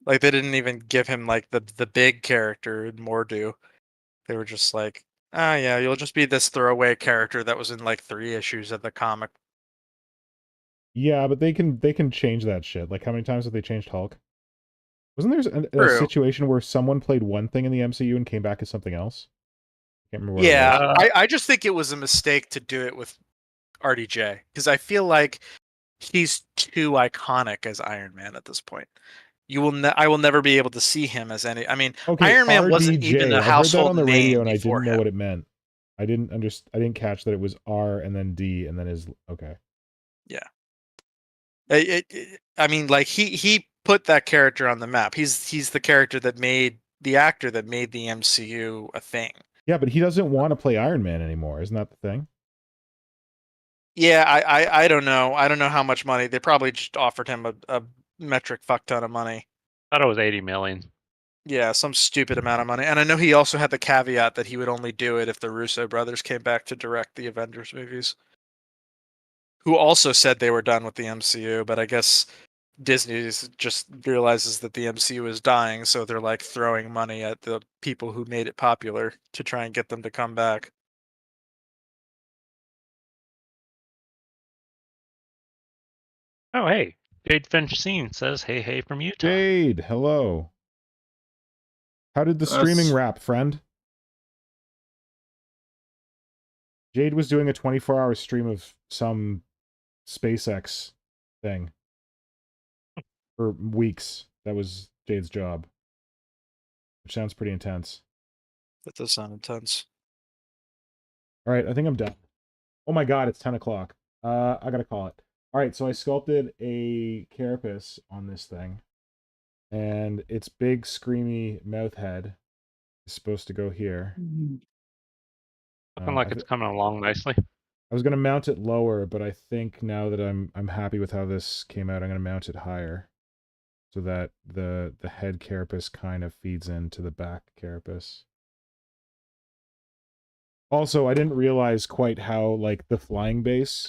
Like they didn't even give him like the big character in Mordu. They were just like, oh yeah, you'll just be this throwaway character that was in like 3 issues of the comic. Yeah, but they can change that shit. Like, how many times have they changed Hulk? Wasn't there a True. situation where someone played one thing in the MCU and came back as something else? Can't remember what it Yeah, was. I just think it was a mistake to do it with RDJ, because I feel like he's too iconic as Iron Man at this point. I will never be able to see him as any. I mean, Okay, Iron Man wasn't RDJ. even a I heard that household on the name radio and I before didn't know him. what it meant. I didn't catch that it was R and then D and then his okay. Yeah. I mean, like he put that character on the map. He's the character that made the actor that made the MCU a thing. Yeah, but he doesn't want to play Iron Man anymore. Isn't that the thing? Yeah, I don't know. I don't know how much money. They probably just offered him a metric fuck ton of money. I thought it was 80 million. Yeah, some stupid amount of money. And I know he also had the caveat that he would only do it if the Russo brothers came back to direct the Avengers movies. Who also said they were done with the MCU, but I guess Disney just realizes that the MCU is dying, so they're like throwing money at the people who made it popular to try and get them to come back. Oh, hey, Jade Finch Scene says, hey from Utah. Jade, hello. How did the streaming wrap, friend? Jade was doing a 24-hour stream of some SpaceX thing for weeks. That was Jade's job. Which sounds pretty intense. That does sound intense. All right, I think I'm done. Oh my god, it's 10 o'clock. I gotta call it. All right, so I sculpted a carapace on this thing. And its big, screamy mouth head is supposed to go here. Looking like it's coming along nicely. I was going to mount it lower, but I think now that I'm happy with how this came out, I'm going to mount it higher so that the head carapace kind of feeds into the back carapace. Also, I didn't realize quite how like the flying base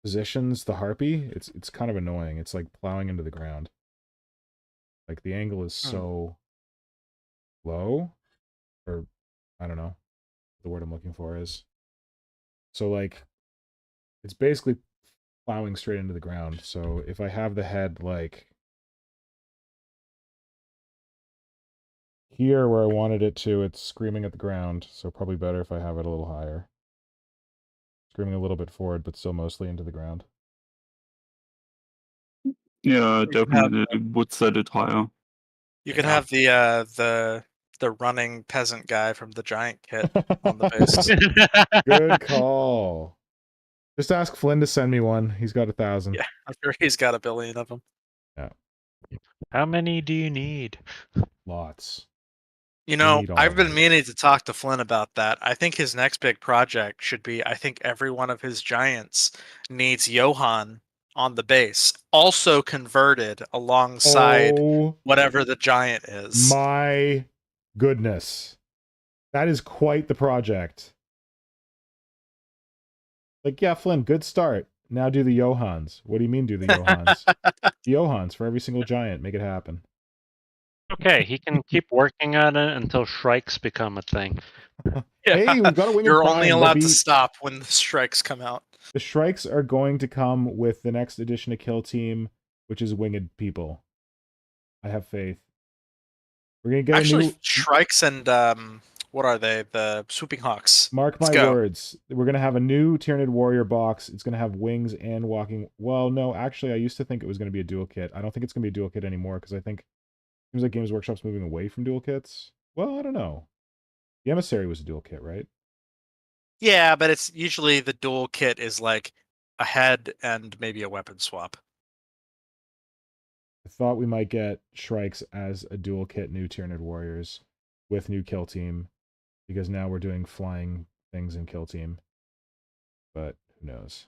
positions the harpy. It's kind of annoying. It's like plowing into the ground. Like the angle is so low, or I don't know what the word I'm looking for is. So like it's basically plowing straight into the ground. So if I have the head like here where I wanted it to, it's screaming at the ground. So probably better if I have it a little higher. Screaming a little bit forward, but still mostly into the ground. Yeah, definitely would set it higher. You could have the running peasant guy from the giant kit on the base. Good call. Just ask Flynn to send me one. He's got 1,000. Yeah, I'm sure he's got 1 billion of them. Yeah. How many do you need? Lots. You know, need all I've of been them. meaning to talk to Flynn about that. I think his next big project should be, I think every one of his giants needs Johann on the base, also converted alongside Oh whatever the giant is. my goodness. That is quite the project. Like, yeah, Flynn, good start. Now do the Johans. What do you mean do the Johans? The Johans for every single giant. Make it happen. Okay, he can keep working on it until Shrikes become a thing. Hey, we've got a winged You're prime. only allowed to stop when the strikes come out. The Shrikes are going to come with the next edition of Kill Team, which is winged people. I have faith. We're gonna get Actually, a new Shrikes and what are they? The Swooping Hawks. Mark my words. We're gonna have a new Tyranid Warrior box. It's gonna have wings and walking. Well, no, actually, I used to think it was gonna be a dual kit. I don't think it's gonna be a dual kit anymore because I think it seems like Games Workshop's moving away from dual kits. Well, I don't know. The Emissary was a dual kit, right? Yeah, but it's usually the dual kit is like a head and maybe a weapon swap. I thought we might get Shrikes as a dual kit new Tyranid Warriors with new Kill Team because now we're doing flying things in Kill Team. But who knows?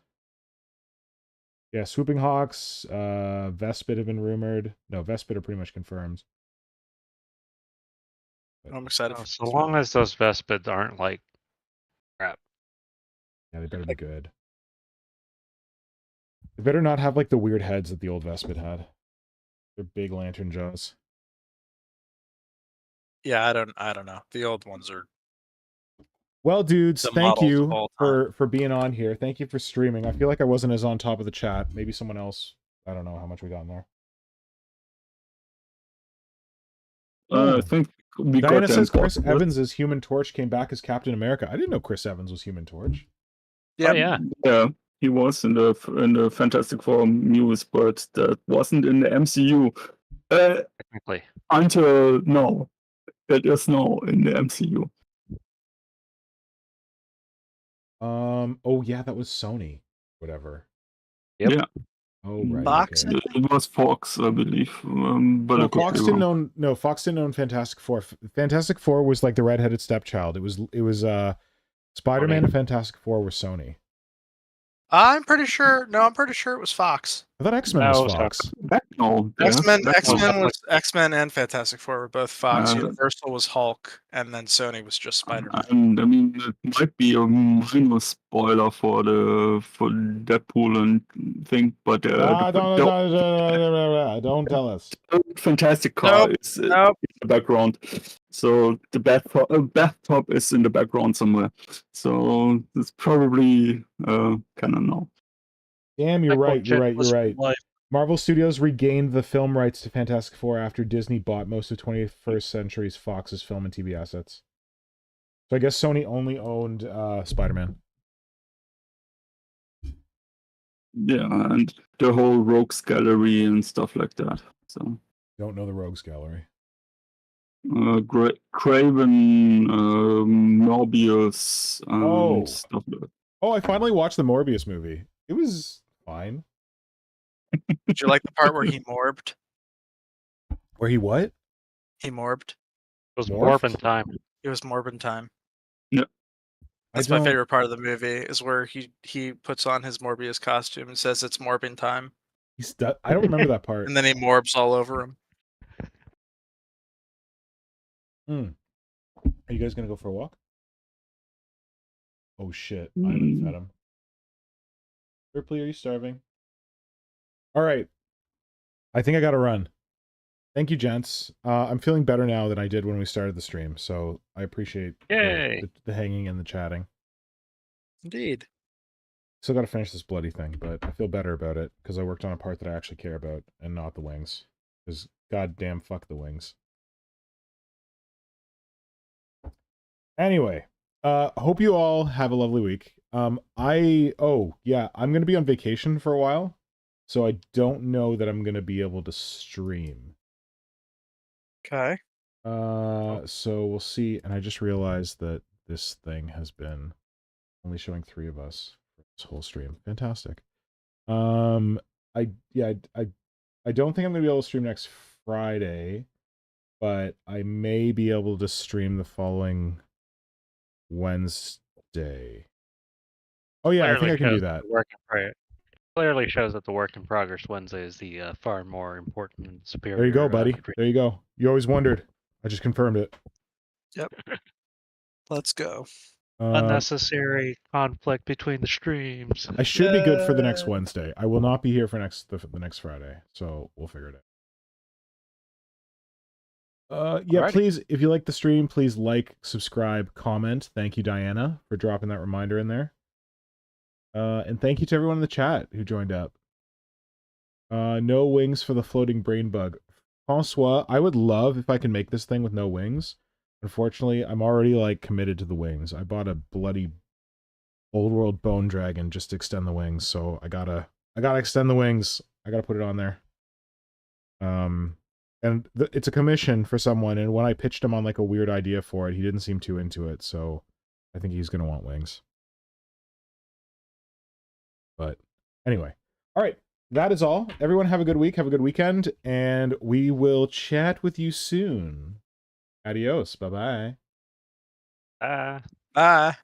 Yeah, Swooping Hawks, Vespid have been rumored. No, Vespid are pretty much confirmed. I'm excited. So long as those Vespids aren't like crap. Yeah, they better be good. They better not have like the weird heads that the old Vespid had. They're big lantern jaws. Yeah, I don't know. The old ones are. Well, dudes, The thank models of you all for being on here. Thank you for streaming. I feel like I wasn't as on top of the chat. Maybe someone else. I don't know how much we got in there. I think we Diana got says Chris Evans' Human Torch came back as Captain America. I didn't know Chris Evans was Human Torch. Yeah, yeah, he was in the Fantastic Four news, but that wasn't in the MCU. Technically, until now, it is now in the MCU. Oh yeah, that was Sony. Whatever. Yep. Yeah. Oh right. Fox. Okay. It was Fox, I believe. But no, Fox didn't own. No, Fox didn't own Fantastic Four. Fantastic Four was like the redheaded stepchild. It was Spider-Man and Fantastic Four were Sony. I'm pretty sure. No, I'm pretty sure it was Fox. I thought X-Men was Fox. No, X-Men and Fantastic Four were both Fox. Universal was Hulk, and then Sony was just Spider-Man. And I mean, it might be a minor spoiler for Deadpool and thing, but don't tell us. Fantastic car is in the background, so the bathtub is in the background somewhere. So it's probably kind of no. Damn, you're right. You're right. Marvel Studios regained the film rights to Fantastic Four after Disney bought most of 21st Century's Fox's film and TV assets. So I guess Sony only owned Spider-Man. Yeah, and the whole Rogues Gallery and stuff like that. So don't know the Rogues Gallery. Craven, Morbius, and stuff like that. Oh, I finally watched the Morbius movie. It was fine. Did you like the part where he morbed? Where he what? He morbed. It was Morphed? Morbin time. It was morbin time. Yeah. That's my favorite part of the movie is where he puts on his Morbius costume and says it's morbin time, I don't remember that part. and then he morbs all over him. Are you guys gonna go for a walk? Oh shit! I haven't fed him. Ripley, are you starving? All right. I think I gotta run. Thank you, gents. I'm feeling better now than I did when we started the stream, so I appreciate the hanging and the chatting. Indeed. Still got to finish this bloody thing, but I feel better about it because I worked on a part that I actually care about and not the wings. Because goddamn fuck the wings. Anyway, hope you all have a lovely week. I'm gonna be on vacation for a while, so I don't know that I'm gonna be able to stream. Okay. So we'll see. And I just realized that this thing has been only showing 3 of us for this whole stream. Fantastic. I don't think I'm gonna be able to stream next Friday, but I may be able to stream the following Wednesday. Oh yeah, I think I can do that. Clearly shows that the work in progress Wednesday is the far more important and superior. There you go, buddy. There you go. You always wondered. I just confirmed it. Yep. Let's go. Unnecessary conflict between the streams. I should be good for the next Wednesday. I will not be here for the next Friday, so we'll figure it out. Yeah, alrighty. Please, if you like the stream, please like, subscribe, comment. Thank you, Diana, for dropping that reminder in there. And thank you to everyone in the chat who joined up. No wings for the floating brain bug. Francois, I would love if I can make this thing with no wings. Unfortunately, I'm already like committed to the wings. I bought a bloody old world bone dragon just to extend the wings, so I gotta extend the wings. I gotta put it on there. And it's a commission for someone, and when I pitched him on like a weird idea for it, he didn't seem too into it, so I think he's gonna want wings. But anyway, all right, that is all. Everyone have a good week, have a good weekend, and we will chat with you soon. Adios. Bye-bye. Bye.